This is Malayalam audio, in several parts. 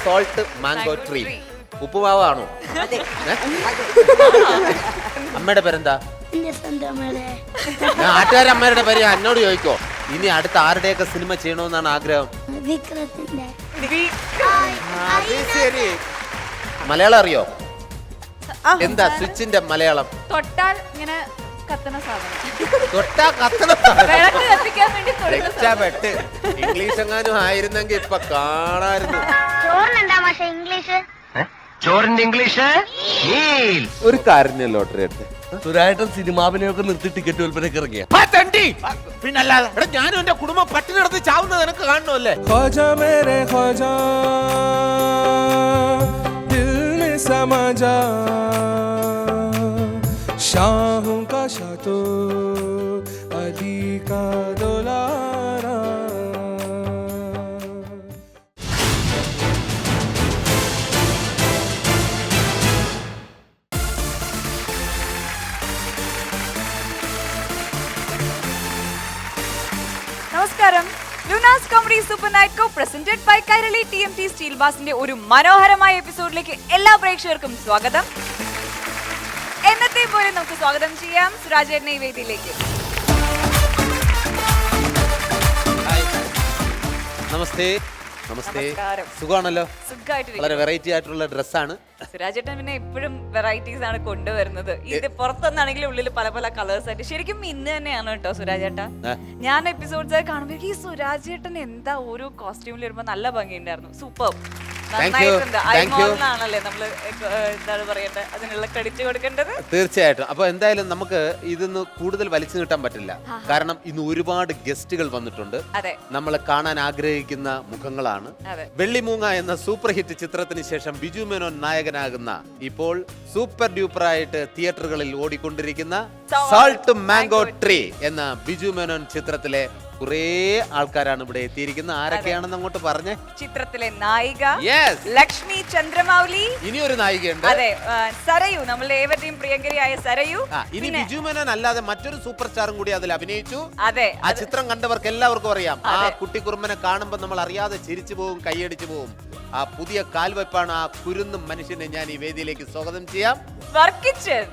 Salt mango tree? ഉപ്പുമാവാണോ? അമ്മയുടെ പേരെന്താ? നാട്ടുകാരമ്മയുടെ പേര് എന്നോട് ചോദിക്കോ? ഇനി അടുത്ത ആരുടെയൊക്കെ സിനിമ ചെയ്യണമെന്നാണ് ആഗ്രഹം? അത് ശരി. മലയാളം അറിയോ? എന്താ സ്വിച്ചിന്റെ മലയാളം? തൊട്ടാൽ ഇങ്ങനെ കത്തണ സാധനം. തൊട്ടാ കത്തണ വിളക്ക് കത്തിക്കാൻ വേണ്ടി രക്ഷപ്പെട്ട്. ഇംഗ്ലീഷ് എങ്ങാനും ആയിരുന്നെങ്കിൽ ഇപ്പൊ കാണായിരുന്നു. ചോറിന്റെ ഇംഗ്ലീഷ് ഒരു കാര്യം ലോട്ടറി എടുത്ത് സുരായേട്ടൻ സിനിമാവിനെയൊക്കെ നിർത്തി ടിക്കറ്റ് വിൽപ്പനയ്ക്ക് ഇറങ്ങിയ പിന്നല്ലാതെ ഞാനും എന്റെ കുടുംബം പട്ടിണി നടത്തി ചാവുന്നത് നിനക്ക് കാണണമല്ലേ? शाहों का शातो अली का दुलारा. നമസ്കാരം. Lunar's comedy super night co presented by Kairali TMT steel ബാസിന്റെ ഒരു മനോഹരമായ എപ്പിസോഡിലേക്ക് എല്ലാ പ്രേക്ഷകർക്കും സ്വാഗതം. എന്നത്തെ പോലെ നമുക്ക് സ്വാഗതം ചെയ്യാം സുരാജേട്ടനെ ഈ വേദിയിലേക്ക്. നമസ്തേ. നമസ്തേ. നമസ്കാരം. സുഖമാണല്ലോ? സുഖമായിട്ട് വളരെ വെറൈറ്റി ആയിട്ടുള്ള ഡ്രസ്സാണ്. സുരാജേട്ടൻ പിന്നെ എപ്പോഴും വെറൈറ്റീസ് ആണ് കൊണ്ടുവരുന്നത്. ഇത് പുറത്തൊന്നാണെങ്കിലും ഉള്ളിൽ പല പല കളേഴ്സ് ആയിട്ട്. ശരിക്കും ഇന്ന് തന്നെയാണ് കേട്ടോ സുരാജേട്ടാ. ഞാൻ എപ്പിസോഡ്സ് കാണുമ്പോൾ ഈ സുരാജേട്ടൻ എന്താ ഓരോ കോസ്റ്റ്യൂമിൽ വരുമ്പോ നല്ല ഭംഗിയുണ്ടായിരുന്നു. സൂപ്പർ. ആണല്ലേ നമ്മള് എന്താണ് പറയേണ്ടത്, അതിനുള്ള ക്രെഡിറ്റ് കൊടുക്കേണ്ടത്. തീർച്ചയായിട്ടും. അപ്പൊ എന്തായാലും നമുക്ക് ഇതൊന്ന് കൂടുതൽ വലിച്ചു നീട്ടാൻ പറ്റില്ല. കാരണം ഇന്ന് ഒരുപാട് ഗസ്റ്റുകൾ വന്നിട്ടുണ്ട്. നമ്മൾ കാണാൻ ആഗ്രഹിക്കുന്ന മുഖങ്ങളാണ്. വെള്ളിമൂങ്ങ എന്ന സൂപ്പർ ഹിറ്റ് ചിത്രത്തിന് ശേഷം ബിജു മേനോൻ നായകനാകുന്ന, ഇപ്പോൾ സൂപ്പർ ഡ്യൂപ്പർ ആയിട്ട് തിയേറ്ററുകളിൽ ഓടിക്കൊണ്ടിരിക്കുന്ന സോൾട്ട് മാംഗോ ട്രീ എന്ന ബിജു മേനോൻ ചിത്രത്തിലെ കുറേ ആൾക്കാരാണ് ഇവിടെ എത്തിയിരിക്കുന്നത്. ആരൊക്കെയാണെന്ന് അങ്ങോട്ട് പറഞ്ഞേ. ചിത്രത്തിലെ നായിക ലക്ഷ്മി ചന്ദ്രമൗലി, ഇനി ഒരു നായികയുണ്ട്. അതെ, സരയു, നമ്മളുടെ ഏവരുടെയും പ്രിയങ്കരിയായ സരയു. ഇനി ബിജു മേനോൻ അല്ലാതെ മറ്റൊരു സൂപ്പർ സ്റ്റാറും കൂടി അതിൽ അഭിനയിച്ചു. അതെ, ആ ചിത്രം കണ്ടവർക്ക് എല്ലാവർക്കും അറിയാം. ആ കുട്ടിക്കുറുമ്പനെ കാണുമ്പോൾ നമ്മൾ അറിയാതെ ചിരിച്ചു പോകും, കൈയടിച്ചു പോകും. ആ പുതിയ കാൽവെപ്പാണ് ആ കുരുന്നും മനുഷ്യനെ ഞാൻ ഈ വേദിയിലേക്ക് സ്വാഗതം ചെയ്യാം. വർക്കിച്ചൻ.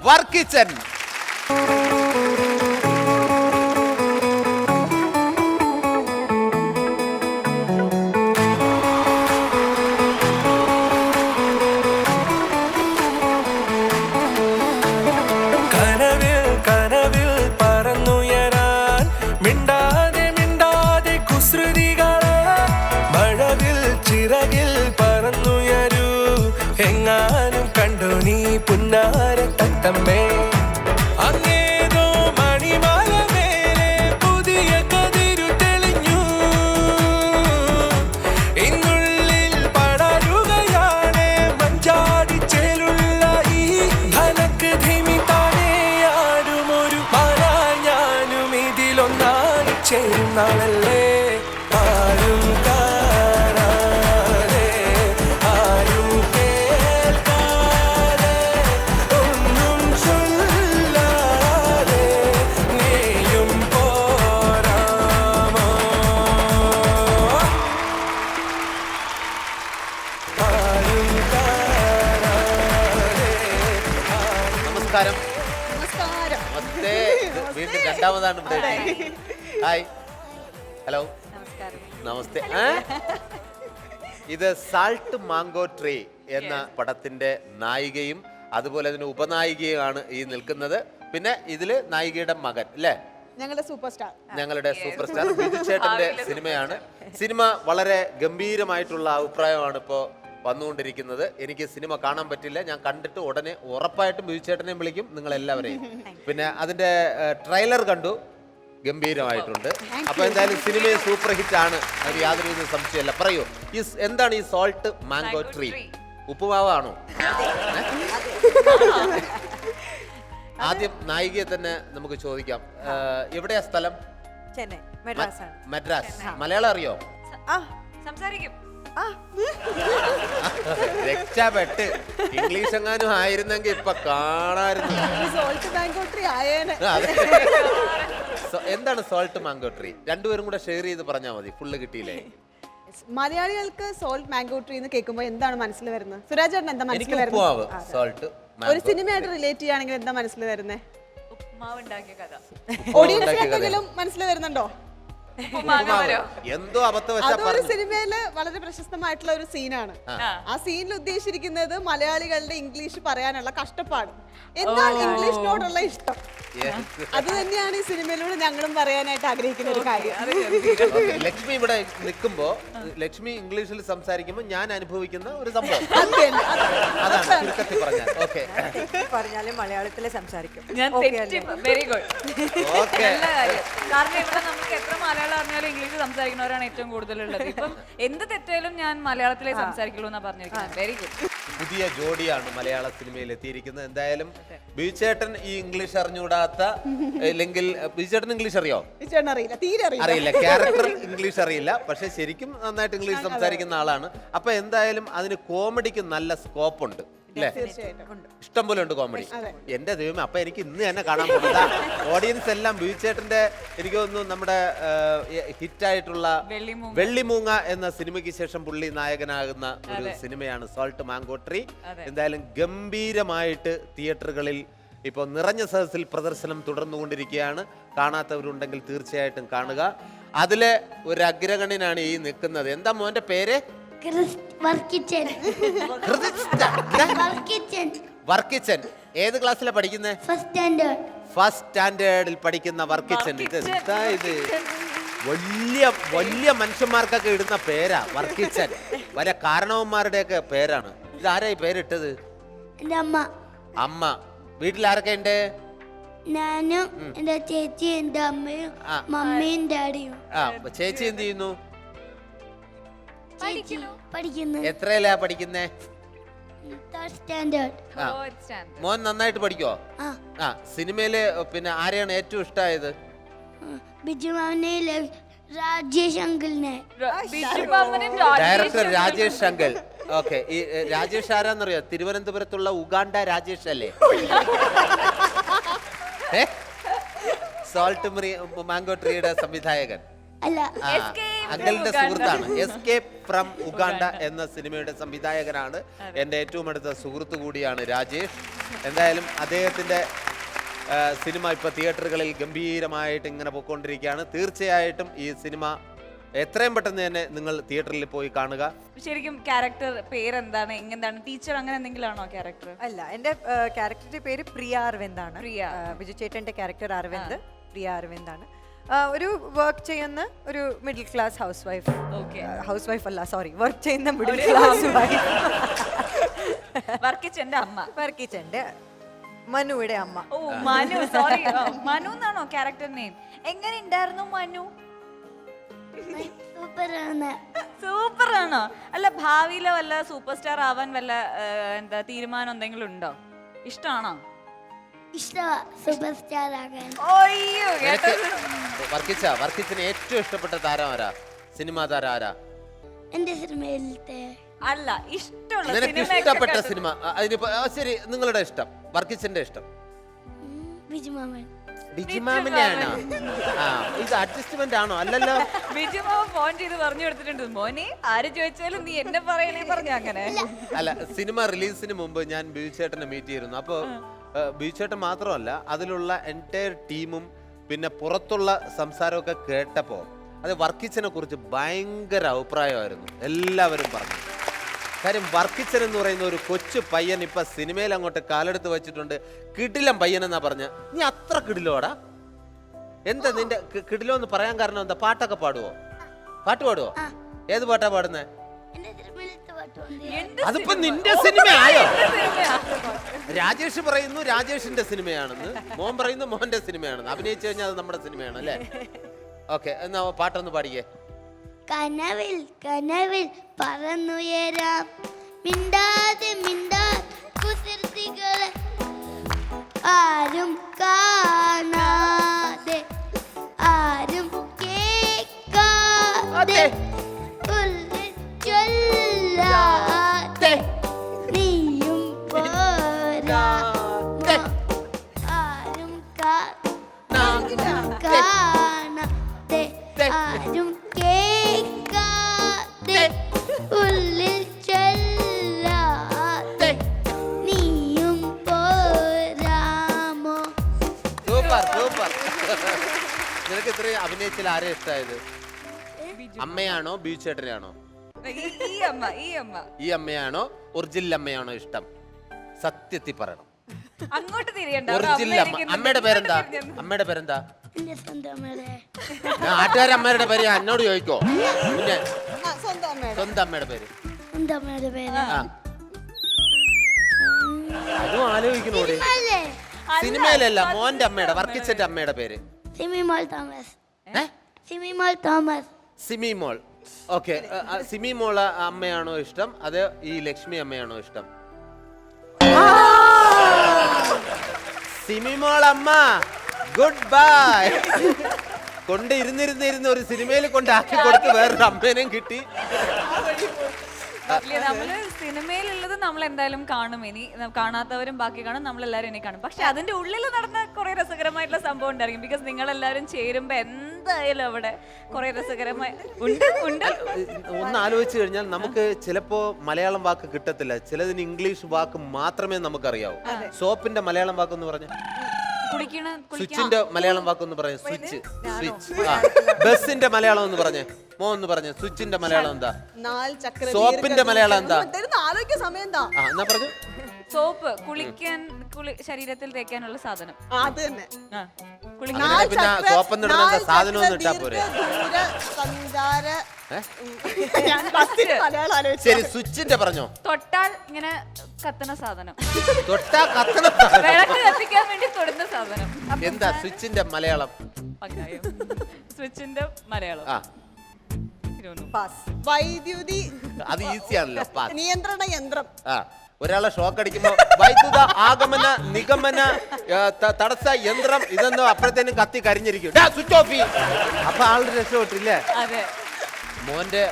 എങ്ങാനും കണ്ടു നീ പുന്നാര തത്തമ്മേ, അങ്ങേതോ മണിമാല മേലെ പുതിയ കതിരു തെളിഞ്ഞു, ഇന്നുള്ളിൽ പടരുകയാണ് മഞ്ചാടി ചേലുള്ള ഈ ധനക്ക് ധിമി താഴെയാടുമൊരു പല, ഞാനും ഇതിലൊന്നായി ചേരുന്നാളല്ലേ. ആരും വീണ്ടും രണ്ടാമതാണ് ഇവിടെ. ഹായ്, ഹലോ, നമസ്തേ. ഇത് സാൾട്ട് മാംഗോ ട്രീ എന്ന പടത്തിന്റെ നായികയും അതുപോലെ അതിന് ഉപനായികയുമാണ് ഈ നിൽക്കുന്നത്. പിന്നെ ഇതില് നായികയുടെ മകൻ അല്ലേ, ഞങ്ങളുടെ സൂപ്പർ സ്റ്റാർ ബിജു ചേട്ടന്റെ സിനിമയാണ്. സിനിമ വളരെ ഗംഭീരമായിട്ടുള്ള അഭിപ്രായമാണ് ഇപ്പോ വന്നുകൊണ്ടിരിക്കുന്നത്. എനിക്ക് സിനിമ കാണാൻ പറ്റില്ല, ഞാൻ കണ്ടിട്ട് ഉടനെ ഉറപ്പായിട്ടും ബിജു ചേട്ടനെയും വിളിക്കും, നിങ്ങളെല്ലാവരെയും. പിന്നെ അതിന്റെ ട്രെയിലർ കണ്ടു, ഗംഭീരമായിട്ടുണ്ട്. അപ്പൊ എന്തായാലും സിനിമയും സൂപ്പർ ഹിറ്റ് ആണ്, അത് യാതൊരു സംശയമല്ല. പറയൂ, എന്താണ് ഈ സോൾട്ട് മാംഗോ ട്രീ? ഉപ്പുമാവാണോ? ആദ്യം നായികയെ തന്നെ നമുക്ക് ചോദിക്കാം. എവിടെയാ സ്ഥലം? ചെന്നൈ, മദ്രാസ്. മലയാളം അറിയോ? സംസാരിക്കും. രക്ഷപ്പെട്ട്. ഇംഗ്ലീഷ് എങ്ങാനും ആയിരുന്നെങ്കിൽ ഇപ്പൊ കാണായിരുന്നു. എന്താണ് സോൾട്ട് മാംഗോ ട്രീ? രണ്ടുപേരും കൂടെ ഷെയർ ചെയ്ത് പറഞ്ഞാൽ മതി, ഫുള്ള് കിട്ടിയില്ലേ? മലയാളികൾക്ക് സോൾട്ട് മാംഗോ ട്രീ എന്ന് കേൾക്കുമ്പോൾ എന്താണ് മനസ്സിൽ വരുന്നത്? സുരാജ് ചേട്ടൻ എന്താ മനസ്സിൽ എനിക്ക് ഉപ്പുമാവ് വരുന്നത്? സോൾട്ട് ഒരു സിനിമയായിട്ട് റിലേറ്റ് ചെയ്യുകയാണെങ്കിൽ എന്താ മനസ്സിൽ വരുന്നത്? ഉപ്മാവ് ഉണ്ടാക്കിയ കഥ. ഓഡിയൻസിന് എന്തെങ്കിലും മനസ്സിൽ വരുന്നുണ്ടോ? എന്തോ അബദ്ധവശ അതൊരു സിനിമയില് വളരെ പ്രശസ്തമായിട്ടുള്ള ഒരു സീനാണ്. ആ സീനിൽ ഉദ്ദേശിച്ചിരിക്കുന്നത് മലയാളികളുടെ ഇംഗ്ലീഷ് പറയാനുള്ള കഷ്ടപ്പാട്, എന്നാൽ ഇംഗ്ലീഷിനോടുള്ള ഇഷ്ടം. അത് തന്നെയാണ് ഈ സിനിമയിലൂടെ ഞങ്ങളും പറയാനായിട്ട് ആഗ്രഹിക്കുന്ന ഒരു കാര്യം. ലക്ഷ്മി ഇവിടെ നിൽക്കുമ്പോ ലക്ഷ്മി ഇംഗ്ലീഷിൽ സംസാരിക്കുമ്പോ ഞാൻ അനുഭവിക്കുന്ന ഒരു സംഭവം അതാണ് ചുരുക്കത്തിൽ പറഞ്ഞാൽ. ഓക്കെ പറഞ്ഞാലും മലയാളത്തിലെ സംസാരിക്കും. ഞാൻ വെരി ഗുഡ്. ഓക്കെ നല്ല കാര്യം. കാരണം ഇവിടെ നമുക്ക് എത്ര മലയാളം അറിഞ്ഞാലും ഇംഗ്ലീഷ് സംസാരിക്കുന്നവരാണ് ഏറ്റവും കൂടുതലുള്ളത്. ഇപ്പം എന്ത് തെറ്റായാലും ഞാൻ മലയാളത്തിലേ സംസാരിക്കുള്ളൂ എന്നാ പറഞ്ഞിരിക്കുന്നത്. Very good. പുതിയ ജോഡിയാണ് മലയാള സിനിമയിൽ എത്തിയിരിക്കുന്നത്. എന്തായാലും ബിജുചേട്ടൻ ഈ ഇംഗ്ലീഷ് അറിഞ്ഞുകൂടാത്ത അല്ലെങ്കിൽ ബിജുചേട്ടൻ ഇംഗ്ലീഷ് അറിയോ? അറിയില്ല, തീരെ അറിയില്ല. ക്യാരക്ടർ ഇംഗ്ലീഷ് അറിയില്ല, പക്ഷെ ശരിക്കും നന്നായിട്ട് ഇംഗ്ലീഷ് സംസാരിക്കുന്ന ആളാണ്. അപ്പൊ എന്തായാലും അതിന് കോമഡിക്ക് നല്ല സ്കോപ്പ് ഉണ്ട് അല്ലേ? ഇഷ്ടം പോലെ ഉണ്ട് കോമഡി. എന്റെ ദൈവമേ, അപ്പൊ എനിക്ക് ഇന്ന് തന്നെ കാണാൻ പോകുന്നത് ഓഡിയൻസ് എല്ലാം ബിജുചേട്ടന്റെ എനിക്ക് തോന്നുന്നു നമ്മുടെ ഹിറ്റായിട്ടുള്ള വെള്ളിമൂങ്ങ എന്ന സിനിമയ്ക്ക് ശേഷം പുള്ളി നായകനാകുന്ന ഒരു സിനിമയാണ് സോൾട്ട് മാംഗോ ട്രീ. എന്തായാലും ഗംഭീരമായിട്ട് തിയേറ്ററുകളിൽ ഇപ്പോൾ നിറഞ്ഞ സദസ്സിൽ പ്രദർശനം തുടർന്നുകൊണ്ടിരിക്കുകയാണ്. കാണാത്തവരുണ്ടെങ്കിൽ തീർച്ചയായിട്ടും കാണുക. അതിലെ ഒരു അഗ്രഗണ്യനാണ് ഈ നിൽക്കുന്നത്. എന്താ മോന്റെ പേര്? വർക്കിച്ചൻ. ഏത് ക്ലാസ്സിലാണ് പഠിക്കുന്നത്? ഫസ്റ്റ് സ്റ്റാൻഡേർഡിൽ പഠിക്കുന്ന വർക്കിച്ചൻ. ഇത് വലിയ വലിയ മനുഷ്യന്മാർക്കൊക്കെ ഇടുന്ന പേരാ വർക്കിച്ചൻ. വലിയ കാരണവന്മാരുടെയൊക്കെ പേരാണ്. ഇത് ആരാ ഈ പേരിട്ടത്? അമ്മ. വീട്ടിലാരൊക്കെ ഉണ്ട്? ഞാനും എന്റെ ചേച്ചി, എന്റെ അമ്മയും മമ്മിയും ഡാഡിയും. ചേച്ചി എന്ത് ചെയ്യുന്നു? പഠിക്കുന്നു. എത്രയിലാ പഠിക്കുന്നേ? മോൻ നന്നായിട്ട് പഠിക്കോ? സിനിമയില് പിന്നെ ആരെയാണ് ഏറ്റവും ഇഷ്ടമായത്? ബിജു മാമനെ, രാജേഷ് അങ്കിളിനെ. Director Rajesh uncle. ഓക്കെ. ഈ രാജേഷ് ആരാന്നറിയോ? തിരുവനന്തപുരത്തുള്ള ഉഗാണ്ട രാജേഷ് അല്ലേ? സോൾട്ട് മാംഗോ ട്രീയുടെ സംവിധായകൻ. അങ്കിളിന്റെ സുഹൃത്താണ്. എസ്കേപ്പ് ഫ്രം ഉഗാണ്ട എന്ന സിനിമയുടെ സംവിധായകനാണ്. എൻ്റെ ഏറ്റവും അടുത്ത സുഹൃത്തു കൂടിയാണ് രാജേഷ്. എന്തായാലും അദ്ദേഹത്തിന്റെ സിനിമ ഇപ്പൊ തിയേറ്ററുകളിൽ ഗംഭീരമായിട്ട് ഇങ്ങനെ പോയിക്കൊണ്ടിരിക്കുകയാണ്. തീർച്ചയായിട്ടും ഈ സിനിമ എത്രയും പെട്ടെന്ന് തന്നെ നിങ്ങൾ തിയേറ്ററിൽ പോയി കാണുക. ശരിക്കും ക്യാരക്ടർ പേരെന്താണ്? എങ്ങനെയാണ്? ടീച്ചർ അങ്ങനെ എന്തെങ്കിലും ആണോ ക്യാരക്ടർ? അല്ല, എന്റെ ക്യാരക്ടറിന്റെ പേര് പ്രിയ അരവിന്ദ് ആണ്. ബിജു ചേട്ടന്റെ ക്യാരക്ടർ അരവിന്ദ്, പ്രിയ അരവിന്ദ് ആണ്. ഒരു വർക്ക് ചെയ്യുന്ന ഒരു middle class house wife. House wife അല്ല, സോറി, വർക്ക് ചെയ്യുന്ന മിഡിൽ ക്ലാസ് വൈഫ്. വർക്കിച്ചന്റെ അമ്മ. വർക്കിച്ചന്റെ മനുവിടെ അമ്മ. ഓ, മനു. സോറി, മനു എന്നാണോ ക്യാരക്ടർ നെയിം? എങ്ങനെ ഉണ്ടായിരുന്നു മനു? സൂപ്പർ ആണോ? അല്ല, ഭാവിയിലെ വല്ല സൂപ്പർ സ്റ്റാർ ആവാൻ വല്ല എന്താ തീരുമാനം എന്തെങ്കിലും ഉണ്ടോ? ഇഷ്ടമാണോ? സൂപ്പർ സ്റ്റാർ ആകാൻ. വർക്കിച്ചന് ഏറ്റവും ഇഷ്ടപ്പെട്ട താരം ആരാ? സിനിമാ താരം ആരാ? എന്റെ സിനിമയിലത്തെ അല്ല, ഇഷ്ടമുള്ള നിനക്ക് ഇഷ്ടപ്പെട്ട സിനിമ. അതിനിപ്പോ ശരി, നിങ്ങളുടെ ഇഷ്ടം, വർക്കിച്ചന്റെ ഇഷ്ടം? ബിജുമാമൻ. ബിജുമാമനെയാണോ? ഇത് അഡ്ജസ്റ്റ്മെന്റ് ആണോ? അല്ലല്ലോ. ബിജുമാമൻ ഫോൺ ചെയ്ത് പറഞ്ഞു കൊടുത്തിട്ടുണ്ട്, മോനെ ആര് ചോദിച്ചാലും നീ എന്നെ പറയണേ പറഞ്ഞു. അങ്ങനെ അല്ല, സിനിമ റിലീസിന് മുമ്പ് ഞാൻ ബിജുചേട്ടനെ മീറ്റ് ചെയ്തിരുന്നു. അപ്പൊ ബിജുചേട്ടൻ മാത്രമല്ല, അതിലുള്ള എൻറ്റയർ ടീമും പിന്നെ പുറത്തുള്ള സംസാരമൊക്കെ കേട്ടപ്പോ അത് വർക്കിച്ചനെ കുറിച്ച് ഭയങ്കര അഭിപ്രായമായിരുന്നു. എല്ലാവരും പറഞ്ഞു. കാര്യം വർക്കിച്ചൻ എന്ന് പറയുന്ന ഒരു കൊച്ചു പയ്യൻ ഇപ്പൊ സിനിമയിൽ അങ്ങോട്ട് കാലെടുത്ത് വെച്ചിട്ടുണ്ട്. കിടിലം പയ്യൻ എന്നാ പറഞ്ഞ. നീ അത്ര കിടിലോടാ? എന്താ നിന്റെ കിടിലോ എന്ന് പറയാൻ കാരണം എന്താ? പാട്ടൊക്കെ പാടുവോ? പാട്ട് പാടുവോ? ഏത് പാട്ടാ പാടുന്നേ? അതിപ്പോ നിന്റെ സിനിമയായോ? രാജേഷ് പറയുന്നു രാജേഷിന്റെ സിനിമയാണെന്ന്, മോൻ പറയുന്നു മോഹന്റെ സിനിമയാണെന്ന്. അഭിനയിച്ചു കഴിഞ്ഞാൽ അത് നമ്മുടെ സിനിമയാണ് അല്ലേ? ഓക്കെ, എന്നാ പാട്ടൊന്ന് പാടിക്കേ. കനവിൽ കനവിൽ പറന്നുയരാം, മിണ്ടാതെ മിണ്ടാതെ കുസൃതികളെ ആരും കാണാതെ ആരും കേൾക്കാതെ ഉള്ളിൽ ചൊല്ലാതെ നീയും പോരാ ആരും കാണാതെ ആരും കേൾക്കാതെ നിനക്ക് ഇത്രയും അഭിനയിച്ചാൽ ആരെ ഇഷ്ടമായത്? അമ്മയാണോ ബീച്ചു ചേട്ടനെയാണോ? ഈ അമ്മയാണോ ഒറിജിനൽ അമ്മയാണോ ഇഷ്ടം? സത്യത്തിൽ പറയണം. അങ്ങോട്ട് തിരിയണ്ട. ഒറിജിനൽ അമ്മ. അമ്മയുടെ പേരെന്താ? അമ്മയുടെ പേരെന്താ? എന്റെ സ്വന്തം അമ്മയുടെ നാട്ടുകാരമ്മയുടെ പേര് എന്നോട് ചോദിക്കോ? പിന്നെ സ്വന്തം അമ്മയുടെ സ്വന്തം അമ്മയുടെ പേര്? സ്വന്തം അമ്മയുടെ പേര് ആ അതും ആലോചിക്കണോടെ. അല്ലേ സിനിമയിലല്ല, മോന്റെ അമ്മയുടെ, വർക്കിച്ചന്റെ അമ്മയുടെ പേര് സിമിമോൾ തോമസ്. ഏ? സിമിമോൾ തോമസ്. സിമി മോൾ. ഓക്കെ, സിമി മോള അമ്മയാണോ ഇഷ്ടം, അത് ഈ ലക്ഷ്മി അമ്മയാണോ ഇഷ്ടം? സിമി മോൾ അമ്മ ഗുഡ് ബൈ. കൊണ്ട് ഇരുന്നിരുന്നിരുന്ന് ഒരു സിനിമയിൽ കൊണ്ടാക്കി കൊടുത്ത് വേറൊരു അമ്മേനെയും കിട്ടി. നമ്മള് സിനിമയിലുള്ളത് നമ്മൾ എന്തായാലും കാണും. ഇനി കാണാത്തവരും ബാക്കി കാണും, നമ്മളെല്ലാരും ഇനി കാണും. പക്ഷെ അതിന്റെ ഉള്ളിൽ നടന്ന കുറെ രസകരമായിട്ടുള്ള സംഭവം ഉണ്ടായിരിക്കും. ബിക്കോസ് നിങ്ങൾ എല്ലാവരും ചേരുമ്പോ എന്തായാലും അവിടെ കുറെ രസകരമായ ഉണ്ട്. ഒന്ന് ആലോചിച്ച് കഴിഞ്ഞാൽ നമുക്ക് ചിലപ്പോ മലയാളം വാക്ക് കിട്ടത്തില്ല, ചിലതിന് ഇംഗ്ലീഷ് വാക്ക് മാത്രമേ നമുക്കറിയാവൂ. സോപ്പിന്റെ മലയാളം വാക്കെന്ന് പറഞ്ഞ, സ്വിച്ചിന്റെ മലയാളം വാക്കൊന്ന് പറഞ്ഞേ. Switch, switch. ബസിന്റെ മലയാളം ഒന്ന് പറഞ്ഞേ. ഒന്ന് പറഞ്ഞേ സ്വിച്ചിന്റെ മലയാളം എന്താ? സോപ്പിന്റെ മലയാളം എന്താ? ആലോചിക്കാൻ സമയം എന്താ? എന്നാ പറഞ്ഞു? സോപ്പ്, കുളിക്കാൻ, ശരീരത്തിൽ തേക്കാനുള്ള സാധനം. അത് തന്നെ. പിന്നെ സോപ്പെന്നിടുന്ന സാധനം ഒന്നും ഇട്ടാ പോരെ? ശരി, സ്വിച്ചിന്റെ പറഞ്ഞോ. തൊട്ടാൽ ഇങ്ങനെ കത്തണ സാധനം. തൊട്ടാ കത്തണ വിളക്ക് കത്തിക്കാൻ വേണ്ടി തൊടുന്ന സാധനം. എന്താ സ്വിച്ചിന്റെ മലയാളം? സ്വിച്ചിന്റെ മലയാളം വൈദ്യുതി. അത് ഈസിയാണല്ലോ. നിയന്ത്രണ യന്ത്രം. ഒരാളെ ഷോക്ക് അടിക്കുമ്പോ വൈദ്യുത ആഗമന നിഗമന തടസ്സ യന്ത്രം ഇതൊന്നും അപ്പോഴത്തേനും കത്തി കരിഞ്ഞിരിക്കും. സ്വിച്ച് ഓഫ് ചെയ്യും. അപ്പൊ ആളുടെ രക്ഷപ്പെട്ടില്ലേ? അതെ. മോന്റെ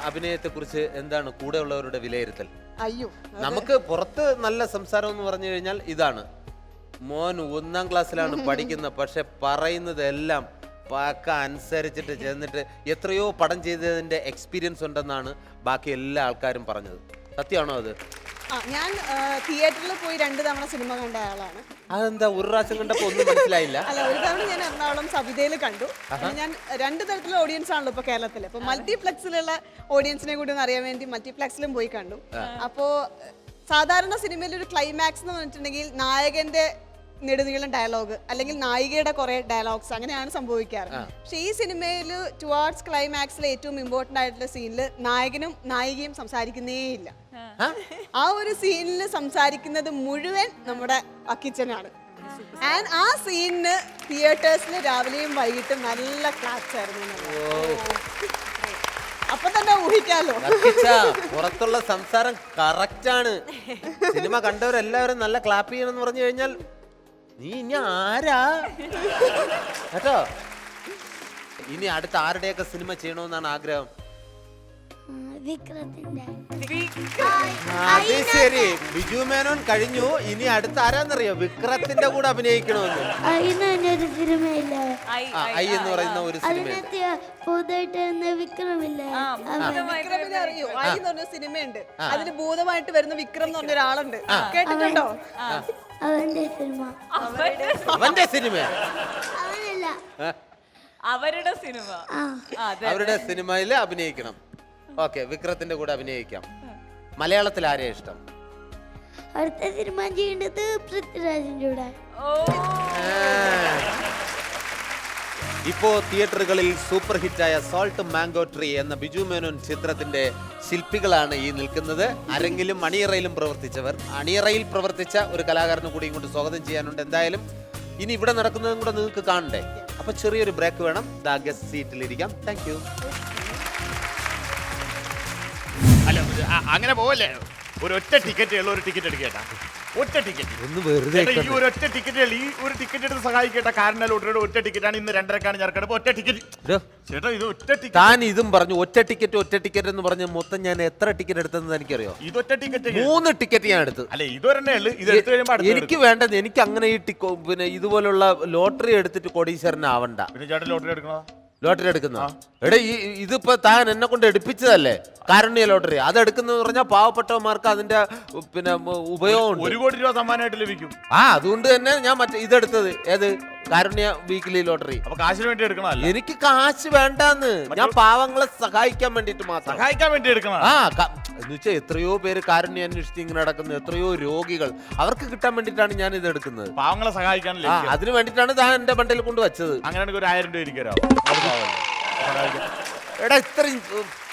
അഭിനയത്തെ കുറിച്ച് എന്താണ് കൂടെ ഉള്ളവരുടെ വിലയിരുത്തൽ? അയ്യോ, നമുക്ക് പുറത്ത് നല്ല സംസാരം എന്ന് പറഞ്ഞു കഴിഞ്ഞാൽ ഇതാണ്, മോൻ 1ാം ക്ലാസ്സിലാണ് പഠിക്കുന്നത്, പക്ഷെ പറയുന്നതെല്ലാം പക്ക അനുസരിച്ചിട്ട് ചെന്നിട്ട് എത്രയോ പടം ചെയ്തതിന്റെ എക്സ്പീരിയൻസ് ഉണ്ടെന്നാണ് ബാക്കി എല്ലാ ആൾക്കാരും പറഞ്ഞത്. സത്യമാണോ അത്? ഞാൻ തിയേറ്ററിൽ പോയി 2 തവണ സിനിമ കണ്ട ആളാണ്. അതെന്താ ഒരു പ്രാവശ്യം കണ്ടപ്പോ ഒന്നും മനസ്സിലായില്ല? അല്ല, ഒരു തവണ ഞാൻ എറണാകുളം സവിതയിൽ കണ്ടു. ഞാൻ 2 തരത്തിലുള്ള ഓഡിയൻസ് ആണല്ലോ ഇപ്പൊ കേരളത്തിൽ. അപ്പൊ മൾട്ടിപ്ലക്സിലുള്ള ഓഡിയൻസിനെ കൂടി ഒന്ന് അറിയാൻ വേണ്ടി മൾട്ടിപ്ലക്സിലും പോയി കണ്ടു. അപ്പോ സാധാരണ സിനിമയിൽ ഒരു ക്ലൈമാക്സ് എന്ന് പറഞ്ഞിട്ടുണ്ടെങ്കിൽ നായകന്റെ നെടുനീളം ഡയലോഗ് അല്ലെങ്കിൽ നായികയുടെ കുറെ ഡയലോഗ്സ് അങ്ങനെയാണ് സംഭവിക്കാറ്. പക്ഷെ ഈ സിനിമയിൽ ടുവാർഡ്സ് ക്ലൈമാക്സിൽ ഏറ്റവും ഇമ്പോർട്ടന്റ് ആയിട്ടുള്ള സീനിൽ നായകനും നായികയും സംസാരിക്കുന്നേയില്ല. ആ ഒരു സീനിൽ സംസാരിക്കുന്നത് മുഴുവൻ നമ്മുടെ അക്കിച്ചനാണ്. ആൻഡ് ആ സീനിന് തിയേറ്റേഴ്സിൽ രാവിലെയും വൈകിട്ടും നല്ല ക്ലാപ്സ് ആയിരുന്നു. അപ്പൊ തന്നെ ഊഹിക്കാലോ. പുറത്തുള്ള സംസാരം കറക്റ്റ് ആണ്. സിനിമ കണ്ടവരെല്ലാവരും നല്ല ക്ലാപ്പ് ചെയ്യണമെന്ന് പറഞ്ഞു കഴിഞ്ഞാൽ നീ ഇനി ആരാ കേട്ടോ. ഇനി അടുത്ത ആരുടെയൊക്കെ സിനിമ ചെയ്യണമെന്നാണ് ആഗ്രഹം? അത് ശരി, ബിജു മേനോൻ കഴിഞ്ഞു, ഇനി അടുത്ത ആരാന്നറിയോ? വിക്രത്തിന്റെ കൂടെ അഭിനയിക്കണമെന്ന്. ഐ എന്ന് പറയുന്ന ഒരു സിനിമ അറിയോ? ഐ എന്ന് പറഞ്ഞ സിനിമയുണ്ട്, അതിന് ഭൂതമായിട്ട് വരുന്ന വിക്രം എന്ന് പറഞ്ഞ ഒരാളുണ്ട്, കേട്ടിട്ടുണ്ടോ? അവന്റെ സിനിമ, അവരുടെ സിനിമയിൽ അഭിനയിക്കണം. ഓക്കെ, വിക്രത്തിന്റെ കൂടെ അഭിനയിക്കാം. മലയാളത്തിൽ ആരെയാ ഇഷ്ടം? അടുത്ത സിനിമ ചെയ്യേണ്ടത് പൃഥ്വിരാജിന്റെ കൂടെ. ഇപ്പോ തിയേറ്ററുകളിൽ സൂപ്പർ ഹിറ്റായ സോൾട്ട് മാംഗോ ട്രീ എന്ന ബിജു മേനോൻ ചിത്രത്തിന്റെ ശില്പികളാണ് ഈ നിൽക്കുന്നത്. അരങ്ങിലും അണിയറയിലും പ്രവർത്തിച്ചവർ. അണിയറയിൽ പ്രവർത്തിച്ച ഒരു കലാകാരനെ കൂടി ഇങ്ങോട്ട് സ്വാഗതം ചെയ്യാനുണ്ട്. എന്തായാലും ഇനി ഇവിടെ നടക്കുന്നതും കൂടെ നിങ്ങൾക്ക് കാണണ്ടേ? അപ്പൊ ചെറിയൊരു ബ്രേക്ക് വേണം. ഗസ്റ്റ് സീറ്റിലിരിക്കാം. Thank you. അല്ല, അങ്ങനെ പോവല്ലേ. ഒരൊറ്റ ടിക്കറ്റ് ഉള്ള ഒരു ടിക്കറ്റ് എടുക്കേട്ടാ. ഒറ്റ ടിക്കറ്റ് ഒന്ന് വെറുതെ ഈ ഒരൊറ്റ ടിക്കറ്റ് ഈ ഒരു ടിക്കറ്റ് എടുത്ത് സഹായിക്കേട്ട. കാരണം ലോട്ടറിയുടെ ഒറ്റ ടിക്കറ്റാണ്. ഇന്ന് 2:30 ഞാർക്കടപ്പ്. ഒറ്റ ടിക്കറ്റ് ചേട്ടാ, ഇത് ഒറ്റ ടിക്കറ്റ്. താൻ ഇതും പറഞ്ഞു ഒറ്റ ടിക്കറ്റ് എന്ന് പറഞ്ഞ് മൊത്തം ഞാൻ എത്ര ടിക്കറ്റ് എടുത്തെന്ന് എനിക്കറിയോ? ഇതൊറ്റ ടിക്കറ്റ് 3 ടിക്കറ്റ് ഞാൻ എടുത്തു. അല്ലെ, ഇതൊരെണ്ണേ ഉള്ളു. ഇത് എടുത്തു കഴിയുമ്പോൾ എനിക്ക് വേണ്ടത്, എനിക്ക് അങ്ങനെ ഈ പിന്നെ ഇതുപോലുള്ള ലോട്ടറി എടുത്തിട്ട് കോടീശ്വരനാവണ്ട. പിന്നെ ചേട്ടൻ ലോട്ടറി എടുക്കണോ? ലോട്ടറി എടുക്കുന്ന എടേ, ഇതിപ്പോ താൻ എന്നെ കൊണ്ട് എടുപ്പിച്ചതല്ലേ കാരുണ്യ ലോട്ടറി. അത് എടുക്കുന്ന പറഞ്ഞാൽ പാവപ്പെട്ടവന്മാർക്ക് അതിന്റെ പിന്നെ ഉപയോഗം 1 കോടി രൂപ സമ്മാനമായിട്ട് ലഭിക്കും. അതുകൊണ്ട് തന്നെ ഞാൻ മറ്റേ ഇതെടുത്തത്. ഏത് കാരുണ്യ വീക്കിലി ലോട്ടറി. അപ്പൊ കാശിന് വേണ്ടി എടുക്കണമല്ല. എനിക്ക് കാശ് വേണ്ടാന്ന്, ഞാൻ പാവങ്ങളെ സഹായിക്കാൻ വേണ്ടിട്ട് മാത്രം. സഹായിക്കാൻ വേണ്ടി എടുക്കണം. എന്ന് വെച്ചാൽ എത്രയോ പേര് കാരുണ്യം അന്വേഷിച്ച് ഇങ്ങനെ നടക്കുന്നു, എത്രയോ രോഗികൾ, അവർക്ക് കിട്ടാൻ വേണ്ടിട്ടാണ് ഞാൻ ഇത് എടുക്കുന്നത്. പാവങ്ങളെ സഹായിക്കാനല്ലേ. അതിന് വേണ്ടിട്ടാണ് ഞാൻ എന്റെ ബണ്ടിൽ കൊണ്ട് വെച്ചത്. അങ്ങനെയാണെങ്കിൽ ഒരു 1000 രൂപ ഇരിക്കാരോ? എടാ ഇത്രയും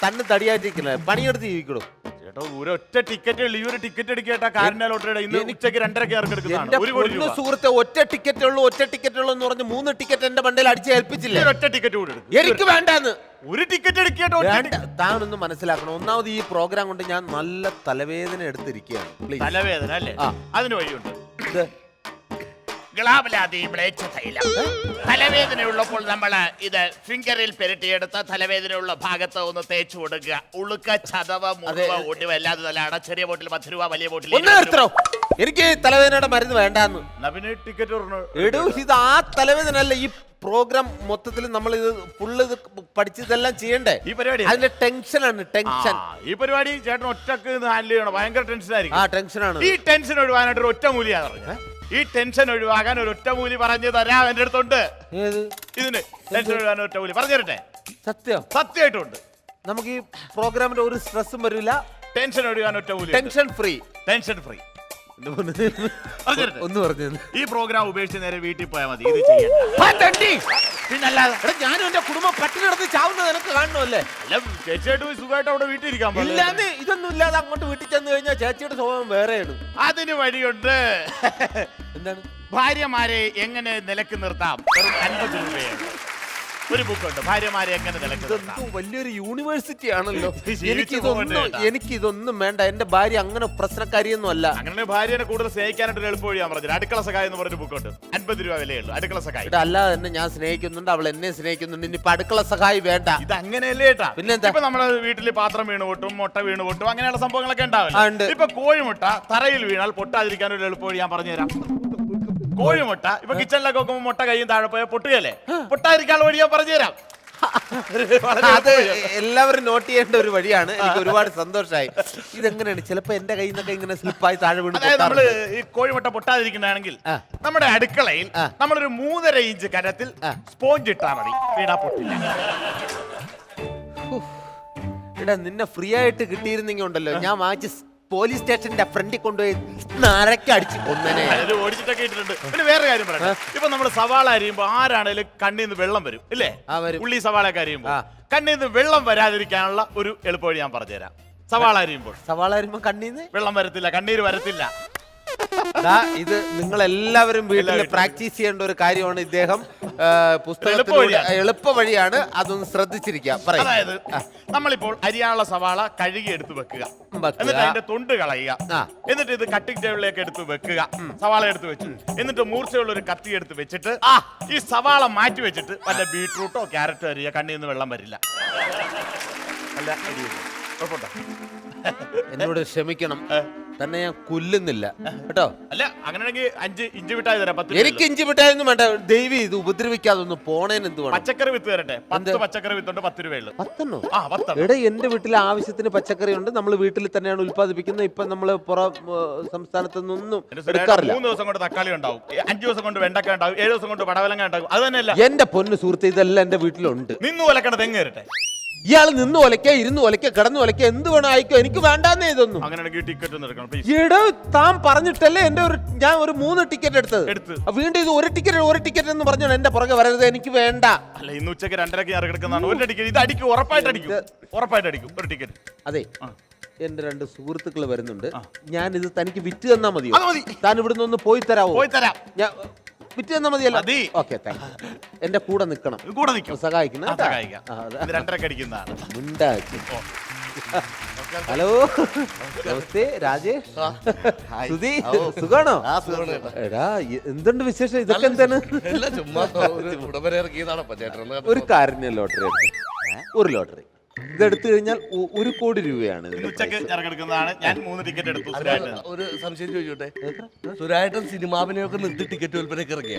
തന്നെ തടിയായിട്ടിരിക്കുന്നത്, പണിയെടുത്ത് ജീവിക്കണോ ചേട്ടാ? ഒരൊറ്റ ടിക്കറ്റ് ഉള്ളൂ. ഈ ഒരു ടിക്കറ്റ് എടുക്കേട്ടാ കാരുണ്യ ലോട്ടറിയുടെ ഇന്ന് ഉച്ചയ്ക്ക് 2:30 എന്റെ പൊന്നു സുഹൃത്തെ, ഒറ്റ ടിക്കറ്റ് ഉള്ളൂ എന്ന് പറഞ്ഞ് 3 ടിക്കറ്റ് എന്റെ ബണ്ടിൽ അടിച്ച് ഏൽപ്പിച്ചില്ലേ? ഒറ്റ ടിക്കറ്റ് കൂടെ എനിക്ക് വേണ്ടാന്ന്. ഒരു ടിക്കറ്റ് എടുക്കേട്ടോ. താനൊന്ന് മനസ്സിലാക്കണം. ഒന്നാമത് ഈ പ്രോഗ്രാം കൊണ്ട് ഞാൻ നല്ല തലവേദന എടുത്തിരിക്കുകയാണ്. തലവേദന അല്ലേ? അതിന് വഴിയുണ്ട്. തലവേദനയുള്ളപ്പോൾ നമ്മൾ ഇത് ഫിംഗറിൽ പെരട്ടിയെടുത്ത് തലവേദനയുള്ള ഭാഗത്ത് ഒന്ന് തേച്ചു കൊടുക്കുക. ഉളുക്ക, ചതവ്, മുറിവ്, ഒടിവ് അല്ലാതെ നല്ല ചെറിയ ബോട്ടിൽ 10 രൂപ, വലിയ ബോട്ടിൽ. എനിക്ക് തലവേദനയുടെ മരുന്ന് വേണ്ടാന്ന്. ടിക്കറ്റ് എടൂ, ഇത് ആ തലവേദന അല്ല, ഈ പ്രോഗ്രാം മൊത്തത്തിൽ നമ്മൾ ഇത് ഫുള്ള് ഇത് പഠിച്ചതെല്ലാം ചെയ്യണ്ടേ? ഈ പരിപാടി അതിന്റെ ടെൻഷനാണ്. ടെൻഷൻ. ഈ പരിപാടി ചേട്ടൻ ഒറ്റക്ക് ഹാൻഡിൽ ചെയ്യണം. ഭയങ്കര ടെൻഷനായിരിക്കും. ടെൻഷനാണ്. ഈ ടെൻഷൻ ഒഴിവാനായിട്ട് ഒരു ഒറ്റ മൂലിയാണ് പറഞ്ഞത്. ഈ ടെൻഷൻ ഒഴിവാക്കാൻ ഒരു ഒറ്റ മൂലി പറഞ്ഞു തരാം എന്റെ അടുത്തുണ്ട്. ഇതിന് ടെൻഷൻ ഒഴിവാൻ ഒറ്റ മൂലി പറഞ്ഞു തരട്ടെ? സത്യമായിട്ടുണ്ട്. നമുക്ക് ഈ പ്രോഗ്രാമിന്റെ ഒരു സ്ട്രെസ്സും വരില്ല. ടെൻഷൻ ഒഴിവാൻ ഒറ്റ മൂലി. Tension free. ഒന്ന് പറഞ്ഞു. ഈ പ്രോഗ്രാം ഉപേക്ഷിച്ച് നേരെ വീട്ടിൽ പോയാൽ മതി. ഇത് ചെയ്യണ്ട. പിന്നല്ലാതെ ഞാനും എന്റെ കുടുംബം പട്ടിണിടത്ത് ചാവുന്നത് എനിക്ക് കാണണമല്ലേ? അല്ല, ചേച്ചിയായിട്ട് പോയി സുഖമായിട്ട് അവിടെ വീട്ടിൽ ഇരിക്കാൻ പാടില്ല. ഇതൊന്നും ഇല്ലാതെ അങ്ങോട്ട് വീട്ടിൽ ചെന്ന് കഴിഞ്ഞാൽ ചേച്ചിയുടെ സ്വഭാവം വേറെയാണ്. അതിന് വഴിയുണ്ട്. എന്താണ്? ഭാര്യമാരെ എങ്ങനെ നിലക്ക് നിർത്താം. വെറും 50 രൂപയാണ്. ഒരു ബുക്കുണ്ട്, ഭാര്യമാരെ എങ്ങനെ നിലക്ക് നിർത്താം. വലിയൊരു യൂണിവേഴ്സിറ്റി ആണല്ലോ. എനിക്കിതൊന്നും വേണ്ട. എന്റെ ഭാര്യ അങ്ങനെ പ്രശ്നക്കാരിയൊന്നും അല്ല. അങ്ങനെ ഭാര്യനെ കൂടുതൽ സ്നേഹിക്കാനായിട്ട് എളുപ്പ വഴി ഞാൻ പറഞ്ഞത് അടുക്കള സഹായം എന്ന് പറഞ്ഞ ബുക്കുണ്ട്. 50 രൂപ വിലയുള്ളൂ അടുക്കള സഹായം. അല്ലാതെ തന്നെ ഞാൻ സ്നേഹിക്കുന്നുണ്ട്, അവൾ എന്നെ സ്നേഹിക്കുന്നുണ്ട്. ഇനിയിപ്പോ അടുക്കള സഹായി വേണ്ട. ഇത് അങ്ങനെയല്ലേ ഏട്ടാ? പിന്നെന്താ? ഇപ്പൊ നമ്മുടെ വീട്ടിൽ പാത്രം വീണ് പൊട്ടും, മുട്ട വീണ് പൊട്ടും, അങ്ങനെയുള്ള സംഭവങ്ങളൊക്കെ ഉണ്ടാവില്ല. ഇപ്പൊ കോഴിമുട്ട തറയിൽ വീണാൽ പൊട്ടാതിരിക്കാൻ ഒരു എളുപ്പ വഴി ഞാൻ പറഞ്ഞുതരാം. കോഴിമുട്ട ഇപ്പൊ കിച്ചണിലൊക്കെ നോക്കുമ്പോൾ മുട്ട കയ്യും താഴെ പോയാൽ പൊട്ടുകയല്ലേ? പൊട്ടാതിരിക്കാനുള്ള വഴി ഞാൻ പറഞ്ഞുതരാം. അത് എല്ലാവരും നോട്ട് ചെയ്യേണ്ട ഒരു വഴിയാണ്. എനിക്ക് ഒരുപാട് സന്തോഷമായി. ഇതെങ്ങനെയാണ്? ചിലപ്പോ എന്റെ കയ്യിൽ നിന്നൊക്കെ ഇങ്ങനെ സ്ലിപ്പായി താഴെ വീണ്. നമ്മള് ഈ കോഴിമുട്ട പൊട്ടാതിരിക്കുന്നതാണെങ്കിൽ നമ്മുടെ അടുക്കളയിൽ നമ്മളൊരു 3.5 ഇഞ്ച് കനത്തിൽ സ്പോഞ്ച് ഇട്ടാ മതി. വീണാ പൊട്ടില്ല. എടാ, നിന്നെ ഫ്രീ ആയിട്ട് കിട്ടിയിരുന്നെങ്കിൽ ഉണ്ടല്ലോ, ഞാൻ വാങ്ങിച്ച് പോലീസ് സ്റ്റേഷന്റെ ഫ്രണ്ടിൽ കൊണ്ടുപോയി നരക്കി അടിച്ച് കൊന്നനെ. ഓടിച്ചിട്ടൊക്കെ ഇട്ടിട്ടുണ്ട്. പിന്നെ വേറെ കാര്യം പറയാം. ഇപ്പൊ നമ്മള് സവാള അരിയുമ്പോ ആരാണേലും കണ്ണിൽ നിന്ന് വെള്ളം വരും ഇല്ലേ? ഉള്ളി സവാളയൊക്കെ അരിയുമ്പോ കണ്ണിൽ നിന്ന് വെള്ളം വരാതിരിക്കാനുള്ള ഒരു എളുപ്പവഴി ഞാൻ പറഞ്ഞുതരാം. സവാള അരിയുമ്പോൾ കണ്ണീന്ന് വെള്ളം വരത്തില്ല, കണ്ണീര് വരത്തില്ല. ഇത് നിങ്ങൾ എല്ലാവരും വീട്ടിൽ പ്രാക്ടീസ് ചെയ്യേണ്ട ഒരു കാര്യമാണ്. ഇദ്ദേഹം പുസ്തകത്തിലൂടെ എളുപ്പ വഴിയാണ്. അതൊന്ന് ശ്രദ്ധിച്ചിരിക്കാം. അതായത് നമ്മളിപ്പോൾ അരിയാനുള്ള സവാള കഴുകി എടുത്ത് വെക്കുക, എന്നിട്ട് അതിന്റെ തൊണ്ട് കളയുക, എന്നിട്ട് ഇത് കട്ടിംഗ് ടേബിളിലേക്ക് എടുത്ത് വെക്കുക. സവാള എടുത്ത് വെച്ചു, എന്നിട്ട് മൂർച്ചയുള്ള ഒരു കത്തി എടുത്ത് വെച്ചിട്ട് ഈ സവാള മാറ്റി വെച്ചിട്ട് വല്ല ബീട്രൂട്ടോ ക്യാരറ്റോ അരിയ. കണ്ണിൽ നിന്ന് വെള്ളം വരില്ല. അല്ല, എന്നോട് ക്ഷമിക്കണം, തന്നെ ഞാൻ കൊല്ലുന്നില്ല കേട്ടോ. അല്ല, അങ്ങനെയാണെങ്കിൽ 5 ഇഞ്ച് മിഠായി തരാം. 10. എനിക്ക് ഇഞ്ചി മിഠായൊന്നും വേണ്ട. ദൈവം ഇത് ഉപദ്രവിക്കാതൊന്ന് പോണേന് എന്ത് വേണം? പച്ചക്കറി വിത്ത് തരട്ടെ? 10 പച്ചക്കറി വിത്തുണ്ട്. 10 രൂപയുള്ളൂ. 10 എടാ, എന്റെ വീട്ടിലെ ആവശ്യത്തിന് പച്ചക്കറി ഉണ്ട്. നമ്മൾ വീട്ടിൽ തന്നെയാണ് ഉത്പാദിപ്പിക്കുന്നത്. ഇപ്പൊ നമ്മള് പുറം സംസ്ഥാനത്ത് നിന്നൊന്നും എടുക്കാറില്ല. 3 ദിവസം കൊണ്ട് തക്കാളി ഉണ്ടാവും, 5 ദിവസം കൊണ്ട് വെണ്ടക്ക ഉണ്ടാവും, 7 ദിവസം കൊണ്ട് പടവലങ്ങ ഉണ്ടാവും. അത് തന്നെയല്ല എന്റെ പൊന്നു സുഹൃത്ത്, ഇതെല്ലാം എന്റെ വീട്ടിലുണ്ട്. നിന്ന് ഒലക്കണ തെങ്ങ് തരട്ടെ? ഇയാൾ നിന്ന് ഒലക്ക, ഇരുന്ന് ഒലക്ക, കിടന്ന് ഒലക്ക, എന്ത് വേണം ആയിക്കോ. എനിക്ക് വേണ്ടാന്നേ ഇതൊന്നും. അങ്ങനെയാണെങ്കിൽ ടിക്കറ്റ് ഒന്ന് എടുക്കണം. എടോ, താൻ പറഞ്ഞിട്ടല്ലേ ഞാൻ ഒരു 3 ടിക്കറ്റ് എടുത്തത്. വീണ്ടും ഇത് ഒരു ടിക്കറ്റ് എന്ന് പറഞ്ഞാൽ എന്റെ പുറകെ വരരുത്. എനിക്ക് വേണ്ട. അല്ല, ഇന്ന് ഉച്ചയ്ക്ക് 2:30 ഞാൻ എടുക്കുന്നതാണ്. ഒരു ടിക്കറ്റ് ഇത് അടിക്കും, ഉറപ്പായിട്ട് അടിക്കും ഒരു ടിക്കറ്റ്. അതെ, എന്റെ 2 സുഹൃത്തുക്കൾ വരുന്നുണ്ട്. ഞാൻ ഇത് തനിക്ക് വിറ്റ് തന്നാ മതിയോ? താൻ ഇവിടുന്ന് ഒന്ന് പോയി തരാമോ? ഞാൻ വിറ്റ് തന്നാ മതിയല്ലോ. ഓക്കെ, എന്റെ കൂടെ നിൽക്കണം. സഹായിക്കണം. ഹലോ, നമസ്തേ രാജേഷ്. സുധി, സുഖാണോ? എടാ, എന്തുണ്ട് വിശേഷം? ഇതൊക്കെ എന്താണ്? ചുമ്മാ ഒരു കാര്യം ലോട്ടറി എടുത്തു. ഒരു ലോട്ടറി ഇതെടുത്തു കഴിഞ്ഞാൽ 1 കോടി രൂപയാണ് ഇന്ന് ഉച്ചക്ക് ഇറങ്ങെടുക്കുന്നതാണ്. ഞാൻ 3 ടിക്കറ്റ് എടുത്തു. സുരാജേട്ടന്. ഒരു സംശയം ചോദിച്ചോട്ടെ, സുരാട്ടൻ സിനിമാഭിനയൊക്കെ നിർത്തി ടിക്കറ്റ് വിൽപ്പനയ്ക്ക് ഇറങ്ങിയ?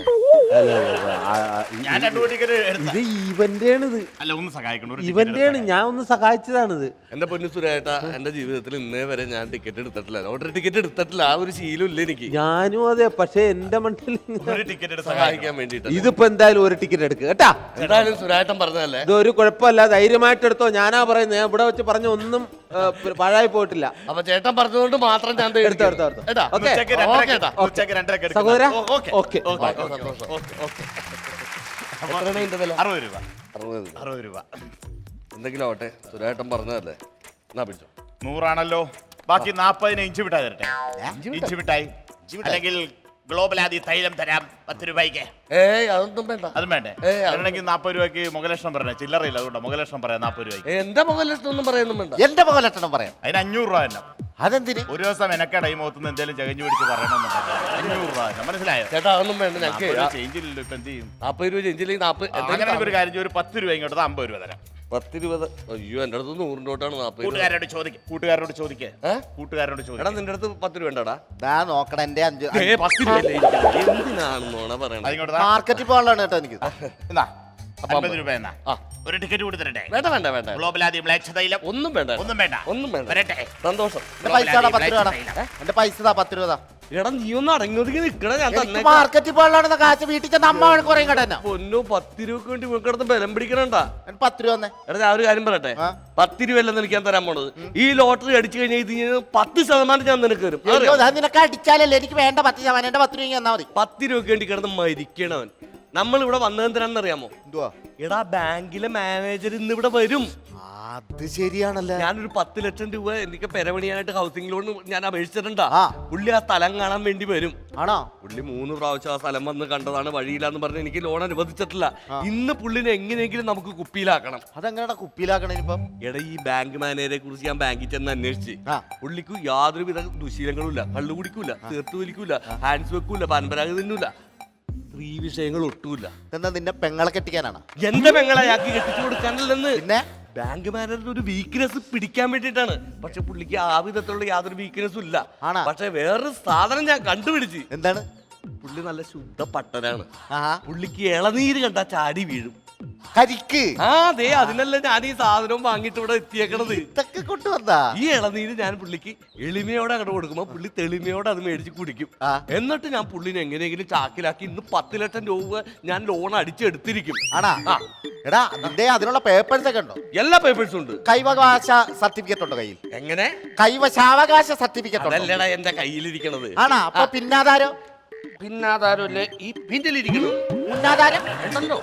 ഞാൻ 2 ടിക്കറ്റ് എടുത്തു. ഇത് ഇവന്റെ ആണിത്, അല്ല, ഒന്ന് സഹായിക്കണം. ഒരു ഇവന്റെ ticket ആണ്. ഞാൻ ഒന്ന് സഹായിച്ചതാണിത്. എന്റെ പൊന്നു സുരാട്ട, എന്റെ ജീവിതത്തിൽ ഇന്നേ വരെ ഞാൻ ടിക്കറ്റ് എടുത്തിട്ടില്ല, ലോട്ടറി ടിക്കറ്റ് എടുത്തിട്ടില്ല. ആ ഒരു ശീലം ഇല്ല എനിക്ക്. ഞാനും അതെ, പക്ഷെ എന്റെ മണ്ടിൽ ഒരു ടിക്കറ്റ് എടുത്ത് സഹായിക്കാൻ വേണ്ടിട്ട് ഇതിപ്പോ എന്തായാലും 1 ടിക്കറ്റ് എടുക്കുക കേട്ടാ. എന്തായാലും സുരാട്ടൻ പറഞ്ഞതല്ലേ, ഇതൊരു കുഴപ്പമില്ല, ധൈര്യമായിട്ട് എടുത്തോ. ഞാനാ പറയുന്നത്, ഇവിടെ വെച്ച് പറഞ്ഞ ഒന്നും പാഴായി പോയിട്ടില്ല. അപ്പൊ ചേട്ടൻ പറഞ്ഞതുകൊണ്ട് മാത്രം ഞാൻ ദേ എടുത്തോ, എടുക്കാം. എടുത്തോ. കേട്ടാ? ഓക്കേ. ഉച്ചക്ക് 2:30 ഉച്ചക്ക് 2:30 എടുക്കാം. സഹോദര, ഓക്കേ. ഓക്കേ. സന്തോഷം. എത്രയാണ് ഇതിന്റെ വില? 60 രൂപ. 60. 60 രൂപ. എന്തെങ്കിലും ആവട്ടെ, സുരാട്ടൻ പറഞ്ഞതല്ലേ, എന്നാ പിടിച്ചോ. 100 ആണല്ലോ. ബാക്കി 40 ഇഞ്ച് മിഠായി തരട്ടെ. ഇഞ്ച് മിഠായി അല്ലെങ്കിൽ ഗ്ലോബൽ ആദി തൈലം തരാം 10 രൂപയ്ക്ക്. ഏയ് അതൊന്നും വേണ്ട. അതും വേണ്ടേ? അല്ലെങ്കിൽ 40 രൂപയ്ക്ക് മുഖലക്ഷണം പറഞ്ഞേ. ചില്ലറയില്ല, അതുകൊണ്ട് മുഖലക്ഷണം പറയാം 40 രൂപയ്ക്ക്. എന്റെ മുഖലക്ഷണം ഒന്നും പറയുന്നും വേണ്ട. എന്റെ മുഖലക്ഷണം പറയാം. അതിന് 500 രൂപ തന്നെ. അതെന്തിന്? ഒരു ദിവസം എനക്കട ഈ മുഖത്തുനിന്ന് എന്തെങ്കിലും ചകഞ്ഞു പിടിച്ച് പറയണമെന്നുണ്ടെങ്കിൽ 500 രൂപ തന്നെ. മനസ്സിലായോ? ചേട്ടാ അതൊന്നും വേണ്ട, ഞങ്ങൾക്ക് ചേഞ്ച് ഇല്ലല്ലോ. ഇപ്പൊ എന്ത് ചെയ്യും? 40 രൂപ ചെഞ്ചില്ലെങ്കിൽ 40. അങ്ങനെ ഒരു കാര്യം ചെയ്യ്, ഒരു 10 രൂപ ഇങ്ങോട്ട് 50 രൂപ തരാം. 10 രൂപ. അയ്യോ, എന്റെ അടുത്ത് 100 നോട്ടാണ് 40 രൂപ. കൂട്ടുകാരോട് ചോദിക്കുക. കൂട്ടുകാരോട് ചോദിക്കുക. കൂട്ടുകാരോട് എടാ, ചോദിക്കുക. നിന്റെ അടുത്ത് 10 രൂപ ഉണ്ടോടാ? നോക്കണം, എന്റെ 5 10 രൂപ എന്തിനാണെന്നോണ പറയണത്? അതിങ്ങോട്ട് താ. മാർക്കറ്റിൽ പോകാനുള്ളതാണ് കേട്ടോ എനിക്ക്. എന്നാ, അപ്പൊ 50 രൂപ എന്നാ. ഒരു ടിക്കറ്റ് കൂടി തരട്ടെ. വേണ്ട വേണ്ട വേണ്ട, ഗ്ലോബൽ ആദ്യം മ്ലേച്ഛ തൈലം ഒന്നും വേണ്ട, ഒന്നും വേണ്ട. ഒന്നും വേണ്ട. വരട്ടെ. സന്തോഷം. എന്റെ പൈസ താ, 10 രൂപ. എന്റെ പൈസ താ, 10 രൂപ. എടാ, നീ ഒന്ന് അടങ്ങി നിക്കണ, ഞാൻ തന്നെ മാർക്കറ്റിൽ പോകാനുള്ളതാണ് കാശ്. വീട്ടിൽ ചെന്ന് അമ്മ കുറയും കേട്ടോ എന്നെ. പൊന്നു 10 രൂപക്ക് വേണ്ടി കിടന്ന് ബലം പിടിക്കണണ്ടാ. 10 രൂപ തന്നെ. എടാ, ഞാൻ ഒരു കാര്യം പറയട്ടെ, 10 രൂപ അല്ലെന്ന് എനിക്ക് ഞാൻ തരാൻ പോണത്. ഈ ലോട്ടറി അടിച്ചു കഴിഞ്ഞാൽ ഇത് 10% ഞാൻ നിനക്ക് തരും. അയ്യോ, ഞാൻ നിനക്ക് അടിച്ചാലല്ലേ എനിക്ക് വേണ്ട 10%. എന്റെ 10 രൂപ തന്നാ മതി. 10 രൂപക്ക് വേണ്ടി കിടന്ന് മരിക്കണവൻ. നമ്മൾ ഇവിടെ വന്നതെന്തിനാണെന്നറിയാമോ? എന്തുവാ? എടാ, ബാങ്കിലെ മാനേജർ ഇന്ന് ഇവിടെ വരും. അത് ശരിയാണല്ലോ. ഞാനൊരു 10 ലക്ഷം രൂപ എനിക്ക് പെരപണിയാനായിട്ട് ഹൗസിംഗ് ലോൺ ഞാൻ അപേക്ഷിച്ചിട്ടുണ്ടാ. ആ. പുള്ളി ആ സ്ഥലം കാണാൻ വേണ്ടി വരും. ആണോ? പുള്ളി 3 പ്രാവശ്യം ആ സ്ഥലം വന്ന് കണ്ടതാണ്, വഴിയില്ലാന്ന് പറഞ്ഞ് എനിക്ക് ലോൺ അനുവദിച്ചിട്ടില്ല. ഇന്ന് പുള്ളിനെ എങ്ങനെയെങ്കിലും നമുക്ക് കുപ്പിയിലാക്കണം. അതെങ്ങനെയാ കുപ്പിയിലാക്കണേ ഇപ്പം? എടാ, ഈ ബാങ്ക് മാനേജറെ കുറിച്ച് ഞാൻ ബാങ്കിൽ ചെന്ന് അന്വേഷിച്ച്, ആ. പുള്ളിക്ക് യാതൊരുവിധ ദുശീലങ്ങളും ഇല്ല. കള്ളു കുടിക്കൂല, തീർത്തു വലിക്കൂല, ഹാൻഡ്സ് വെക്കൂല, പരമ്പരാഗതി തിന്നൂല. സ്ത്രീ വിഷയങ്ങൾ ഒട്ടുമില്ല. എന്നാ നിന്റെ പെങ്ങളെ കെട്ടിക്കാനാണ്? എന്റെ പെങ്ങളെ അയാൾക്ക് കെട്ടിച്ചു കൊടുക്കാനല്ലെന്ന്. പിന്നെ ബാങ്ക് മാനേജറിന്റെ ഒരു വീക്ക്നെസ് പിടിക്കാൻ വേണ്ടിയിട്ടാണ്. പക്ഷെ പുള്ളിക്ക് ആ വിധത്തിലുള്ള യാതൊരു വീക്ക്നെസ്സും ഇല്ല. ആണാ? പക്ഷെ വേറൊരു സാധനം ഞാൻ കണ്ടുപിടിച്ച്. എന്താണ്? പുള്ളി നല്ല ശുദ്ധ പട്ടനാണ്. ആഹാ. പുള്ളിക്ക് ഇളനീര് കണ്ടാ ചാടി വീഴും. കരിക്ക്. ആ, അതെ, അതിനല്ല ഞാൻ ഈ സാധനവും വാങ്ങിട്ട് ഇവിടെ എത്തിയേക്കണത്. ഇതൊക്കെ കൊണ്ടുവന്നാ? ഈ ഇളനീര് ഞാൻ പുള്ളിക്ക് എളിമയോടെ അങ്ങോട്ട് കൊടുക്കുമ്പോ പുള്ളി തെളിമയോടെ അത് മേടിച്ച് കുടിക്കും. ആ. എന്നിട്ട് ഞാൻ പുള്ളിനെ എങ്ങനെയെങ്കിലും ചാക്കിലാക്കി ഇന്ന് 10 ലക്ഷം രൂപ ഞാൻ ലോൺ അടിച്ചെടുത്തിരിക്കും. ആണാ? എടാ, നിന്റെ അതിനുള്ള പേപ്പേഴ്സ് ഒക്കെ ഉണ്ടോ? എല്ലാ പേപ്പേഴ്സും ഉണ്ട്. കൈവകാശ സർട്ടിഫിക്കറ്റ് ഉണ്ടോ കയ്യിൽ? എങ്ങനെ? കൈവശാവകാശ സർട്ടിഫിക്കറ്റ് ഉണ്ടോ? അതല്ലടാ എന്റെ കയ്യിലിരിക്കണത്. ആണാ? അപ്പൊ പിന്നാധാരം? പിന്നാധാരല്ലേ ഈ പിന്നിലിരിക്കണത്? മുന്നാധാരം ഉണ്ടല്ലോ.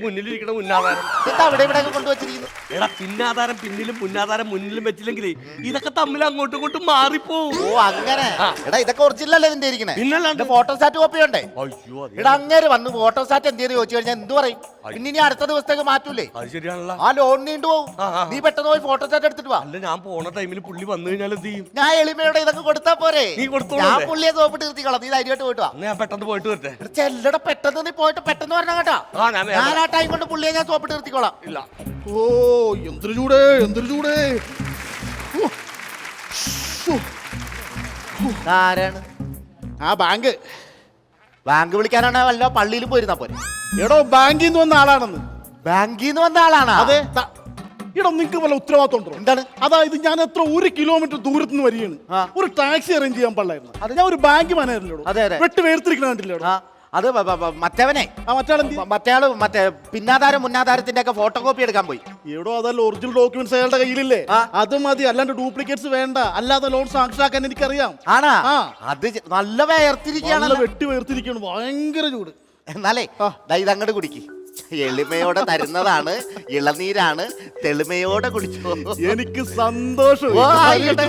മുന്നിലിരിക്കണ മുന്നാധാരം. എന്താ അവിടെ ഇവിടെ കൊണ്ടുവച്ചിരിക്കുന്നു? എടാ, പിന്നാധാരം പിന്നിലും മുന്നാധാരം മുന്നിലും വെച്ചില്ലെങ്കിലേ ഇതൊക്കെ തമ്മിൽ അങ്ങോട്ടും ഇങ്ങോട്ടും മാറിപ്പോവും. ഓ, അങ്ങനെ. എടാ, ഇതൊക്കെ ഒറിജിനൽ അല്ലേ നിന്റെ ഇരിക്കണേ? പിന്നല്ലാണ്ട്. ഫോട്ടോസ്റ്റാറ്റ് കോപ്പി ഉണ്ടേ? അയ്യോ, അതെ. എടാ, അങ്ങേര് വന്ന് ഫോട്ടോസ്റ്റാറ്റ് എന്ത് ചോദിച്ചു കഴിഞ്ഞാൽ എന്ത് പറയും? പിന്നെ ഇനി അടുത്ത ദിവസത്തേക്ക് മാറ്റൂലേ? അത് ശരിയാണല്ലോ. ആ ലോൺ നീണ്ടു പോകും. ആ. നീ പെട്ടെന്ന് പോയി ഫോട്ടോസ്റ്റാറ്റ് എടുത്തിട്ട് വാ. അല്ല, ഞാൻ പോണ ടൈമിൽ പുള്ളി വന്നു കഴിഞ്ഞാൽ എന്ത് ചെയ്യും? ഞാൻ എളിമയോടെ ഇതൊക്കെ കൊടുത്താ പോരെ? നീ കൊടുത്തോളൂ. ഞാൻ പുള്ളിയെ സോപ്പിട്ട് നിർത്തിക്കോളാം. നീ ധൈര്യമായിട്ട് പോയിട്ട് വാ. ഞാൻ പെട്ടെന്ന് പോയിട്ട് വരട്ടെ. ചെല്ലട, പെട്ടെന്ന് നീ പോയിട്ട് പെട്ടെന്ന് പറഞ്ഞ കേട്ടാ. ഞാൻ ആ ടൈം കൊണ്ട് പുള്ളിയെ ഞാൻ സോപ്പിട്ട് നിർത്തിക്കോളാം. ഇല്ല. ഓ, എന്തൊരു ചൂടേ, എന്തൊരു ചൂടേ. ആരാണ്? ആ ബാങ്ക് ബാങ്ക് വിളിക്കാനാണ് വല്ല പള്ളിയിലും പോയിരുന്നാ പോരെ? എടോ, ബാങ്കിൽ നിന്ന് വന്ന ആളാണെന്ന്. ബാങ്കിൽ നിന്ന് വന്ന ആളാണ്? അതെ. എടോ, നിങ്ങൾക്ക് വല്ല ഉത്തരവാദിത്വം ഉണ്ടോ? എന്താണ്? അതായത് ഞാൻ എത്ര 1 കിലോമീറ്റർ ദൂരത്ത് നിന്ന് വരികയാണ്. ആ. ഒരു ടാക്സി അറേഞ്ച് ചെയ്യാൻ പാടില്ലായിരുന്നു. ഞാൻ ഒരു ബാങ്ക് മാനേജറിലോട് അതെ, അതെ. വെട്ട് വേർതിരിക്കണ കണ്ടില്ലോ. ആ, അത് മറ്റവനെ ആ, മറ്റാളെന്ത്? മറ്റേയാള് മറ്റേ പിന്നാധാരം മുന്നാധാരത്തിന്റെ ഒക്കെ ഫോട്ടോ കോപ്പി എടുക്കാൻ പോയി. എടോ, അതല്ല ഒറിജിനൽ ഡോക്യുമെന്റ്സ് അയാളുടെ കയ്യിലില്ലേ? ആ. അത് മതി, അല്ലാണ്ട് ഡൂപ്ലിക്കേറ്റ്സ് വേണ്ട. അല്ലാതെ ലോൺ സാക്ഷാക്കാൻ എനിക്കറിയാം. ആണാ? ആ. അത് നല്ല വേർതിരിക്കുകയാണല്ലോ. വെട്ടി വേർതിരിക്കണം, ഭയങ്കര ചൂട്. എന്നാലേ ഇതങ്ങോട്ട് കുടിക്ക്. എളിമയോടെ തരുന്നതാണ്, ഇളനീരാണ്. തെളിമയോടെ കുടിച്ചോ. എനിക്ക് സന്തോഷം. ഓ, ആയിക്കോട്ടെ.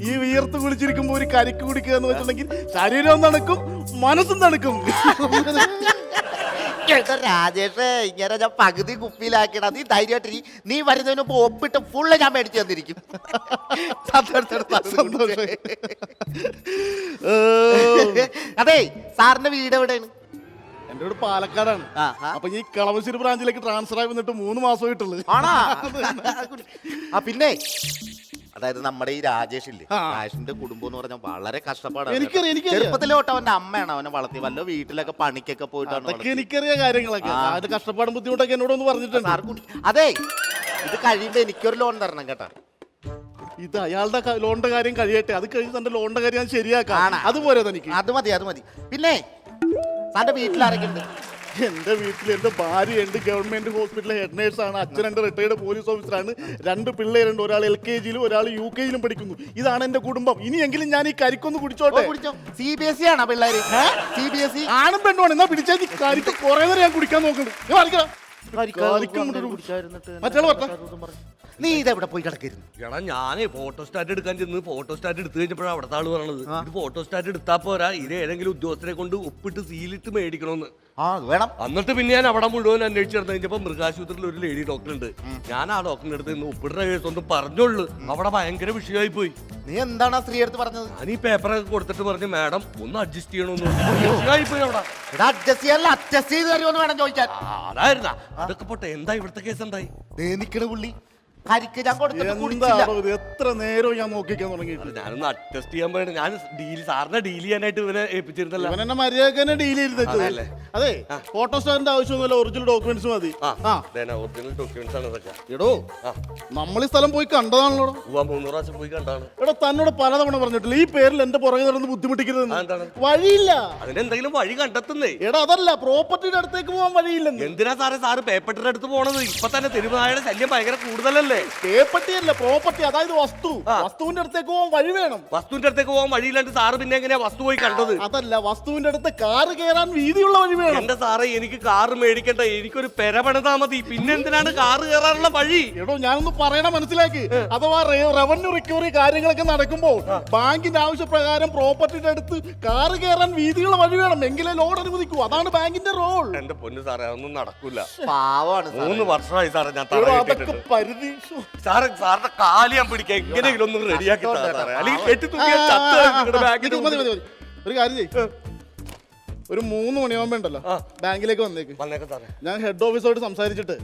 ഈ വിയർത്ത് കുളിച്ചിരിക്കുമ്പോ ഒരു കരിക്ക് കുടിക്കുക എന്ന് വെച്ചിട്ടുണ്ടെങ്കിൽ ശരീരവും തണുക്കും, മനസ്സും തണുക്കും. എടാ രാജേഷ്, ഇങ്ങനെ ഞാൻ പകുതി കുപ്പിയിലാക്കിടാ. നീ ധൈര്യമായിട്ട് നീ വരുന്നതിന് മുമ്പ് ഒപ്പിട്ട് ഫുള്ള് ഞാൻ മേടിച്ചു തന്നിരിക്കും. അതെ, സാറിന്റെ വീട് എവിടെയാണ്? എന്റെ വീട് പാലക്കാടാണ്. അപ്പൊ ഈ കളമശ്ശേരി ബ്രാഞ്ചിലേക്ക് ട്രാൻസ്ഫർ ആയി വന്നിട്ട് 3 മാസമായിട്ടുള്ളത്. ആണാ? പിന്നെ അതായത് നമ്മുടെ ഈ രാജേഷ് ഇല്ലേ, രാജേഷിന്റെ കുടുംബം എന്ന് പറഞ്ഞാൽ വളരെ കഷ്ടപ്പാടാണ്. എനിക്കറിയാം. ചെറുപ്പത്തിലെ തൊട്ട് അവന്റെ അമ്മയാണ് അവനെ വളർത്തി. വല്ല വീട്ടിലൊക്കെ പണിക്കൊക്കെ പോയിട്ടാണ് അതൊക്കെ എനിക്കറിയാം കാര്യങ്ങളൊക്കെ. അതിന്റെ കഷ്ടപ്പാടും ബുദ്ധിമുട്ടൊക്കെ എന്നോടൊന്ന് പറഞ്ഞിട്ടുണ്ട്. അതെ, ഇത് കഴിയുമ്പോ എനിക്കൊരു ലോൺ തരണം കേട്ടാ. ഇത് അയാളുടെ ലോണിന്റെ കാര്യം കഴിയട്ടെ, അത് കഴിഞ്ഞ് തന്റെ ലോണിന്റെ കാര്യം ഞാൻ ശരിയാക്കാം. അതുപോലെ തനിക്ക് അത് മതി. പിന്നെ തന്റെ വീട്ടിലാരൊക്കെ ഉണ്ട്? എന്റെ വീട്ടിൽ എന്റെ ഭാര്യയുണ്ട്, ഗവൺമെന്റ് ഹോസ്പിറ്റലിലെ ഹെഡ് നേഴ്സ് ആണ്. അച്ഛൻ എന്റെ റിട്ടയർഡ് പോലീസ് ഓഫീസറാണ്. 2 പിള്ളേരുണ്ട്, ഒരാൾ LKG-യിലും ഒരാൾ UKയിലും പഠിക്കുന്നു. ഇതാണ് എന്റെ കുടുംബം. ഇനിയെങ്കിലും ഞാൻ ഈ കരിക്കൊന്ന് കുടിച്ചോട്ടെ. CBSE ആണോ പിള്ളേര്? CBSE ആണും പെണ്ണുമാണ്. എന്നാ പിടിച്ചാൽ കരിക്ക് കുറെ നേരം ഞാൻ കുടിക്കാൻ നോക്കുന്നുണ്ട്. മറ്റേ പറഞ്ഞ നീ ഇതെവിടെ പോയി കിടക്കരുന്നു? എടാ ഞാനേ ഫോട്ടോ സ്റ്റാറ്റ് എടുക്കാൻ ചെന്ന് ഫോട്ടോ സ്റ്റാറ്റ് എടുത്തു കഴിഞ്ഞപ്പോഴാണ് അവിടുത്തെ ആള് പറഞ്ഞത് ഇത് ഫോട്ടോ സ്റ്റാറ്റ് എടുത്താ പോരാ, ഇത് ഏതെങ്കിലും ഉദ്യോഗസ്ഥരെ കൊണ്ട് ഒപ്പിട്ട് സീലിട്ട് മേടിക്കണമെന്ന്. വേണം. എന്നിട്ട് പിന്നെ ഞാൻ അവിടെ മുഴുവൻ അന്വേഷിച്ചു നടന്നു കഴിഞ്ഞപ്പോ മൃഗാശുപത്രിയിൽ ഒരു ലേഡി ഡോക്ടർ ഉണ്ട്. ഞാൻ ആ ഡോക്ടറിന്റെ അടുത്ത് നിന്ന് ഒപ്പിടുന്ന കേസ് ഒന്നും പറഞ്ഞോളൂ. അവിടെ ഭയങ്കര വിഷയമായി പോയി. നീ എന്താണ് ആ സ്ത്രീ എടുത്ത് പറഞ്ഞത്? ഞാൻ ഈ പേപ്പറൊക്കെ കൊടുത്തിട്ട് പറഞ്ഞു മാഡം ഒന്ന് അഡ്ജസ്റ്റ് ചെയ്യണമെന്ന്. വിഷയമായി പോയി അവിടെ. അഡ്ജസ്റ്റ് ചെയ്യാൻ അഡ്ജസ്റ്റ് ചെയ്ത് തരുമെന്ന് വേണം ചോദിക്കാൻ. അതായിരുന്നാ അതൊക്കെ പോട്ടെ. എന്താ ഇവിടുത്തെ കേസ് എന്തായി? നിക്കണ പുള്ളി കരിക്ക് ഞാൻ കൊടുത്തിട്ട് എന്താണോ ഇത്? എത്ര നേരവും ഞാൻ നോക്കിക്കാൻ തുടങ്ങിയിട്ട്. ഞാനൊന്ന് അഡ്ജസ്റ്റ് ചെയ്യാൻ പോയിട്ട് ഞാൻ സാറിനെ ഡീൽ ചെയ്യാനായിട്ട് ഇവനെ ഏൽപ്പിച്ചിരുന്നല്ലോ. ഇവൻ എന്നെ മര്യാദ തന്നെ ഡീൽ ചെയ്ത്. അതെ, ഫോട്ടോ സ്റ്റാറിന്റെ ആവശ്യമൊന്നുമില്ല, ഒറിജിനൽ ഡോക്യുമെന്റ്സ് മതി. ഒറിജിനൽ ഡോക്യുമെന്റ്സ് ആണ് ഇതൊക്കെ. എടോ, നമ്മൾ ഈ സ്ഥലം പോയി കണ്ടതാണല്ലോ. 3 പ്രാവശ്യം പോയി കണ്ടാണ്. എടോ, തന്നോട് പലതവണ പറഞ്ഞിട്ടില്ല ഈ പേരിൽ എന്റെ പുറകെ നടന്ന് ബുദ്ധിമുട്ടിക്കരുത്. വഴിയില്ല. അതിനെന്തെങ്കിലും വഴി കണ്ടെത്തുന്നേ. എടാ അതല്ല, പ്രോപ്പർട്ടിയുടെ അടുത്തേക്ക് പോകാൻ വഴിയില്ലെന്ന്. എന്തിനാ സാറ് പേപ്പറിന്റെ അടുത്ത് പോണത്? ഇപ്പൊ തന്നെ തെരുവുനായുടെ ശല്യം ഭയങ്കര കൂടുതലല്ലേ? പേപ്പട്ടിയല്ല, പ്രോപ്പർട്ടി, അതായത് വസ്തു. വസ്തുവിന്റെ അടുത്തേക്ക് പോകാൻ വഴി വേണം. വസ്തുവിന്റെ അടുത്തേക്ക് പോകാൻ വഴിയില്ലാണ്ട് സാറ് പിന്നെ എങ്ങനെയാ വസ്തു പോയി കണ്ടത്? അതല്ല, വസ്തുവിന്റെ അടുത്ത് കാറ് കയറാൻ വീതിയുള്ള വഴി വേണം. എന്റെ സാറേ, എനിക്ക് കാറ് മേടിക്കണ്ട, എനിക്കൊരു പെര പണിതാ മതി. പിന്നെ എന്തിനാണ് കാറ് കയറാനുള്ള വഴി? എടോ, ഞാനൊന്ന് പറയണ മനസ്സിലാക്കി. അഥവാ റവന്യൂ റിക്കവറി കാര്യങ്ങളൊക്കെ നടക്കുമ്പോൾ ബാങ്കിന്റെ ആവശ്യപ്രകാരം പ്രോപ്പർട്ടിയുടെ അടുത്ത് കാറ് കയറാൻ വീതിയുള്ള വഴി വേണം, എങ്കിലേ ലോൺ അനുവദിക്കൂ. അതാണ് ബാങ്കിന്റെ റോൾ. എന്റെ പൊന്നു സാറേ, അതൊന്നും നടക്കൂല. പാവാണ്. 3 വർഷമായി സാറേ ഞാൻ അതൊക്കെ പരിധി. സാറിന്റെ കാല് ഞാൻ പിടിക്കാൻ എങ്ങനെയെങ്കിലും ഒന്ന് റെഡിയാക്കി അല്ലെങ്കിൽ കെട്ടി തൂക്കിയാൽ ഒരു കാര്യം ചെയ്യ്, ഒരു 3 മണിയാകുമ്പോ ഉണ്ടല്ലോ ബാങ്കിലേക്ക് വന്നേക്ക്. ഞാൻ ഹെഡ് ഓഫീസോട് സംസാരിച്ചിട്ട്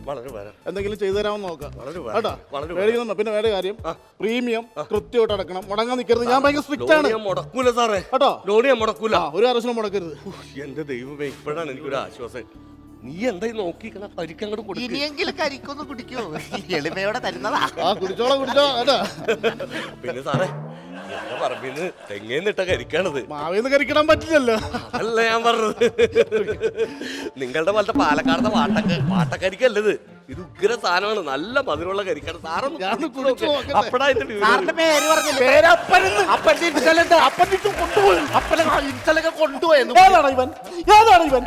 എന്തെങ്കിലും ചെയ്തു തരാമെന്ന് നോക്കാം കേട്ടോ. മേടിക്കുന്നുണ്ടോ? പിന്നെ വേറെ കാര്യം, പ്രീമിയം കൃത്യമായിട്ട് അടക്കണം, മുടങ്ങാൻ നിൽക്കരുത്. ഞാൻ ഭയങ്കര സ്ട്രിക്റ്റ് ആണ്. മുടക്കൂല സാറേ കേട്ടോ, ലോൺ ഞാൻ മുടക്കൂല. ഒരു ആവശ്യം മുടക്കരുത്. എന്റെ ദൈവമേ, ഇപ്പോഴാണ് എനിക്കൊരു ആശ്വാസം. നീ എന്തായി നോക്കിക്കണ പരിക്കങ്ങോട്ട് കൊടുക്കും. ഇനിയെങ്കിലും കരിക്കൊന്ന് കുടിക്കോ? എളിമയോടെ തരുന്നതാ. കുടിച്ചോളാം കേട്ടോ. പിന്നെ സാറേ, എന്റെ പറമ്പിന്ന് തെങ്ങേന്നിട്ട കരിക്കാണത്. മാവേന്ന് കരിക്കിടാൻ പറ്റില്ലല്ലോ. അല്ല ഞാൻ പറഞ്ഞത്, നിങ്ങളുടെ പോലത്തെ പാലക്കാടത്തെ വാട്ടക്കരിക്കല്ലത്. ഇത് ഉഗ്ര സാധനമാണ്, നല്ല മധുരമുള്ള കരിക്കാണ്. സാറൊന്ന് അപ്പടായിട്ട്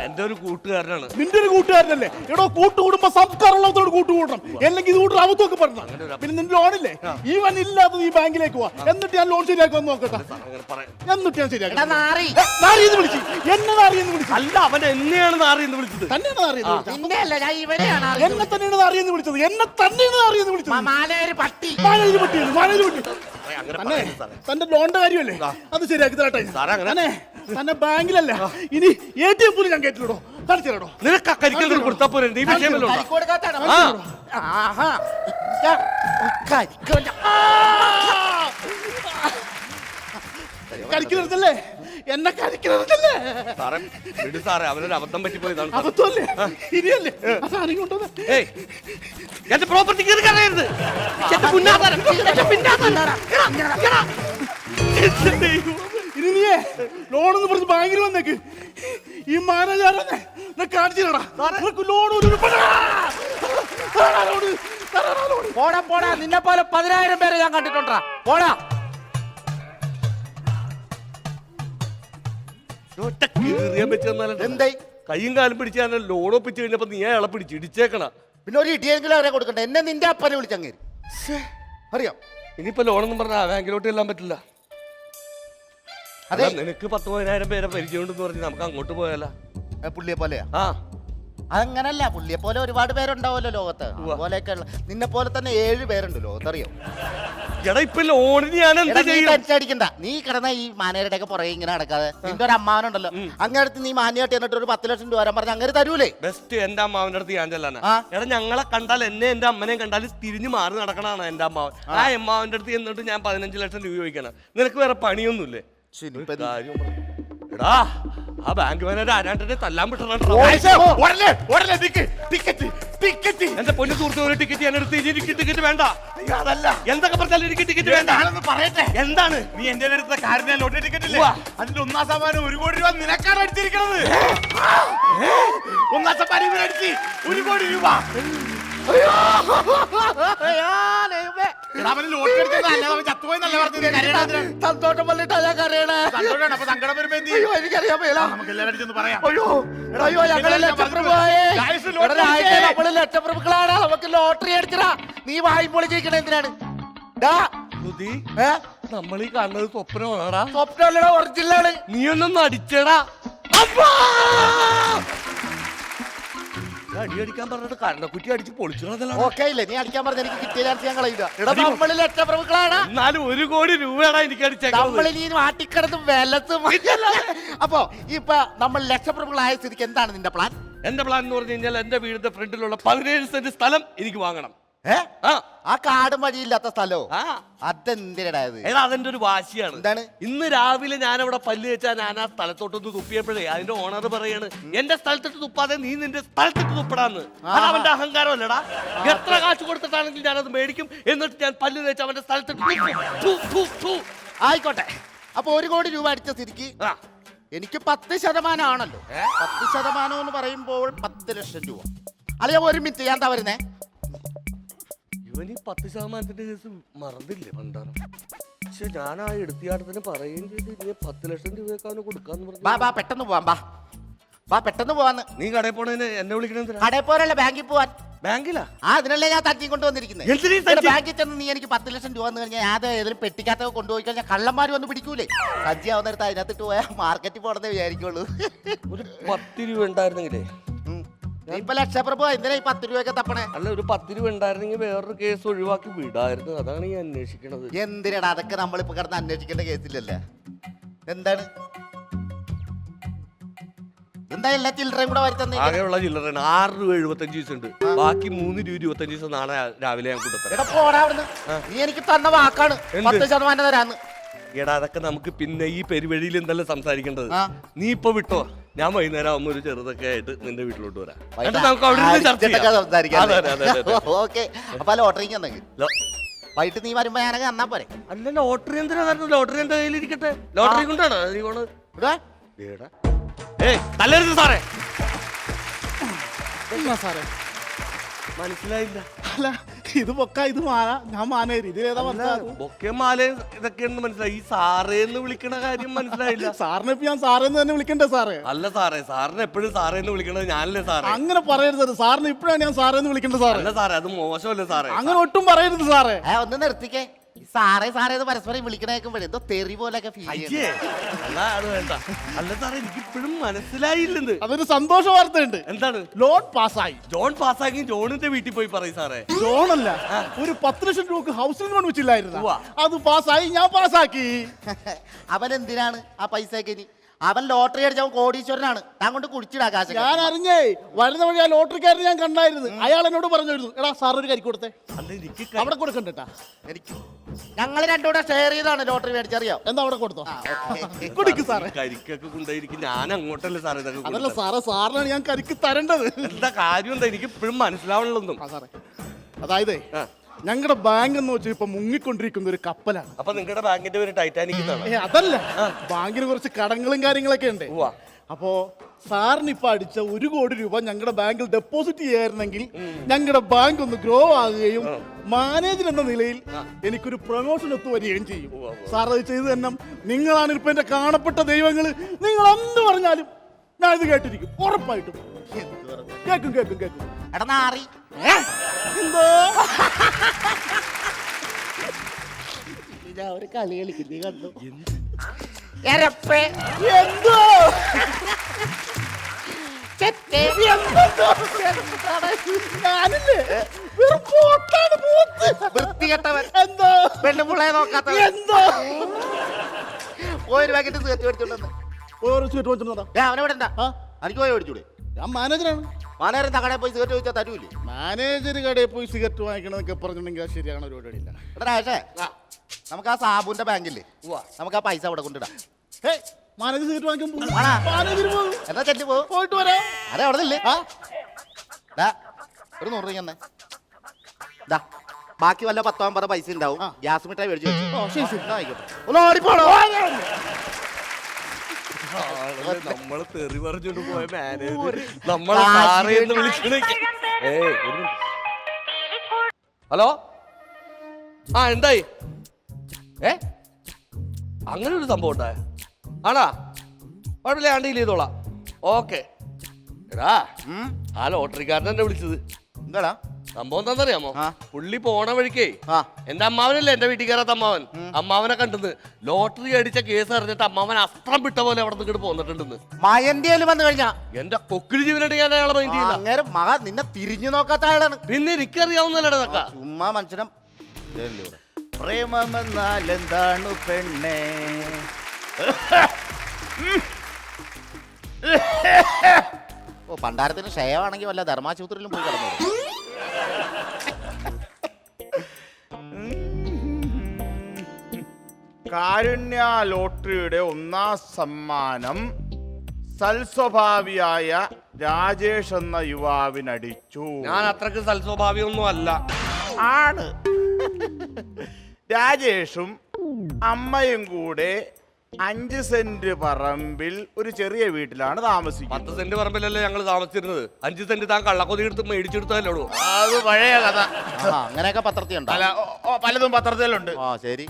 എന്റെ ഒരു കൂട്ടുകാരനാണ്. നിന്റെ ഒരു കൂട്ടുകാരനല്ലേ? എടോ, കൂട്ടുകൂടുമ്പോ സംസ്കാരമുള്ളതോട് കൂട്ടുകൂടണം, അല്ലെങ്കിൽ ഇത് കൂട്ടും അവത്തൊക്കെ പറഞ്ഞു. പിന്നെ നിന്റെ ലോണില്ലേ, ഈവൻ ഇല്ലാത്തത് ഈ ബാങ്കിലേക്ക് പോവാ, എന്നിട്ട് ഞാൻ ലോൺ ശരിയാക്കാൻ നോക്കട്ടെ. എന്നിട്ട് ഞാൻ ശരിയാക്കാം. എന്നെ നാറിയെന്ന് വിളിച്ചു. അല്ല, അവൻ എന്നെയാണ് നാറിയെന്ന് വിളിച്ചത്. തന്നെയാണ് നാറിയെന്ന് വിളിച്ചത്. എന്നെ തന്നെയാണ് നാറിയെന്ന് വിളിച്ചത്. തന്റെ ലോണിന്റെ കാര്യമല്ലേ, അത് ശരിയാക്കി തരട്ടെ. തന്നെ ബാങ്കിലല്ല, ഇനി ATM പോലും ഞാൻ കേട്ടില്ലടോ. കളിച്ചിടോ. നിനക്ക് കരിക്കൽ കൊടുത്താ പോരെ? നീ വിഷയമല്ലോ. കളിക്കുന്നതല്ലേ എന്നെ കളിക്കുന്നതല്ലേ? സാറേ വിട് സാറേ, അവനൊരു അബദ്ധം പറ്റിപ്പോയതാണ്. അബദ്ധമല്ലേ? ഇനിയല്ലേ സാധനം കൊണ്ടുവന്ന് എന്റെ പ്രോപ്പർട്ടി കയറി കയറരുത്. ഇനി നീയേ ലോണെന്ന് പറഞ്ഞ് ബാങ്കിൽ വന്നേക്ക്. ഈ മാനേജാരെ കാണിച്ചിടാ ലോൺ. പോടാ, നിന്നെ പോലെ 10,000 പേരെ ഞാൻ കണ്ടിട്ടുണ്ടാ. പോടാ. എന്തായി കൈയും കാലും പിടിച്ച് ഞാൻ ലോൺ ഒപ്പിച്ച് കഴിഞ്ഞപ്പോ നീ അയാളെ പിടിച്ച് ഇടിച്ചേക്കണ. പിന്നെ ഒരു ഇടിയെങ്കിലും അവരെ കൊടുക്കണ്ട. എന്നെ നിന്റെ അപ്പനെ വിളിച്ചങ്ങേര് അറിയാം. ഇനിയിപ്പോ ലോണൊന്നും പറഞ്ഞാ ബാങ്കിലോട്ട് ചെല്ലാൻ പറ്റില്ല. അതെ, നിനക്ക് 10,000 പേരെ പരിചയമുണ്ടെന്ന് പറഞ്ഞ് നമുക്ക് അങ്ങോട്ട് പോയാലോ? പുള്ളിയെ പോലെയാ? ആ, അങ്ങനല്ല, പുള്ളിയെ പോലെ ഒരുപാട് പേരുണ്ടാവുമല്ലോ ലോകത്ത്. അതുപോലെയൊക്കെ നിന്നെ പോലെ തന്നെ 7 പേരുണ്ട് ലോകത്ത്, അറിയോ? എടാ ഇപ്പൊ ലോണിന് ഞാൻ എന്താ ചെയ്യും? അടിക്കണ്ട, നീ കിടന്ന ഈ മാനേജരുടെ ഒക്കെ പുറകെ ഇങ്ങനെ നടക്കാതെ നിന്റെ ഒരു അമ്മാവനുണ്ടല്ലോ, അങ്ങനെ അടുത്ത് നീ മാന്യമായിട്ട് എന്നിട്ട് ഒരു 10 ലക്ഷം രൂപ വരാൻ പറഞ്ഞ അങ്ങനെ തരൂലേ? ബെസ്റ്റ് എന്റെ അമ്മാവന്റെ അടുത്ത് ഞാൻ ചെല്ലാനാ. എടാ ഞങ്ങളെ കണ്ടാൽ എന്നെ എന്റെ അമ്മനെയും കണ്ടാൽ തിരിഞ്ഞു മാറി നടക്കണാണ് എന്റെ അമ്മാവൻ. ആ അമ്മാവന്റെ അടുത്ത് എന്നിട്ട് ഞാൻ 15 ലക്ഷം രൂപ ചോദിക്കണം. നിനക്ക് വേറെ പണിയൊന്നുമില്ലേ? എടാ ആ ബാങ്ക് മാനേജർ ആരാണ്ടെ തല്ലാൻ വിട്ടണം. എന്റെ പൊന്നു സുഹൃത്ത് ഒരു ടിക്കറ്റ് ഞാൻ എടുത്ത് എനിക്ക് ടിക്കറ്റ് വേണ്ട. അതല്ല എന്തൊക്കെ പറഞ്ഞാലും എനിക്ക് ടിക്കറ്റ് വേണ്ട. പറയട്ടെ, എന്താണ് നീ എന്റെ അടുത്ത കാറിന്റെ ലോട്ടറി ടിക്കറ്റ് ഇല്ലേ, അതിന്റെ 1ാം സമ്മാനം 1 കോടി രൂപ നിനക്കാണ് അടിച്ചിരിക്കുന്നത്. 1ാം സമ്മാനം ഇവരടിച്ച് 1 കോടി രൂപ. സന്തോഷം വന്നിട്ടാ ഞാൻ കരയണേ. നമ്മള് ലക്ഷപ്രഭുക്കളാണ്, നമുക്ക് ലോട്ടറി അടിച്ചടാ. നീ വായ്പൊളി ജയിക്കണ എന്തിനാണ്? നമ്മൾ ഈ കാണുന്നത് സ്വപ്നമാണാ? സ്വപ്നമല്ലടാ, ഒറിജിനലാണ്. നീ ഒന്നും അടിച്ചടാ. അടിയടിക്കാൻ പറഞ്ഞിട്ട് കരണക്കുറ്റി അടിച്ച് പൊളിച്ചതല്ല. ഓക്കെ ഇല്ലേ, നീ അടിക്കാൻ പറഞ്ഞ എനിക്ക് കിട്ടിയ ചാൻസ് ഞാൻ കളയില്ല. നമ്മള് ലക്ഷപ്രഭുക്കളാണ്. എന്നാലും 1 കോടി രൂപയാണ് എനിക്ക് അടിച്ചേക്കുന്നത്. നമ്മൾ ഈ മാട്ടിക്കിടന്ന് വിലത്തും. അപ്പൊ ഇപ്പൊ നമ്മൾ ലക്ഷപ്രഭുക്കളായ സ്ഥിതിക്ക് എന്താണ് നിന്റെ പ്ലാൻ? എന്റെ പ്ലാൻ എന്ന് പറഞ്ഞു കഴിഞ്ഞാൽ എന്റെ വീടിന്റെ ഫ്രണ്ടിലുള്ള 17 സെന്റ് സ്ഥലം എനിക്ക് വാങ്ങണം. ആ കാടും വഴിയില്ലാത്ത സ്ഥലോ? അതെന്തിനായത്? എടാ അതെന്റെ ഒരു വാശിയാണ്. എന്താണ്? ഇന്ന് രാവിലെ ഞാൻ അവിടെ പല്ല് വെച്ചാൽ ഞാൻ ആ സ്ഥലത്തോട്ടൊന്ന് തുപ്പിയപ്പോഴേ അതിന്റെ ഓണർ പറയാണ് എന്റെ സ്ഥലത്തിട്ട് തുപ്പാതെ നീ നിന്റെ സ്ഥലത്തിട്ട് തുപ്പടാന്ന്. അത് അവന്റെ അഹങ്കാരം അല്ലടാ. എത്ര കാശ് കൊടുത്തിട്ടാണെങ്കിൽ ഞാനത് മേടിക്കും, എന്നിട്ട് ഞാൻ പല്ല് വെച്ച് അവന്റെ സ്ഥലത്തിട്ട് ആയിക്കോട്ടെ. അപ്പൊ 1 കോടി രൂപ അടിച്ച സ്ഥിതിക്ക് എനിക്ക് 10% ആണല്ലോ. 10% എന്ന് പറയുമ്പോൾ 10 ലക്ഷം രൂപ. അല്ലെ 1 മിനിറ്റ്, ഞാൻ എന്താ വരുന്നേ? ഇവന് 10% കേസ് മറന്നില്ലേ പണ്ടാണ്. പക്ഷെ ഞാൻ ആ എടുത്തിയാട്ടത്തിന് പറയുകയും ചെയ്ത് ഇനി 10 ലക്ഷം രൂപയൊക്കെ അവന് കൊടുക്കാന്ന് പറഞ്ഞു. പെട്ടെന്ന് പോവാം, പെട്ടെന്ന് പോവാന്ന്. നീ കടയിൽ പോണേന് എന്നെ വിളിക്കണ കടയിൽ പോരല്ല, ബാങ്കിൽ പോവാൻ. ബാങ്കിലാ? അതിനല്ലേ ഞാൻ തട്ടി കൊണ്ടുവന്നിരിക്കുന്നത്. ബാങ്കിൽ ചെന്ന് നീ എനിക്ക് 10 ലക്ഷം രൂപ എന്ന് കഴിഞ്ഞാൽ അത് ഏതെങ്കിലും പെട്ടിക്കകത്ത് കൊണ്ടുപോയി കഴിഞ്ഞാൽ കള്ളന്മാർ വന്ന് പിടിക്കൂലേ? സജ്ജയാവുന്നിടത്ത് അതിനകത്തിട്ട് പോയാൽ മാർക്കറ്റിൽ പോകണമെന്നേ വിചാരിക്കുള്ളൂ. ഒരു 10 രൂപ ഉണ്ടായിരുന്നെങ്കിലേ. ഇപ്പൊ ലക്ഷപ്രഭു എന്തിനാ ഈ 10 രൂപയൊക്കെ തപ്പണേ? അല്ല ഒരു 10 രൂപ ഉണ്ടായിരുന്നെങ്കിൽ വേറൊരു കേസ് ഒഴിവാക്കി വിടായിരുന്നു. അതാണ് ഈ അന്വേഷിക്കണത്. എന്തിനാണ് അതൊക്കെ നമ്മളിപ്പോ കിടന്ന് അന്വേഷിക്കേണ്ട കേസില്ലല്ലേ? എന്താണ് എന്താ എല്ലാ ചില്ലറയും കൂടെ വരുത്തുന്നത്? ആകെയുള്ള ചില്ലറയാണ് 6 രൂപ 75 പൈസ ഉണ്ട്. ബാക്കി 3 രൂപ 25 പൈസ നാളെ രാവിലെ ഞാൻ കൊടുത്തത്. നീ എനിക്ക് തന്ന വാക്കാണ് 10% തരാന്ന്. എടാ അതൊക്കെ നമുക്ക് പിന്നെ ഈ പെരുവഴിയിൽ എന്തല്ല സംസാരിക്കേണ്ടത്. നീ ഇപ്പൊ വിട്ടോ, ഞാൻ വൈകുന്നേരം ആവുമ്പോ ഒരു ചെറുതൊക്കെ ആയിട്ട് നിന്റെ വീട്ടിലോട്ട് വരാം. നമുക്ക് വൈകിട്ട് നീ വരുമ്പോ ഞാനൊക്കെ തന്നാ പോരെ? അല്ല ലോട്ടറി എന്തിനാ തരുന്നത്? ലോട്ടറി എന്റെ കയ്യിലിരിക്കട്ടെ. ലോട്ടറി കൊണ്ടാണ് നീ പോണ്. തല്ലരുത് സാറേ. സാറേ മനസ്സിലായില്ല. അല്ല ഇത് പൊക്ക, ഇത് മാല, ഞാൻ മാനേരി. ഇതിലേതാ ബൊക്കെ മാലയും ഇതൊക്കെയെന്ന് മനസ്സിലായി. ഈ സാറേന്ന് വിളിക്കണ കാര്യം മനസ്സിലായില്ല. സാറിനെ ഇപ്പൊ ഞാൻ സാറേന്ന് തന്നെ വിളിക്കണ്ടേ സാറേ? അല്ല സാറേ, സാറിന് എപ്പോഴും സാറേന്ന് വിളിക്കണത് ഞാനല്ലേ സാറേ? അങ്ങനെ പറയരുത് സാറിന്. ഇപ്പോഴാണ് ഞാൻ സാറേന്ന് വിളിക്കേണ്ടത് സാറേ. അല്ല സാറേ, അത് മോശമല്ലേ സാറേ? അങ്ങനെ ഒട്ടും പറയരുത് സാറേ. ഒന്ന് നിർത്തിക്കേ. സാറേ സാറേ പരസ്പരം വിളിക്കണേക്കുമ്പോഴേ എന്തോ തെറി പോലൊക്കെ ഫീൽ ചെയ്യും. വേണ്ട. അല്ല സാറേ, എനിക്ക് ഇപ്പോഴും മനസ്സിലായില്ലെന്ന്. അതൊരു സന്തോഷ വാർത്തയുണ്ട്. എന്താണ്? ലോൺ പാസ്സായി. ജോൺ പാസ്സാക്കി ജോണിന്റെ വീട്ടിൽ പോയി പറയും സാറേ. ജോണല്ല, ഒരു 10 ലക്ഷം രൂപക്ക് ഹൗസിംഗ് ലോൺ വെച്ചില്ലായിരുന്നു, അത് പാസ്സായി, ഞാൻ പാസ്സാക്കി. അവൻ എന്തിനാണ് ആ പൈസക്ക്? ഇനി അവൻ ലോട്ടറി അടിച്ചവൻ കോടീശ്വരനാണ്. താൻ കൊണ്ട് കുടിച്ചിടാ കാശ്. ഞാൻ അറിഞ്ഞേ, വരുന്ന വഴി ആ ലോട്ടറിക്കാരനെ ഞാൻ കണ്ടായിരുന്നു. അയാൾ എന്നോട് പറഞ്ഞിരുന്നു, എടാ സാർ ഒരു കരിക്ക് കൊടുത്തേ. അവിടെ കൊടുക്കണ്ടേട്ടാ? എനിക്ക് ഞങ്ങൾ രണ്ടുകൂടെ ഷെയർ ചെയ്താണ് ലോട്ടറി മേടിച്ചറിയാം. എന്താ അവിടെ കൊടുത്തോ? കൊടുക്ക് സാറേ. കരിക്കൊക്കെ കൊണ്ടായിരിക്കും. ഞാൻ അങ്ങോട്ടല്ലേ സാറേ ഇതൊക്കെ? അതല്ല സാറേ, സാറിനാണ് ഞാൻ കരിക്ക് തരേണ്ടത്. എന്താ കാര്യം? എന്താ എനിക്ക് ഇപ്പോഴും മനസ്സിലാവണല്ലോ സാറേ. അതായത് ഞങ്ങളുടെ ബാങ്ക് എന്ന് വെച്ചാൽ ഇപ്പൊ മുങ്ങിക്കൊണ്ടിരിക്കുന്ന ഒരു കപ്പലാണ്. അപ്പൊ നിങ്ങളുടെ ബാങ്കിന്റെ പേര് ടൈറ്റാനിക്? അതല്ല, ബാങ്കിന് കുറച്ച് കടങ്ങളും കാര്യങ്ങളൊക്കെ ഉണ്ട്. അപ്പോ സാറിന് ഇപ്പൊ അടിച്ച 1 കോടി രൂപ ഞങ്ങളുടെ ബാങ്കിൽ ഡെപ്പോസിറ്റ് ചെയ്യായിരുന്നെങ്കിൽ ഞങ്ങളുടെ ബാങ്ക് ഒന്ന് ഗ്രോ ആകുകയും മാനേജർ എന്ന നിലയിൽ എനിക്കൊരു പ്രൊമോഷൻ ഒത്തുവരികയും ചെയ്യും. സാർ അത് ചെയ്തു തന്നെ. നിങ്ങളാണ് ഇപ്പൊ എന്റെ കാണപ്പെട്ട ദൈവങ്ങള്. നിങ്ങൾ എന്ത് പറഞ്ഞാലും ഞാൻ ഇത് കേട്ടിരിക്കും, ഉറപ്പായിട്ടും കേക്കും കേക്കും കേക്കും. എന്തോ ഞാൻ ഒരു കളി കളിക്കുന്നു കണ്ടു. എന്തോ ഓക്കെ ഞാനില്ലേ വെറും പോത്താണ്, പോത്ത്. വൃത്തികെട്ടവൻ എന്തോ പെണ്ണുപിള്ളയെ നോക്കാത്തവൻ എന്തോ പോയൊരു പാക്കറ്റ് സിഗരറ്റ് മേടിച്ചോണ്ടെന്ന് ഒരു സ്വീറ്റ് വെച്ചിട്ടുണ്ടോ? അവനെ ഇവിടെ ഉണ്ടാ എനിക്ക് പോയി മേടിച്ചൂടെ? ഞാൻ മാനേജറാണ്. മാനേരം തകടയിൽ പോയി സിഗരറ്റ് ചോദിച്ചാൽ തരൂല്ലേ? മാനേജർ കടയിൽ പോയി സിഗരറ്റ് വാങ്ങിക്കണമെന്നൊക്കെ പറഞ്ഞിട്ടുണ്ടെങ്കിൽ അത് ശരിയാണ് ഒരു പരിപാടിയില്ല. എടാ രാജേ, നമുക്ക് ആ സാബുന്റെ ബാങ്കില്ലേ, നമുക്ക് ആ പൈസ അവിടെ കൊണ്ടിടാം. ഹേയ്, മാനേജർ സിഗരറ്റ് വാങ്ങിക്കാൻ പോകും. ആണാ? മാനേജർ പോകും. എന്നാ ചെല്ലി പോ, പോയിട്ട് വരാം. അതെ അവിടെ നില്ലേ. ഒരു 100 രൂപ തന്നെ. ദാ, ബാക്കി വല്ല 10-50 പൈസ ഉണ്ടാവും. ഗ്യാസ് മിഠായി മേടിച്ചു വെച്ചു. ശരി, ശരി. ആയിക്കോട്ടെ. ഒന്ന് ഓടിപ്പോണോ? നമ്മള് തെറി പറഞ്ഞോണ്ട് പോയ മാനേജർ നമ്മളെ സാറേന്ന് വിളിക്കണേ. ഹലോ, ആ എന്തായി? അങ്ങനെ ഒരു സംഭവം ഉണ്ടായ ആണാ? കുഴപ്പമില്ല, ഞാൻ ഡീൽ ചെയ്തോളാം. ഓക്കെ. എടാ, ആ ലോട്ടറിക്കാരൻ എന്നെ വിളിച്ചത്. എന്താടാ സംഭവം എന്താണെന്നറിയാമോ? പുള്ളി പോണ വഴിക്കേ ആ. എന്റെ അമ്മാവനല്ലേ, എന്റെ വീട്ടിൽ കയറാത്ത അമ്മാവൻ, അമ്മാവനെ കണ്ടെന്ന് ലോട്ടറി അടിച്ച കേസ് അറിഞ്ഞിട്ട് അമ്മാവൻ അസ്ത്രം വിട്ട പോലെ അവിടെ നിന്ന് പോന്നിട്ടുണ്ടെന്ന്. മയന്റെയിൽ വന്നു കഴിഞ്ഞാ എന്റെ കൊക്കിളി ജീവനായിട്ട് ഞാൻ അയാളെ മൈൻഡ് ചെയ്യില്ല. അങ്ങനെ മക നിന്നെ തിരിഞ്ഞു നോക്കാത്ത ആളാണ്. പിന്നെ എനിക്കറിയാവുന്നല്ലേ ഇതൊക്കെ. ചുമ്മാ മനുഷ്യനം. പ്രേമമെന്നാൽ എന്താണ് പെണ്ണേ? ഓ, പണ്ടാരത്തിന് ക്ഷയമാണെങ്കിൽ വല്ല ധർമാശുപത്രിയിലും പോയി കിടന്നു. കാരുണ്യ ലോട്ടറിയുടെ 1ാം സമ്മാനം സൽസ്വഭാവിയായ രാജേഷ് എന്ന യുവാവിനടിച്ചു. ഞാൻ അത്രക്ക് സൽസ്വഭാവിയൊന്നും അല്ല. ആണ്. രാജേഷും അമ്മയും കൂടെ 5 സെന്റ് പറമ്പിൽ ഒരു ചെറിയ വീട്ടിലാണ് താമസിക്കുന്നത്. 10 സെന്റ് പറമ്പിലല്ലേ ഞങ്ങൾ താമസിച്ചിരുന്നത്. 5 സെന്റ് താൻ കള്ളക്കൊതി എടുത്ത് മേടിച്ചെടുത്തല്ലോ. അത് പഴയ കഥ. അങ്ങനെയൊക്കെ പത്രത്തിൽ ഉണ്ടോ? പലതും പത്രത്തിലുണ്ട്. ആ ശരി.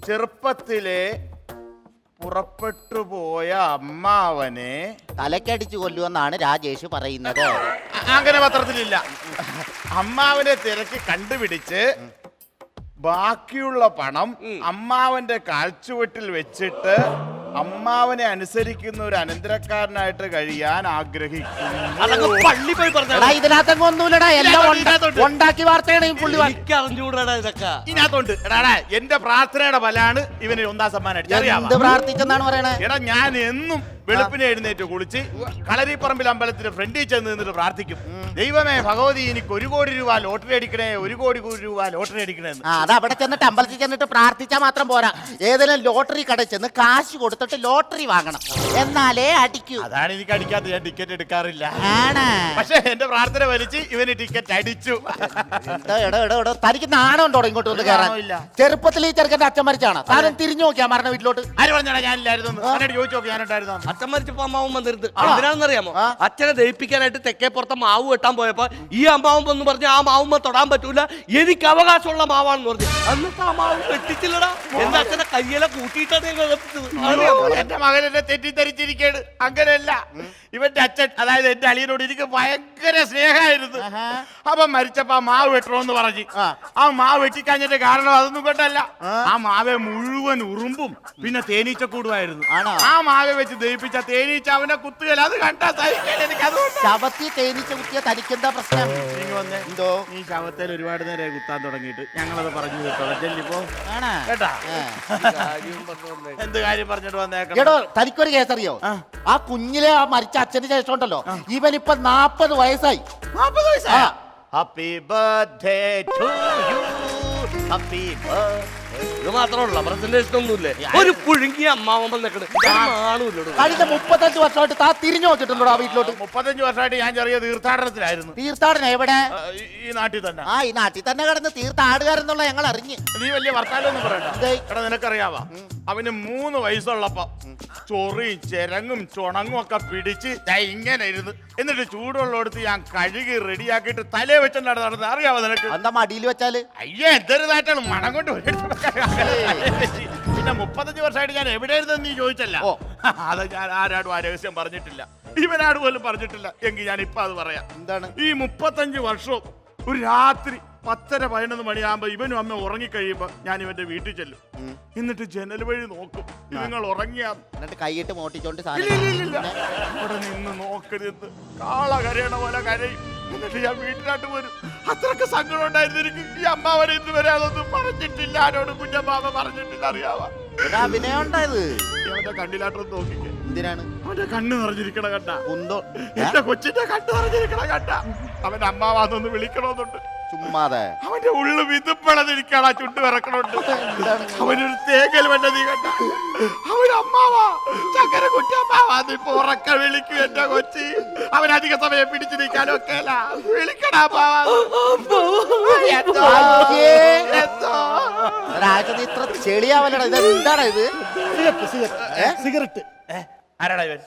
ചെറുപ്പത്തിലെ പുറപ്പെട്ടു പോയ അമ്മാവനെ തലക്കടിച്ചു കൊല്ലുമെന്നാണ് രാജേഷ് പറയുന്നത്. അങ്ങനെ പത്രത്തിലില്ല. അമ്മാവനെ തിരക്കി കണ്ടുപിടിച്ച് ബാക്കിയുള്ള പണം അമ്മാവന്റെ കാൽച്ചുവട്ടിൽ വെച്ചിട്ട് അമ്മാവനെ അനുസരിക്കുന്ന ഒരു അനന്തരക്കാരനായിട്ട് കഴിയാൻ ആഗ്രഹിക്കുന്നു. പള്ളി പോയി എടാ, ഇതിനകത്തൊന്നും ഒന്നുമില്ലടാ, എല്ലാം ഉണ്ടാക്കി വാർത്തയാണ് ഈ പുള്ളി. അറിഞ്ഞൂടാ ഇതൊക്കെ. ഇതിനകത്തുണ്ട്. എടാ, എന്റെ പ്രാർത്ഥനയുടെ ഫലാണ് ഇവന് 1ാം സമ്മാനം അടിച്ചത്. എന്ത് പ്രാർത്ഥിച്ചെന്നാണ് പറയണേ? എടാ, ഞാൻ എന്നും വെളുപ്പിനെ എഴുന്നേറ്റ് കുളിച്ച് കളരിപ്പറമ്പിൽ അമ്പലത്തിന്റെ ഫ്രണ്ടിൽ ചെന്ന് നിന്നിട്ട് പ്രാർത്ഥിക്കും, ദൈവമേ ഭഗവതി എനിക്ക് 1 കോടി രൂപ ലോട്ടറി അടിക്കണേ, 1 കോടി രൂപ ലോട്ടറി അടിക്കണേ. അത് അവിടെ ചെന്നിട്ട് അമ്പലത്തിൽ ചെന്നിട്ട് പ്രാർത്ഥിച്ചാൽ മാത്രം പോരാ. ഏതെങ്കിലും ലോട്ടറി കടയിൽ ചെന്ന് കാശ് കൊടുത്തിട്ട് ലോട്ടറി വാങ്ങണം, എന്നാലേ അടിക്കൂ. അതാണ് എനിക്ക് അടിക്കാത്ത, ഞാൻ ടിക്കറ്റ് എടുക്കാറില്ല. ആണ്. പക്ഷെ എന്റെ പ്രാർത്ഥന വലിച്ച് ഇവന് ടിക്കറ്റ് അടിച്ചു. എടോ, തനിക്ക് നാണമുണ്ടോ ഇങ്ങോട്ട് വന്ന് കയറാൻ? ചെറുപ്പത്തിൽ ഈ ചെറുക്കന്റെ അച്ഛൻ മരിച്ചാണ്. താനും തിരിഞ്ഞു നോക്കിയാ മരണ വീട്ടിലോട്ട്. ആര് പറഞ്ഞാടാ ഞാനില്ലായിരുന്നു? എന്നോട് ചോദിച്ചു നോക്കി, ഞാനുണ്ടായിരുന്നു. അച്ഛൻ മരിച്ചപ്പോ അമ്മാവൻ വന്നിരുന്നത് എന്തിനാണെന്നറിയാമോ? അച്ഛനെ ദഹിപ്പിക്കാനായിട്ട് തെക്കേ പുറത്തെ മാവ് വെട്ടാൻ പോയപ്പോ ഈ അമ്മാവൻ വന്ന് പറഞ്ഞ് ആ മാവുമ്പോ തൊടാൻ പറ്റൂല, എനിക്ക് അവകാശമുള്ള മാവാണെന്ന് പറഞ്ഞു. എന്നിട്ട് ആ മാവ് വെട്ടിച്ചില്ലടാ. എന്റെ അച്ഛനെ കയ്യിലെ കൂട്ടിയിട്ടാണ് എന്റെ മകൻ എന്നെ തെറ്റിദ്ധരിച്ചിരിക്കേണ്. അങ്ങനെയല്ല, ഇവന്റെ അച്ഛൻ, അതായത് എന്റെ അളിയനോട് എനിക്ക് ഭയങ്കര സ്നേഹമായിരുന്നു. അപ്പൊ മരിച്ചപ്പോ ആ മാവ് വെട്ടണമെന്ന് പറഞ്ഞു. ആ മാവ് വെട്ടിക്കഴിഞ്ഞിട്ട് കാരണം അതൊന്നും കൊണ്ടല്ല, ആ മാവെ മുഴുവൻ ഉറുമ്പും പിന്നെ തേനീച്ചക്കൂടുമായിരുന്നു. ആ മാവെ വെച്ച് ദഹിപ്പിച്ച തേനീച്ച അവനെ കുത്തുകയില്ല. അത് കണ്ടാ സഹിക്കാൻ എനിക്ക്. അതുകൊണ്ട് ശവത്തി തേനീച്ച കുത്തിയ തനിക്കെന്താ പ്രശ്നം? എന്തോ ഈ ശവത്തിൽ ഒരുപാട് നേരം കുത്താൻ തുടങ്ങിയിട്ട് ഞങ്ങളത് പറഞ്ഞു കേട്ടോ. കേട്ടാ, എന്ത് കാര്യം പറഞ്ഞിട്ട് വന്നേക്കാം. എടോ, തനിക്കൊരു കേസറിയോ? ആ കുഞ്ഞിലെ ആ മരിച്ച അച്ഛന് ശേഷം ഉണ്ടല്ലോ, ഇവനിപ്പൊ 40 വയസ്സായി. 40 വയസ്സാ? Happy birthday to you, happy birthday. ഇത് മാത്രമല്ല, പ്രസന്റേഷൻ ഒന്നുമില്ലേ? ഒരു പുഴുങ്ങിയ അമ്മാവൻ വന്നേക്കണ്. കഴിഞ്ഞ 35 വർഷമായിട്ട് താ തിരിഞ്ഞു നോക്കിയിട്ടുണ്ടോ ആ വീട്ടിലോട്ട്? 35 വർഷമായിട്ട് ഞാൻ ചെറിയ തീർത്ഥാടനത്തിലായിരുന്നു. തീർത്ഥാടനം എവിടെ? ഈ നാട്ടിൽ തന്നെ. ആ, ഈ നാട്ടിൽ തന്നെ കിടന്ന് തീർത്ഥാടുകാരെന്നുള്ള ഞങ്ങൾ അറിഞ്ഞ്. നീ വലിയ വർത്താനൊന്നും പറയണ്ട. എടാ, നിനക്കറിയാവാ, അവന് 3 വയസ്സുള്ളപ്പോ ചൊറിയും ചെരങ്ങും ചുണങ്ങും ഒക്കെ പിടിച്ച് ഇങ്ങനെ ഇരുന്ന്, എന്നിട്ട് ചൂടുവെള്ളം ഞാൻ കഴുകി റെഡിയാക്കിയിട്ട് തലേ വെച്ചിട്ട് നടന്നത് അറിയാവോ നിനക്ക്? എന്താ മടിയിൽ വെച്ചാല്? അയ്യേ, എന്തൊരു നാട്ടാണ് മണം കൊണ്ട്. പിന്നെ 35 വർഷമായിട്ട് ഞാൻ എവിടെയായിരുന്നു നീ ചോദിച്ചല്ല. അത് ഞാൻ ആരാടും ആ രഹസ്യം പറഞ്ഞിട്ടില്ല, ഇവനാട് പോലും പറഞ്ഞിട്ടില്ല. എങ്കിൽ ഞാൻ ഇപ്പൊ അത് പറയാം. എന്താണ്? ഈ 35 വർഷവും ഒരു രാത്രി 10:11 മണിയാകുമ്പോ ഇവനും അമ്മ ഉറങ്ങിക്കഴിയുമ്പോ ഞാൻ ഇവന്റെ വീട്ടിൽ ചെല്ലും. എന്നിട്ട് ജനൽ വഴി നോക്കും നിങ്ങൾ ഉറങ്ങിയാ. എന്നിട്ട് കൈയിട്ട് മോട്ടിച്ചോണ്ട് ഇല്ല. അവിടെ നിന്ന് നോക്കരുത്. കാള കരയണ പോലെ കരയും. എന്നിട്ട് ഞാൻ വീട്ടിലോട്ട് വരും. അത്രക്ക് സങ്കടം ഉണ്ടായിരുന്നു എനിക്ക്. ഈ അമ്മാവനെ ഇതുവരെ അതൊന്നും പറഞ്ഞിട്ടില്ല. ആരോട് കുഞ്ഞമ്മാവ പറഞ്ഞിട്ടില്ല. അറിയാവാ അഭിനയം ഉണ്ടായത്. അവന്റെ കണ്ണിലാട്ടൊന്ന് നോക്കിക്കേ. എന്തിനാണ്? അവന്റെ കണ്ണ് നിറഞ്ഞിരിക്കണ കണ്ട. കുന്തോ എന്റെ കൊച്ചിന്റെ കണ്ണ് നിറഞ്ഞിരിക്കണ കണ്ട. അവന്റെ അമ്മാവാന്നൊന്ന് വിളിക്കണമെന്നുണ്ട്. ചുമ്മാതെ അവന്റെ ഉള്ളു വിതുപ്പളതിരിക്കണ ചുണ്ട് വിറക്കണുണ്ട്. അവനൊരു തേങ്ങൽ വേണ്ട നീ കണ്ട. അവൻ അമ്മാവാ ചക്കര കുട്ടി അമ്മാവാന്ന് ഇപ്പൊ ഉറക്ക വിളിക്കും എന്റെ കൊച്ചി. അവൻ അധിക സമയം പിടിച്ചു നിൽക്കാനൊക്കെ വിളിക്കണ ഒരാഴ്ച നീ ഇത്ര ചെളിയാവല്ലടാ. ഇത് എന്താണ് ഇത്? സിഗരറ്റ്. ആരാടാ ഇവൻ?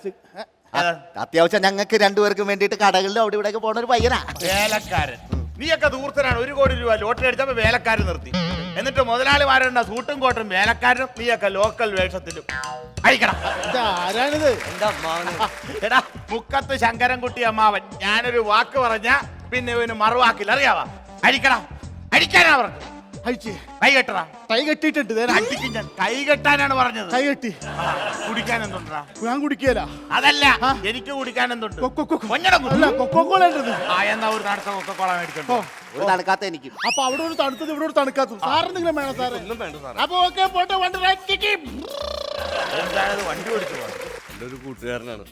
അത്യാവശ്യം ഞങ്ങൾക്ക് രണ്ടുപേർക്കും വേണ്ടിയിട്ട് കടകളിലും അവിടെ ഇവിടെയൊക്കെ പോണ ഒരു പയ്യനാ. വേലക്കാരൻ. നീയൊക്കെ ദൂരത്തിനാണ്. 1 കോടി രൂപ ലോട്ടറി അടിച്ചപ്പോ വേലക്കാരൻ നിർത്തി. എന്നിട്ട് മുതലാളിമാരുണ്ട സൂട്ടും കോട്ടും വേലക്കാരനും നീയൊക്കെ ലോക്കൽ വേഷത്തിലും. അഴിക്കണം. ആരാണിത്? എന്റെ അമ്മാവന്. എടാ മുക്കത്ത് ശങ്കരൻകുട്ടി അമ്മാവൻ. ഞാനൊരു വാക്ക് പറഞ്ഞ പിന്നെ ഇവന് മറുവാക്കില്ല. അറിയാവാ? അഴിക്കണം. അഴിക്കാനാ പറഞ്ഞു. അഴിച്ച് കൈ കെട്ടടാ. കൈ കെട്ടിയിട്ടുണ്ട്. അടിക്കും ഞാൻ. കൈ കെട്ടാനാണ് പറഞ്ഞത്. കൈ കെട്ടി. കുടിക്കാൻ എന്തുണ്ടാ? ഞാൻ കുടിക്കല. അതല്ല എനിക്ക് കുടിക്കാൻ എന്തുണ്ട്? അല്ല കൊക്കോളേണ്ടത്. ആ എന്നാ ഒരു തണുത്ത കൊക്കക്കോള മേടിക്കണ്ടോ? ഒരു തണുക്കാത്ത എനിക്ക്. അപ്പൊ അവിടെ ഒരു തണുത്തത് ഇവിടെ ഒരു തണുക്കാത്തത്. സാറെന്തെങ്കിലും വേണം സാറേ? ഒന്നും വേണ്ട സാറേ. അപ്പൊ ഓക്കെ പോട്ടെ. വണ്ടി എന്താണത്? വണ്ടി ഓടിച്ചു പോകാൻ എന്റെ ഒരു കൂട്ടുകാരനാണ്.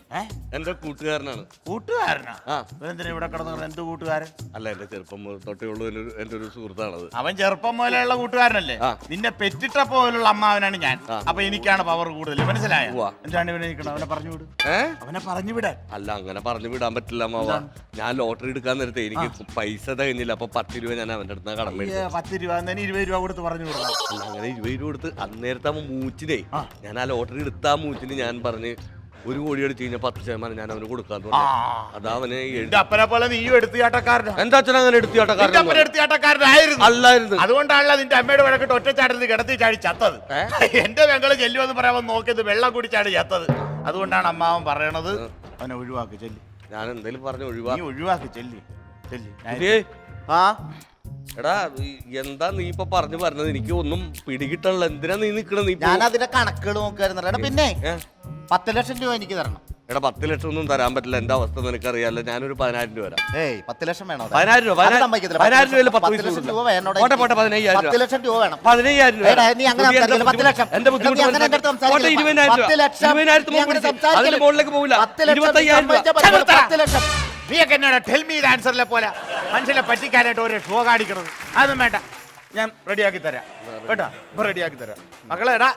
എന്റെ കൂട്ടുകാരനാണ്. കൂട്ടുകാരനാ? ആ. എന്തിനാ ഇവിടെ കിടന്നു? എന്ത് കൂട്ടുകാരൻ? അല്ല എന്റെ ചെറുപ്പം തൊട്ടേ ഉള്ള എന്റെ ഒരു സുഹൃത്താണത്. അവൻ ചെറുപ്പം മുതലുള്ള കൂട്ടുകാരനല്ലേ? നിന്നെ പെറ്റിട്ടപ്പോ പോലുള്ള അമ്മാവനാണ് ഞാൻ. അപ്പൊ എനിക്കാണ് പവർ കൂടുതൽ. മനസ്സിലായോ? എന്താണ് ഇവനെ നിൽക്കണം? അവനെ പറഞ്ഞു വിടും. അവനെ പറഞ്ഞു വിടാൻ. അല്ല അങ്ങനെ പറഞ്ഞു വിടാൻ പറ്റില്ല അമ്മാവ. ഞാൻ ലോട്ടറി എടുക്കാൻ നേരത്തെ എനിക്ക് പൈസ തികഞ്ഞില്ല. അപ്പൊ 10 രൂപ ഞാൻ അവന്റെ അടുത്ത് കടം മേടിച്ചു. 10 രൂപ 20 രൂപ കൊടുത്ത് പറഞ്ഞു വിടണം. അല്ല അങ്ങനെ 20 രൂപ കൊടുത്ത് അന്നേരത്തെ മൂച്ചിനെ ഞാൻ ആ ലോട്ടറി എടുത്ത ആ മൂച്ചിന് ഞാൻ പറഞ്ഞ് 1 കോടി അടിച്ചു കഴിഞ്ഞാൽ 10% ഞാൻ അവന് കൊടുക്കാന്ന് പറഞ്ഞു. അതവനെ അപ്പനെ പോലെ നീയും എടുത്തിയാട്ടക്കാരനാ. എന്താ അച്ഛൻ അങ്ങനെ എടുത്തിയാട്ടക്കാരനായിരുന്നു. അല്ലായിരുന്നു. അതുകൊണ്ടാണല്ലോ നിന്റെ അമ്മയുടെ വഴക്കിട്ട് ഒറ്റച്ചാട്ടത്തിൽ കിടത്തി ചാടി ചത്തത്. എന്റെ പെങ്ങള് ചെല്ലുമെന്ന് പറയാൻ നോക്കിയത് വെള്ളം കുടിച്ചാടി ചത്തത്. അതുകൊണ്ടാണ് അമ്മാവൻ പറയണത് അവനെ ഒഴിവാക്കി ചെല്ലി. ഞാൻ എന്തേലും പറഞ്ഞു നീ ഒഴിവാക്കി ചെല്ലി. ആ എടാ എന്താ നീ ഇപ്പൊ പറഞ്ഞു പറഞ്ഞത്? എനിക്ക് ഒന്നും പിടികിട്ടണല്ലോ. എന്തിനാ നീ നിക്കണ? നീ ഞാൻ അതിന്റെ കണക്കുകൾ നോക്കായിരുന്നല്ലോ. പിന്നെ 10 ലക്ഷം രൂപ എനിക്ക് തരണം. എടാ 10 ലക്ഷം ഒന്നും തരാൻ പറ്റില്ല. എന്റെ അവസ്ഥ നിനക്കറിയാലോ. ഞാനൊരു 10,000 രൂപ തരാം. 10 ലക്ഷം വേണോ? 10,000 രൂപ. 10,000 രൂപയിൽ 10 ലക്ഷം രൂപ വേണോ? പോട്ടെ 15,000 10 ലക്ഷം രൂപ വേണം. 15,000 രൂപ. നീ അങ്ങനെ സംസാരിക്കില്ല. 10 ലക്ഷം. എന്റെ ബുദ്ധിമുട്ട് 20,000 അതിന് മുകളിലേക്ക് പോകില്ല. 10 ലക്ഷം. നീയൊക്കെ എന്നോട് ടെൽ മീ ആൻസറിലെ പോലെ മനുഷ്യനെ പറ്റിക്കാനായിട്ട് ഒരു ഷോ കാണിക്കണത്. അതൊന്നും വേണ്ട. ഞാൻ റെഡിയാക്കി തരാം കേട്ടോ. ഇപ്പൊ റെഡിയാക്കി തരാം. മക്കളെ എടാ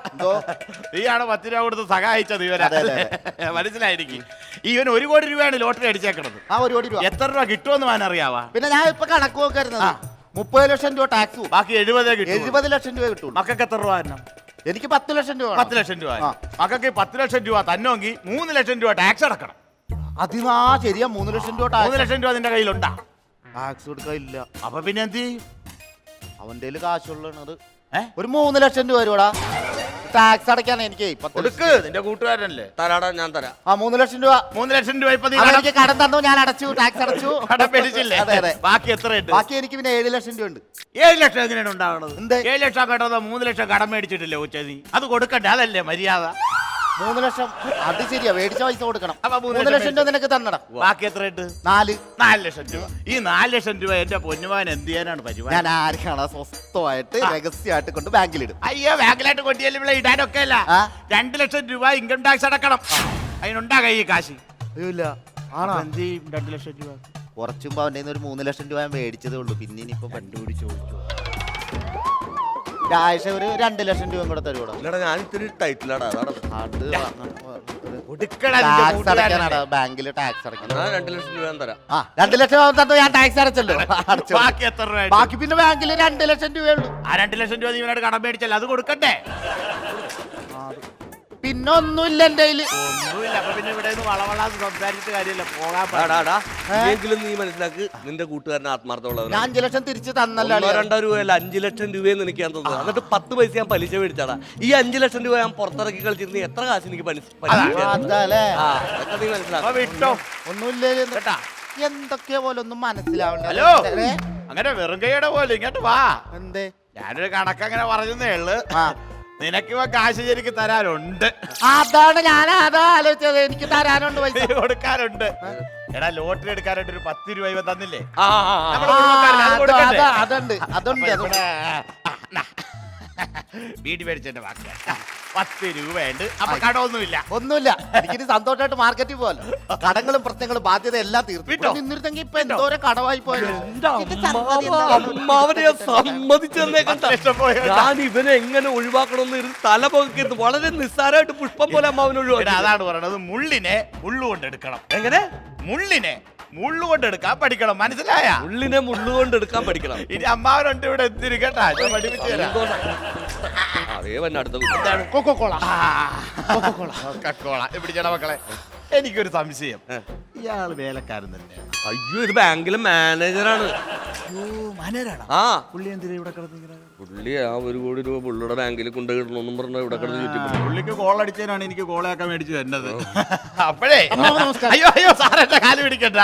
നീയാണ് 10 രൂപ കൊടുത്ത് സഹായിച്ചത് ഇവരെ. മനസ്സിലായിരിക്കും. ഇവന് 1 കോടി രൂപയാണ് ലോട്ടറി അടിച്ചേക്കണത്. 1 കോടി രൂപ എത്ര രൂപ കിട്ടുമെന്ന് ഞാൻ അറിയാവാ? പിന്നെ ഞാൻ ഇപ്പൊ കണക്ക് നോക്കായിരുന്നത് 30 ലക്ഷം രൂപ ടാക്സ്. ബാക്കി 70 കിട്ടും. 70 ലക്ഷം രൂപ കിട്ടും. മക്കൾക്ക് എത്ര രൂപ തരണം? എനിക്ക് 10 ലക്ഷം രൂപ. 10 ലക്ഷം രൂപ. മക്കൾക്ക് 10 ലക്ഷം രൂപ തന്നെങ്കിൽ 3 ലക്ഷം രൂപ ടാക്സ് അടക്കണം. അതിനാ ശരിയാ. 3 ലക്ഷം രൂപ 3 ലക്ഷം രൂപ നിന്റെ കയ്യിലുണ്ടാ? ടാക്സ് കൊടുക്കാൻ ഇല്ല. അപ്പൊ പിന്നെ എന്ത് ചെയ്യും? അവന്റെ കാശുള്ളത് ഒരു 3 ലക്ഷം രൂപ രൂപ ടാക്സ് അടയ്ക്കാണ് എനിക്ക്. കൊടുക്ക്. നിന്റെ കൂട്ടുകാരനല്ലേ? തരാടാ ഞാൻ തരാം. 3 ലക്ഷം രൂപ. 3 ലക്ഷം രൂപ ഇപ്പൊ നീ എനിക്ക് കടം തന്നു. ഞാൻ അടച്ചു. ടാക്സ് അടച്ചു. കടം മേടിച്ചില്ലേ? അതെ അതെ. ബാക്കി എത്ര ഉണ്ട്? ബാക്കി എനിക്ക് പിന്നെ 7 ലക്ഷം രൂപ ഉണ്ട്. 7 ലക്ഷം എങ്ങനെയാണ് ഉണ്ടാവുന്നത്? എന്ത്? 7 ലക്ഷം കേട്ടതോ 3 ലക്ഷം കടം മേടിച്ചിട്ടില്ലേ ഉച്ചതി? അത് കൊടുക്കണ്ടേ? അതല്ലേ മര്യാദ? 3 ലക്ഷം അത് ശരിയാ. മേടിച്ച പൈസ കൊടുക്കണം. അപ്പൊ 3 ലക്ഷം രൂപ നിനക്ക് തന്നടാ. ബാക്കി എത്ര ഉണ്ട്? 4 ലക്ഷം രൂപ. ഈ 4 ലക്ഷം രൂപ എന്റെ പൊന്നുമാൻ എന്ത് ചെയ്യാനാണ് പരിപാടി? ഞാൻ ആർക്കാണ് സ്വസ്ഥമായിട്ട് രഹസ്യമായിട്ട് കൊണ്ട് ബാങ്കിലിടും. അയ്യോ ബാങ്കിലായിട്ട് കൊണ്ടിയല്ലേ ഇവിടെ ഇടാനൊക്കെ അല്ല. 2 ലക്ഷം രൂപ ഇൻകം ടാക്സ് അടക്കണം. അതിനുണ്ടാകാം ഈ കാശ്. ഇല്ല. ആണോ? എന്ത് ചെയ്യും 2 ലക്ഷം രൂപ? കുറച്ചുമ്പോ അവന്റെ ഒരു 3 ലക്ഷം രൂപ മേടിച്ചതേ ഉള്ളൂ. പിന്നെ ഇനിയിപ്പോ കണ്ടുപിടിച്ചു ആഴ്ച ഒരു 2 ലക്ഷം രൂപ കൂടെ തരുവോടാ. ഇല്ലടാ ഞാൻ ഇത്തിരി ടൈറ്റിലാടാ. ബാങ്കില് ടാക്സ് അടയ്ക്കണം. 2 ലക്ഷം രൂപ ഞാൻ തരാം. 2 ലക്ഷം തന്നു. ഞാൻ ടാക്സ് അടച്ചല്ലോ. ബാക്കി എത്ര രൂപ? ബാക്കി പിന്നെ ബാങ്കില് 2 ലക്ഷം രൂപയുള്ളൂ. ആ 2 ലക്ഷം രൂപ നീ ഇവനോട് കടം മേടിച്ചല്ലോ. അത് കൊടുക്കണ്ടേ? പിന്നെ ഒന്നുമില്ല എന്റെ കയ്യില്. ഒന്നുമില്ല. അപ്പൊ പിന്നെ ഇവിടെ വളവളാന്ന് സംസാരിച്ചിട്ട് കാര്യമില്ല. പോകാൻ എങ്കിലും നീ മനസ്സിലാക്ക് നിന്റെ കൂട്ടുകാരന് ആത്മാർത്ഥമുള്ളവൻ. ഞാൻ 5 ലക്ഷം തിരിച്ച് തന്നല്ലോ. 2 രൂപയല്ല 5 ലക്ഷം രൂപയെന്ന് എനിക്ക് ഞാൻ തന്നത്. എന്നിട്ട് 10 പൈസ ഞാൻ പലിശ മേടിച്ചാടാ. ഈ 5 ലക്ഷം രൂപ ഞാൻ പുറത്തിറക്കി കളിച്ചിരുന്ന എത്ര കാശ് എനിക്ക് അതല്ലേ നീ മനസ്സിലാക്കാം. വിട്ടോ. ഒന്നുമില്ല. എന്തൊക്കെയാ പോലെ ഒന്നും മനസ്സിലാവില്ല. ഹലോ അങ്ങനെ വെറും കൈയുടെ പോലെ ഇങ്ങോട്ട് വാ. എന്തേ? ഞാനൊരു കണക്കങ്ങനെ പറഞ്ഞതേ ഉള്ളു. നിനക്കിവ കാശ് ശരിക്ക് തരാനുണ്ട്. അതാണ് ഞാൻ അതാ ആലോചിച്ചത്. എനിക്ക് തരാനുണ്ട് പൈസ. കൊടുക്കാനുണ്ട്. എടാ ലോട്ടറി എടുക്കാനായിട്ട് ഒരു 10 രൂപ ഇവ തന്നില്ലേ? അതുണ്ട് അതുണ്ട്. വീട് മേടിച്ചെന്റെ വാക്ക് 10 രൂപയുണ്ട്. അപ്പൊ കടമൊന്നുമില്ല. ഒന്നുമില്ല. എനിക്കിനി സന്തോഷമായിട്ട് മാർക്കറ്റിൽ പോകാലോ. കടങ്ങളും പ്രശ്നങ്ങളും ബാധ്യത എല്ലാം തീർന്നു. നിന്നിരുന്നെങ്കിൽ ഇപ്പൊ എന്തോരം കടമായി പോയത്. അമ്മാവനെ ഞാൻ ഇവനെ എങ്ങനെ ഒഴിവാക്കണമെന്ന് ഇരുന്ന് തല പൊക്കിയത് വളരെ നിസ്സാരമായിട്ട് പുഷ്പം പോലെ അമ്മാവനെ ഒഴിവാക്കി. അതാണ് പറയണത്, മുള്ളിനെ മുള്ളുകൊണ്ട് എടുക്കണം. എങ്ങനെ? മുള്ളിനെ മുള്ളുകൊണ്ട് എടുക്കാൻ പഠിക്കണം. മനസ്സിലായ? ഉള്ളിനെ മുള്ളുകൊണ്ട് എടുക്കാൻ പഠിക്കണം. ഇനി അമ്മാവനുണ്ട് ഇവിടെ എത്തിരി കേട്ടാ. പഠിപ്പിച്ചു തരാം. അതേ വന്നെ അടുത്ത കൊക്കോകോള. പിടിച്ചേടാ മക്കളെ. എനിക്കൊരു സംശയം, ഇയാള് വേലക്കാരൻ തന്നെയാണ്? അയ്യോ, ഇത് ബാങ്കിലെ മാനേജറാണ്. ആ പുള്ളി എന്തിനാ ഇവിടെ കിടന്നിങ്ങനെ? പുള്ളി ആ 1 കോടി രൂപ പുള്ളിയുടെ ബാങ്കിൽ കൊണ്ടുപോയിടണമെന്നും പറഞ്ഞ ഇവിടെ കിടന്ന് ചുറ്റി. പുള്ളിക്ക് കോളടിച്ചതിനാണ് എനിക്ക് കോളയൊക്കെ മേടിച്ചു തന്നത്. അപ്പോഴേ അയ്യോ അയ്യോ സാറിന്റെ കാല് പിടിക്കണ്ട.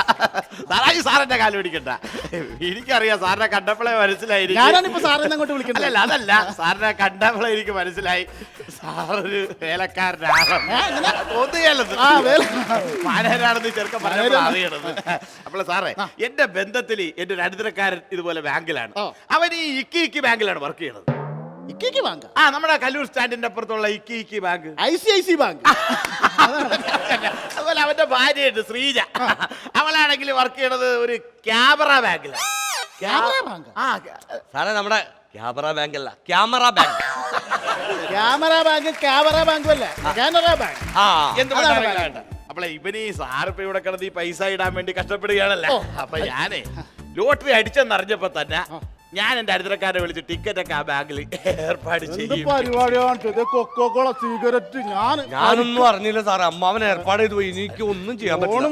സാറായി സാറിന്റെ കാല് പിടിക്കണ്ട. എനിക്കറിയാം, സാറിനെ കണ്ടപ്പോഴേ മനസ്സിലായിരിക്കും. ഞാനാണിപ്പോ സാറിനെ അങ്ങോട്ട് വിളിക്കുന്നത്. അല്ല അതല്ല, സാറിനെ കണ്ടപ്പോഴേ എനിക്ക് മനസ്സിലായി സാറൊരു വേലക്കാരനാണെന്ന് തോന്നുകയല്ലോ. മാനേജരാണെന്ന് ചെറുക്കം പറഞ്ഞപ്പോൾ അറിയണത്. അപ്പോൾ സാറേ, എന്റെ ബന്ധത്തിൽ എന്റെ ഒരു അടുത്തരക്കാരൻ ഇതുപോലെ ബാങ്കിലാണ്. അവൻ ഈ ഇക്കി ബാങ്കിലാണ് വർക്ക് ചെയ്യണത്. ഇക്കി ബാങ്ക്? ആ, നമ്മുടെ കല്ലൂർ സ്റ്റാൻഡിന്റെ അപ്പുറത്തുള്ള ഇക്കി ബാങ്ക്. ICICI bank. അതുപോലെ അവന്റെ ഭാര്യയുണ്ട് ശ്രീജ. അവളാണെങ്കിൽ വർക്ക് ചെയ്യണത് ഒരു ക്യാമറ ബാങ്കിലാണ്. സാറേ, നമ്മുടെ ക്യാമറ ബാങ്ക് അല്ല, camera bank. Camera bank Canara ബാങ്കും അല്ലേ, കാനറ ബാങ്ക്. അപ്പളെ ഇവന് ഈ സാറിപ്പോ ഇവിടെ കിടന്ന് ഈ പൈസ ഇടാൻ വേണ്ടി കഷ്ടപ്പെടുകയാണല്ലോ. അപ്പൊ ഞാനേ ലോട്ടറി അടിച്ചെന്നറിഞ്ഞപ്പോ തന്നെ ഞാൻ എന്റെ അടുത്തക്കാരെ വിളിച്ച് ടിക്കറ്റ് ഒക്കെ ആ ബാങ്കിൽ ഏർപ്പാട് ചെയ്യും. കൊക്കോകോള, സിഗരറ്റ് ഞാനൊന്നും അറിഞ്ഞില്ല സാറേ. അമ്മാവൻ ഏർപ്പാട് ചെയ്തു പോയി. എനിക്ക് ഒന്നും ചെയ്യാൻ പറ്റില്ല.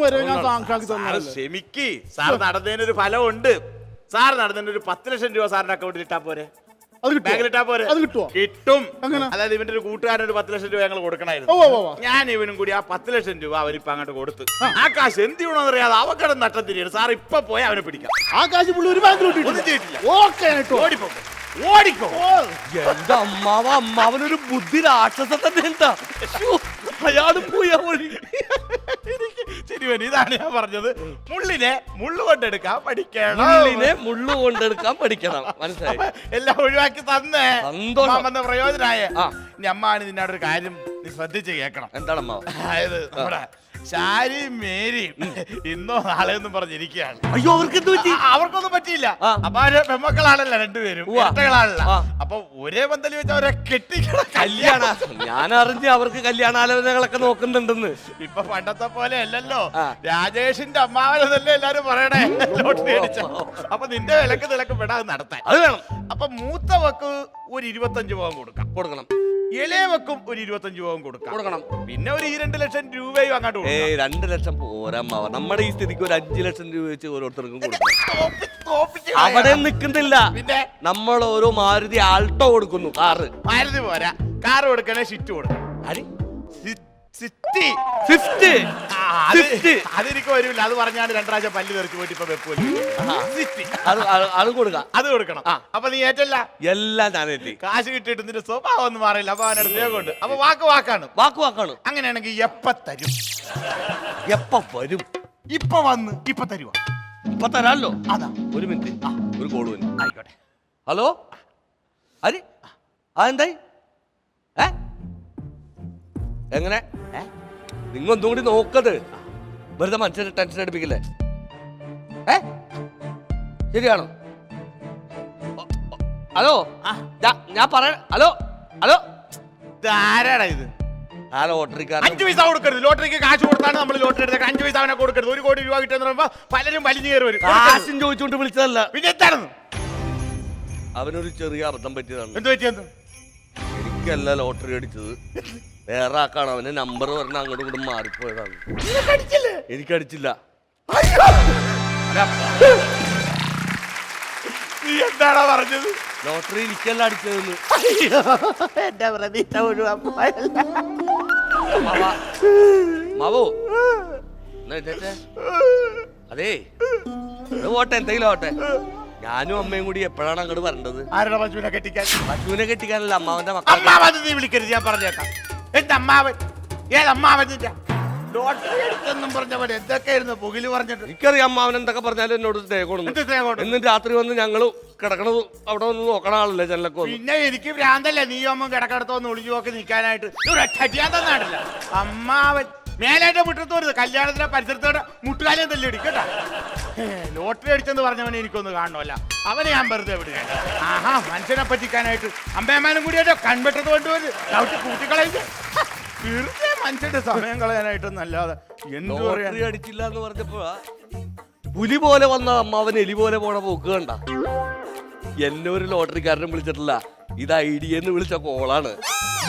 ക്ഷമിക്ക്, സാർ നടന്നതിനൊരു ഫലമുണ്ട്. സാർ നടന്നതിന് ഒരു 10 ലക്ഷം രൂപ സാറിന്റെ അക്കൗണ്ടിൽ ഇട്ടാ പോരെ? ബാങ്കിലിട്ടാ പോരെ? കിട്ടും. അതായത് ഇവന്റെ ഒരു കൂട്ടുകാരൻ ഒരു 10 ലക്ഷം രൂപ ഞങ്ങൾ കൊടുക്കണായിരുന്നു. ഞാൻ ഇവനും കൂടി ആ 10 ലക്ഷം രൂപ അവരിപ്പോ അങ്ങോട്ട് കൊടുത്ത് ആ കാശ് എന്ത് ചെയ്യണമെന്ന് അറിയാതെ അവക്കടം നട്ടം തിരിയാണ്. സാർ ഇപ്പൊ പോയി അവനെ പിടിക്കാം. ആ കാശ് പുള്ളി ഒരു ബാങ്കിലോട്ട് ഒന്നും ചെയ്തിട്ടില്ല. ഓടിപ്പോ. എന്റെ അമ്മാവനൊരു ബുദ്ധി രാക്ഷസത്തെ എന്താ അയാളും പോയി ആ വഴി. ശരിവൻ, ഇതാണ് ഞാൻ പറഞ്ഞത്. മുള്ളിനെ മുള്ളുകൊണ്ടെടുക്കാൻ പഠിക്കണം. മുള്ളിനെ മുള്ളുകൊണ്ടെടുക്കാൻ പഠിക്കണം. മനസ്സിലായി? എല്ലാം ഒഴിവാക്കി തന്നേ. സന്തോഷം. പ്രയോജനായ ഞമ്മാണ് നിന്നോടൊരു കാര്യം നീ ശ്രദ്ധിച്ച് കേൾക്കണം. എന്താണ് അമ്മാവ? അതായത് നമ്മുടെ ശാരിയും മേരിയും ഇന്നോ നാളെ ഒന്നും പറഞ്ഞിരിക്കുകയാണ്. അയ്യോ, അവർക്ക് എന്ത് പറ്റി? അവർക്കൊന്നും പറ്റിയില്ല. അപ്പൊ അവര് പെമ്മക്കളാണല്ലോ രണ്ടുപേരും, ഇരട്ടകളാണല്ലോ. അപ്പൊ ഒരേ പന്തലി വെച്ച് അവരെ കെട്ടിക്കണ കല്യാണ. ഞാൻ അറിഞ്ഞ് അവർക്ക് കല്യാണാലോചനകളൊക്കെ നോക്കുന്നുണ്ടെന്ന്. ഇപ്പൊ പണ്ടത്തെ പോലെ അല്ലല്ലോ. രാജേഷിന്റെ അമ്മാവനതല്ലേ എല്ലാരും പറയണേ ലോട്ടറി അടിച്ച. അപ്പൊ നിന്റെ വിലക്ക് നിലക്ക് വിടാതെ നടത്താൻ അത് വേണം. അപ്പൊ മൂത്തവക്ക് ഒരു 25 പവൻ കൊടുക്കണം. ഇളയവക്കും ഒരു 25 പവൻ കൊടുക്കണം. പിന്നെ ഒരു 2 ലക്ഷം രൂപയും അങ്ങോട്ട് 2 ലക്ഷം പോരാ. നമ്മുടെ ഈ സ്ഥിതിക്ക് ഒരു 5 ലക്ഷം രൂപ വെച്ച് ഓരോരുത്തർക്കും കൊടുക്കണം. അവിടെ നിൽക്കുന്നില്ല. പിന്നെ നമ്മൾ ഓരോ മാരുതി ആൾട്ടോ കൊടുക്കുന്നു. കാറ് മാരുതി പോരാ, കാറ് കൊടുക്കണേ ഷിറ്റ് കൊടുക്കണം. അതെനിക്ക് വരില്ല. അത് പറഞ്ഞാണ് 2 പ്രാവശ്യം പല്ല് തെറിച്ച് പോയിട്ട് ഇപ്പൊ വെപ്പൂല. അത് കൊടുക്കാം. അത് കൊടുക്കണം. അപ്പൊ നീ ഏറ്റല്ല എല്ലാം ഞാൻ എത്തി. കാശ് കിട്ടിയിട്ട് നിന്റെ സ്വഭാവം ഒന്നും മാറില്ല. അപ്പൊ അവനടുത്ത് വേഗമുണ്ട്. അപ്പൊ വാക്കാണ്. അങ്ങനെയാണെങ്കിൽ എപ്പ തരും? എപ്പ വരും? ഇപ്പൊ വന്ന് ഇപ്പൊ തരുവോ? ഇപ്പൊ തരാമല്ലോ. അതാ, ഒരു മിനിറ്റ്. ഒരു കോള് വന്നു. ആയിക്കോട്ടെ. ഹലോ, അരി അതെന്തായി? എങ്ങനെ? നിങ്ങൾ ഒന്നും കൂടി നോക്കത്. വെറുതെ മനുഷ്യരെ ടെൻഷൻ അടിപ്പിക്കില്ലേ? ശരിയാണോ? ഹലോ, ഞാൻ ഹലോ ഹലോ ആരാടാ ഇത്? ആ ലോട്ടറിക്കാരൻ. 5 പൈസ കൊടുക്കരുത്. ലോട്ടറിക്ക് കാശ് കൊടുത്താണ് നമ്മൾ ലോട്ടറി എടുത്തത്. 5 പൈസ അവനെ കൊടുക്കരുത്. 1 കോടി രൂപ കിട്ടുന്ന പറയുമ്പോ പലരും വലിഞ്ഞു കയറി വരും. കാശും ചോദിച്ചുകൊണ്ട് വിളിച്ചതല്ല. പിന്നെ എന്താണെന്ന്? അവനൊരു ചെറിയ അബദ്ധം പറ്റിയതാണ്. എന്ത് പറ്റിയെന്ന്? എനിക്കല്ല ലോട്ടറി അടിച്ചത്, വേറെ ആക്കാണ്. അവന്റെ നമ്പർ പറഞ്ഞ അങ്ങോട്ടും ഇങ്ങോട്ടും മാറിപ്പോയതാണ്. എനിക്കടിച്ചില്ല. നീ എന്താണോ പറഞ്ഞത്? ലോട്ടറി എനിക്കല്ല അടിച്ചതെന്ന്. എന്റെ പ്രതീക്ഷ മുഴുവൻ മാവോ, അതേ അത് പോട്ടെ, എന്തെങ്കിലും ആവട്ടെ. ഞാനും അമ്മയും കൂടി എപ്പോഴാണ് അങ്ങോട്ട് വരേണ്ടത്? ആരുടെ പശുവിനെ കെട്ടിക്കാൻ? പശുവിനെ കെട്ടിക്കാനല്ല, അമ്മാവന്റെ മക്കൾ. അമ്മാവൻ നീ വിളിക്കരുത്, ഞാൻ പറഞ്ഞേക്കാം. എന്റെ അമ്മാവൻ ഏതമ്മാവൻ? ലോട്ടറി എടുത്തെന്നും പറഞ്ഞവൻ എന്തൊക്കെയായിരുന്നു പുകില് പറഞ്ഞിട്ട്. എനിക്കറിയാം അമ്മാവൻ എന്തൊക്കെ പറഞ്ഞാലും എന്നോട് സ്നേഹമാണ്. എന്ത് സ്നേഹമാണ്? എന്നും രാത്രി വന്ന് ഞങ്ങള് കിടക്കണത് അവിടെ വന്ന് നോക്കണ ആളല്ലേ ജനലൊക്കെ വന്ന്. പിന്നെ എനിക്ക് ഭ്രാന്തല്ലേ നീ അമ്മ കിടക്കടത്തൊന്ന് ഒളിഞ്ഞു നോക്കി നിൽക്കാനായിട്ട്. ഒരടിയാതന്നാടില്ല അമ്മാവൻ. മേലായിട്ട് മുറ്റത്തോരുത് കല്യാണത്തിന്റെ പരിസരത്തോടെ മുട്ടുകാലം തല്ലി ഇടി കേട്ടാ. ലോട്ടറി അടിച്ചെന്ന് പറഞ്ഞവനെ എനിക്കൊന്ന് കാണണമല്ല, അവനെ ഞാൻ വെറുതെ വിടുക. ആഹാ, മനുഷ്യനെ പറ്റിക്കാനായിട്ട് അമ്മയമ്മാനും കൂടിയായിട്ട് കൺവെട്ടത് കൊണ്ടുപോയി ചവിട്ടി കൂട്ടിക്കളയുക. വെറുതെ മനുഷ്യന്റെ സമയം കളയാനായിട്ടൊന്നല്ലാതെ എന്ത് പറയാ. ലോട്ടറി അടിച്ചില്ല എന്ന് പറഞ്ഞപ്പോ പുലി പോലെ വന്ന അമ്മാവൻ എലി പോലെ പോണ പോക്ക് കണ്ട. എന്നെ ഒരു ലോട്ടറിക്കാരനും വിളിച്ചിട്ടില്ല, ഇത് ഐഡിയ എന്ന് വിളിച്ച കോളാണ്.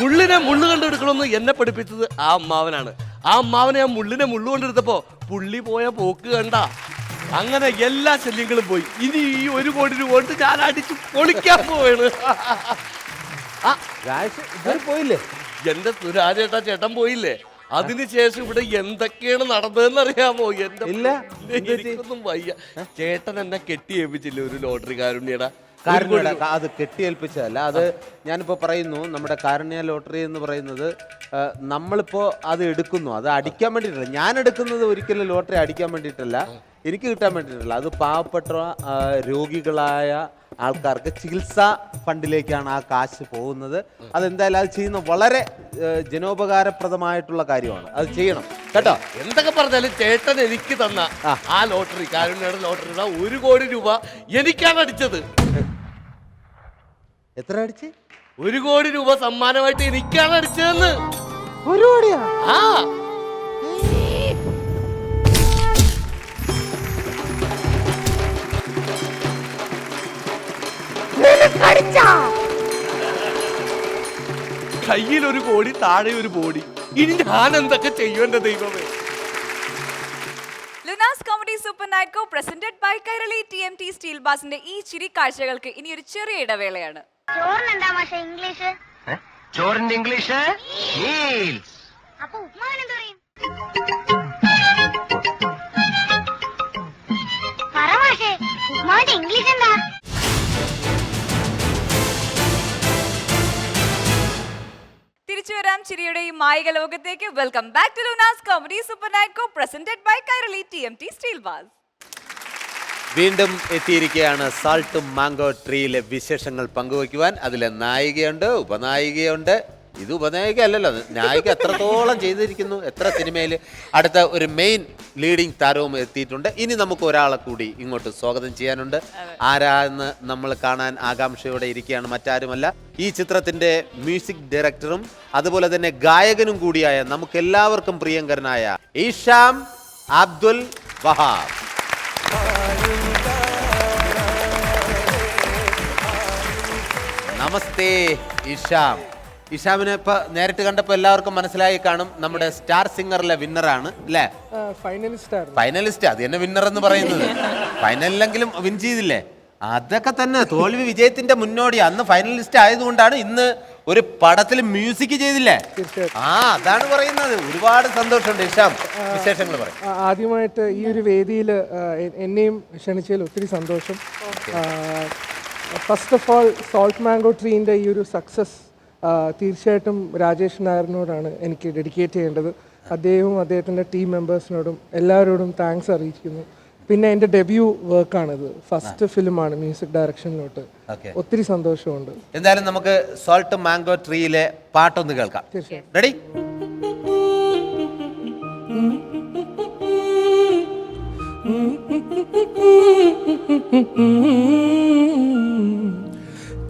മുള്ളിനെ മുള്ളു കണ്ടെടുക്കണമെന്ന് എന്നെ പഠിപ്പിച്ചത് ആ അമ്മാവനാണ്. ആ അമ്മാവനെ ഞാൻ മുള്ളിനെ മുള്ളു കൊണ്ടെടുത്തപ്പോ പുള്ളി പോയ പോക്ക് കണ്ട. അങ്ങനെ എല്ലാ ശല്യങ്ങളും പോയി. ഇനി ഈ 1 കോടി രൂപ കൊണ്ട് ഞാൻ അടിച്ച് പൊളിക്കാൻ പോവാണ്. പോയില്ലേ? എന്റെ സുരാജേട്ടാ ചേട്ടൻ പോയില്ലേ? അതിനുശേഷം ഇവിടെ എന്തൊക്കെയാണ് നടന്നതെന്ന് അറിയാമോ? എനിക്കൊന്നും വയ്യ. ചേട്ടൻ എന്നെ കെട്ടിയേൽപ്പിച്ചില്ലേ ഒരു ലോട്ടറി കാരുണ്യടാ. അത് കെട്ടിയേൽപ്പിച്ചതല്ല, അത് ഞാനിപ്പോ പറയുന്നു. നമ്മുടെ കാരുണ്യ ലോട്ടറി എന്ന് പറയുന്നത് നമ്മളിപ്പോ അത് എടുക്കുന്നു, അത് അടിക്കാൻ വേണ്ടിയിട്ടല്ല. ഞാൻ എടുക്കുന്നത് ഒരിക്കലും ലോട്ടറി അടിക്കാൻ വേണ്ടിയിട്ടല്ല, എനിക്ക് കിട്ടാൻ വേണ്ടിയിട്ടല്ല. അത് പാവപ്പെട്ട രോഗികളായ ആൾക്കാർക്ക് ചികിത്സാ ഫണ്ടിലേക്കാണ് ആ കാശ് പോകുന്നത്. അതെന്തായാലും അത് ചെയ്യുന്ന വളരെ ജനോപകാരപ്രദമായിട്ടുള്ള കാര്യമാണ്. അത് ചെയ്യണം കേട്ടോ. എന്തൊക്കെ പറഞ്ഞാലും ചേട്ടൻ എനിക്ക് തന്ന ആ ലോട്ടറി, കാരുണ്യയുടെ ലോട്ടറി 1 കോടി രൂപ എനിക്കാണ് അടിച്ചത്. എത്ര അടിച്ച്? 1 കോടി രൂപ സമ്മാനമായിട്ട് എനിക്കാണ് അടിച്ചതെന്ന്. 1 കോടിയാ? ആ കയ്യിൽ 1 കോടി, താഴെ 1 ബോഡി. ഇനി ഞാൻ എന്തൊക്കെ ചെയ്യും എന്റെ ദൈവമേ. Lunar's comedy super night co presented by Kairali TMT steel ബാസിന്റെ ഈ ചിരി കാഴ്ചകൾക്ക് ഇനി ഒരു ചെറിയ ഇടവേളയാണ്. ചോറിനെന്താ മാഷെ ഇംഗ്ലീഷ്? ചോറിന്റെ ഇംഗ്ലീഷ് മീൽസ്. അപ്പൊ ഉപ്മാവിനെന്താ പറയും? പറ മാഷെ, ഉപ്മാവിന്റെ ഇംഗ്ലീഷ് എന്താ? തിരിച്ചു വരാം ചിരിയുടെ ഈ മായിക ലോകത്തേക്ക്. Welcome back to Lunar's comedy super night co presented by Kairali TMT steel bars. വീണ്ടും എത്തിയിരിക്കുകയാണ് സാൾട്ട് മാംഗോ ട്രീയിലെ വിശേഷങ്ങൾ പങ്കുവയ്ക്കുവാൻ. അതിലെ നായികയുണ്ട്, ഉപനായികയുണ്ട്. ഇത് ഉപനായിക അല്ലല്ലോ, നായിക എത്രത്തോളം ചെയ്തിരിക്കുന്നു, എത്ര സിനിമയിൽ. അടുത്ത ഒരു മെയിൻ ലീഡിങ് താരവും എത്തിയിട്ടുണ്ട്. ഇനി നമുക്ക് ഒരാളെ കൂടി ഇങ്ങോട്ട് സ്വാഗതം ചെയ്യാനുണ്ട്. ആരാന്ന് നമ്മൾ കാണാൻ ആകാംക്ഷയോടെ ഇരിക്കുകയാണ്. മറ്റാരുമല്ല, ഈ ചിത്രത്തിന്റെ മ്യൂസിക് ഡയറക്ടറും അതുപോലെ തന്നെ ഗായകനും കൂടിയായ നമുക്കെല്ലാവർക്കും പ്രിയങ്കരനായ ഈഷാം അബ്ദുൽ വഹാബ്. നമസ്തേ ഈഷാം. ഇഷാമിനെ ഇപ്പൊ നേരിട്ട് കണ്ടപ്പോ എല്ലാവർക്കും മനസ്സിലായി കാണും, നമ്മുടെ സ്റ്റാർ സിംഗറിലെ വിന്നറാണ് അല്ലേ? ഫൈനലിസ്റ്റ്. അത് തന്നെ വിന്നർ എന്ന് പറയുന്നത്. ഫൈനലിലെങ്കിലും വിൻ ചെയ്തില്ലേ? അതൊക്കെ തന്നെ തോൽവി വിജയത്തിന്റെ മുന്നോടി. അന്ന് ഫൈനലിസ്റ്റ് ആയതുകൊണ്ടാണ് ഇന്ന് ഒരു പടത്തിൽ മ്യൂസിക് ചെയ്തില്ലേ? അതാണ് പറയുന്നത്. ഒരുപാട് സന്തോഷമുണ്ട്. ഇഷാം, വിശേഷങ്ങൾ പറയും. ആദ്യമായിട്ട് ഈ ഒരു വേദിയിൽ എന്നെയും ക്ഷണിച്ചതിൽ ഒത്തിരി സന്തോഷം. First of all salt mango ട്രീൻ്റെ ഈ ഒരു സക്സസ് തീർച്ചയായിട്ടും രാജേഷ് നായറിനോടാണ് എനിക്ക് ഡെഡിക്കേറ്റ് ചെയ്യേണ്ടത്. അദ്ദേഹവും അദ്ദേഹത്തിൻ്റെ ടീം മെമ്പേഴ്സിനോടും എല്ലാവരോടും താങ്ക്സ് അറിയിക്കുന്നു. പിന്നെ എൻ്റെ ഡെബ്യൂ വർക്കാണിത്, ഫസ്റ്റ് ഫിലിമാണ് മ്യൂസിക് ഡയറക്ഷനിലോട്ട്. ഒത്തിരി സന്തോഷമുണ്ട്. എന്തായാലും നമുക്ക് സോൾട്ട് മാംഗോ ട്രീയിലെ പാട്ടൊന്ന് കേൾക്കാം. റെഡി?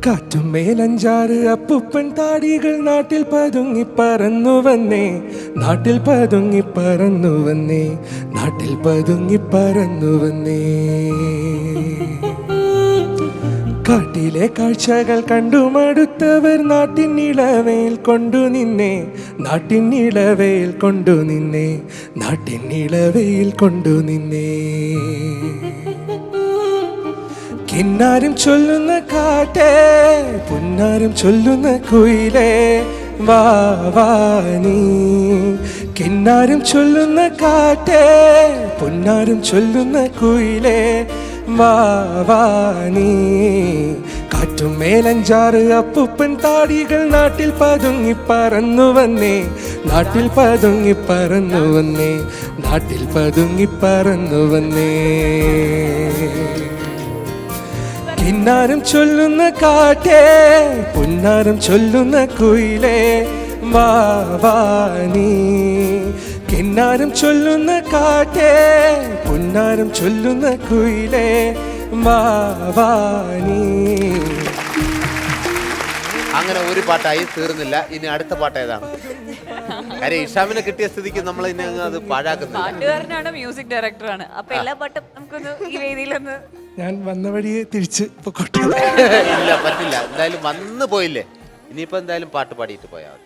കാറ്റുമേലഞ്ചാറ് അപ്പുപ്പൻ താടികൾ നാട്ടിൽ പതുങ്ങി പറന്നു വന്നേ, നാട്ടിൽ പതുങ്ങി പറന്നു വന്നേ, നാട്ടിൽ പതുങ്ങി പറന്നു വന്നേ. കാട്ടിലെ കാഴ്ചകൾ കണ്ടു മടുത്തവർ നാട്ടിൻ ഇളവേൽ കൊണ്ടു നിന്നേ, നാട്ടിൻ ഇളവേൽ കൊണ്ടു നിന്നേ, നാട്ടിൻ ഇളവേൽ കൊണ്ടു നിന്നേ. കിന്നാരം ചൊല്ലുന്ന കാറ്റേ, പുന്നാരം ചൊല്ലുന്ന കുയിലേ, വാ വാ നീ. കിന്നാരം ചൊല്ലുന്ന കാറ്റേ, പുന്നാരം ചൊല്ലുന്ന കുയിലേ, വാവാനീ കാറ്റും മേലഞ്ചാറ് അപ്പൂപ്പൻ താടികൾ നാട്ടിൽ പതുങ്ങി പറന്നു വന്നേ, നാട്ടിൽ പതുങ്ങി പറന്നു വന്നേ, നാട്ടിൽ പതുങ്ങി പറന്നു വന്നേ. കിന്നാരം ചൊല്ലുന്ന കാറ്റേ, പുന്നാരം ചൊല്ലുന്ന കുയിലേ, വാവാനീ കിന്നാരം ചൊല്ലുന്ന കാറ്റേ, പുന്നാരം ചൊല്ലുന്ന കുയിലേ, വാവാനീ. അങ്ങനെ ഒരു പാട്ടായി തീർന്നില്ല. ഇനി അടുത്ത പാട്ട് ഏതാണ്? കാര്യം ഇഷാമിനെ കിട്ടിയ സ്ഥിതിക്ക് നമ്മൾ ഇനി അങ്ങ് അത് പാഴാക്കുന്നില്ല. പാട്ടുകാരനാണ്, മ്യൂസിക് ഡയറക്ടറാണ്. അപ്പൊ എല്ലാ പാട്ടും നമുക്കൊന്ന് ഈ വേദിയിലൊന്ന്. ഞാൻ വന്ന വഴിയെ തിരിച്ച് പൊക്കോട്ടെ. ഇല്ല, പറ്റില്ല. എന്തായാലും വന്നു പോയില്ലേ, ഇനിയിപ്പോ എന്തായാലും പാട്ട് പാടിയിട്ട് പോയാൽ മതി.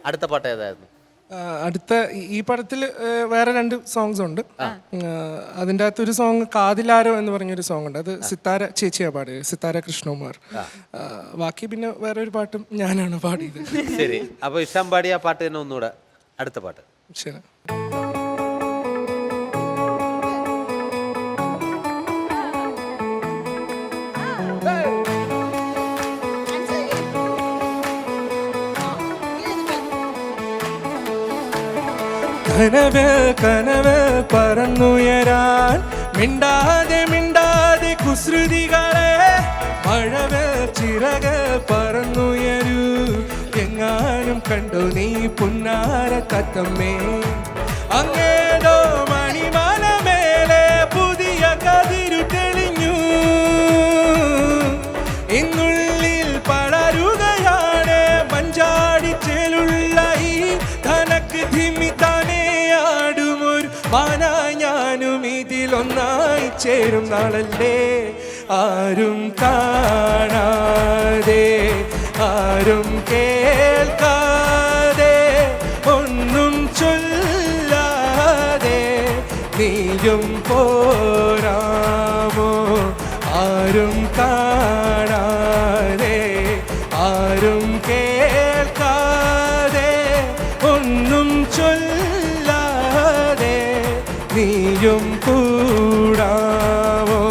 അടുത്ത പാട്ട് ഏതായിരുന്നു? അടുത്ത ഈ പടത്തിൽ വേറെ 2 സോങ്സ് ഉണ്ട്. അതിൻ്റെ അകത്ത് ഒരു സോങ് കാതിലാരോ എന്ന് പറഞ്ഞൊരു സോങ് ഉണ്ട്. അത് സിത്താര ചേച്ചിയാ പാടിയത്, സിത്താര കൃഷ്ണകുമാർ. ബാക്കി പിന്നെ വേറെ ഒരു പാട്ടും ഞാനാണ് പാടിയത്. ശരി, അപ്പൊ ഇഷാം പാടിയ പാട്ട് തന്നെ ഒന്നുകൂടെ. അടുത്ത പാട്ട് ശരി. കനവ് കനവ് പറന്നുയരാൻ മിണ്ടാതെ മിണ്ടാതെ കുസൃതികളെ, മഴവ് ചിറക് പറന്നുയരൂ, എങ്ങാനും കണ്ടു നീ പുന്നാര തത്തമ്മേ. അങ്ങേതോ മണിമല മേലെ പുതിയ കതിരു തെളിഞ്ഞു, ഇന്നുള്ളിൽ പടരുകയാണ് മഞ്ചാടിച്ചേലുള്ള ഈ തനക്ക് ധിമി താനേ ആടുമൊരു മാനാ ഞാനും ഇതിലൊന്നായി ചേരും നാളല്ലേ. ആരും കാണാതെ ആരും കേൾക്കാതെ ഒന്നും ചൊല്ലാതെ നീയും പോരാമോ. ആരും കാണാതെ ആരും കേൾക്കാതെ ഒന്നും ചൊല്ലാതെ നീയും കൂടാമോ.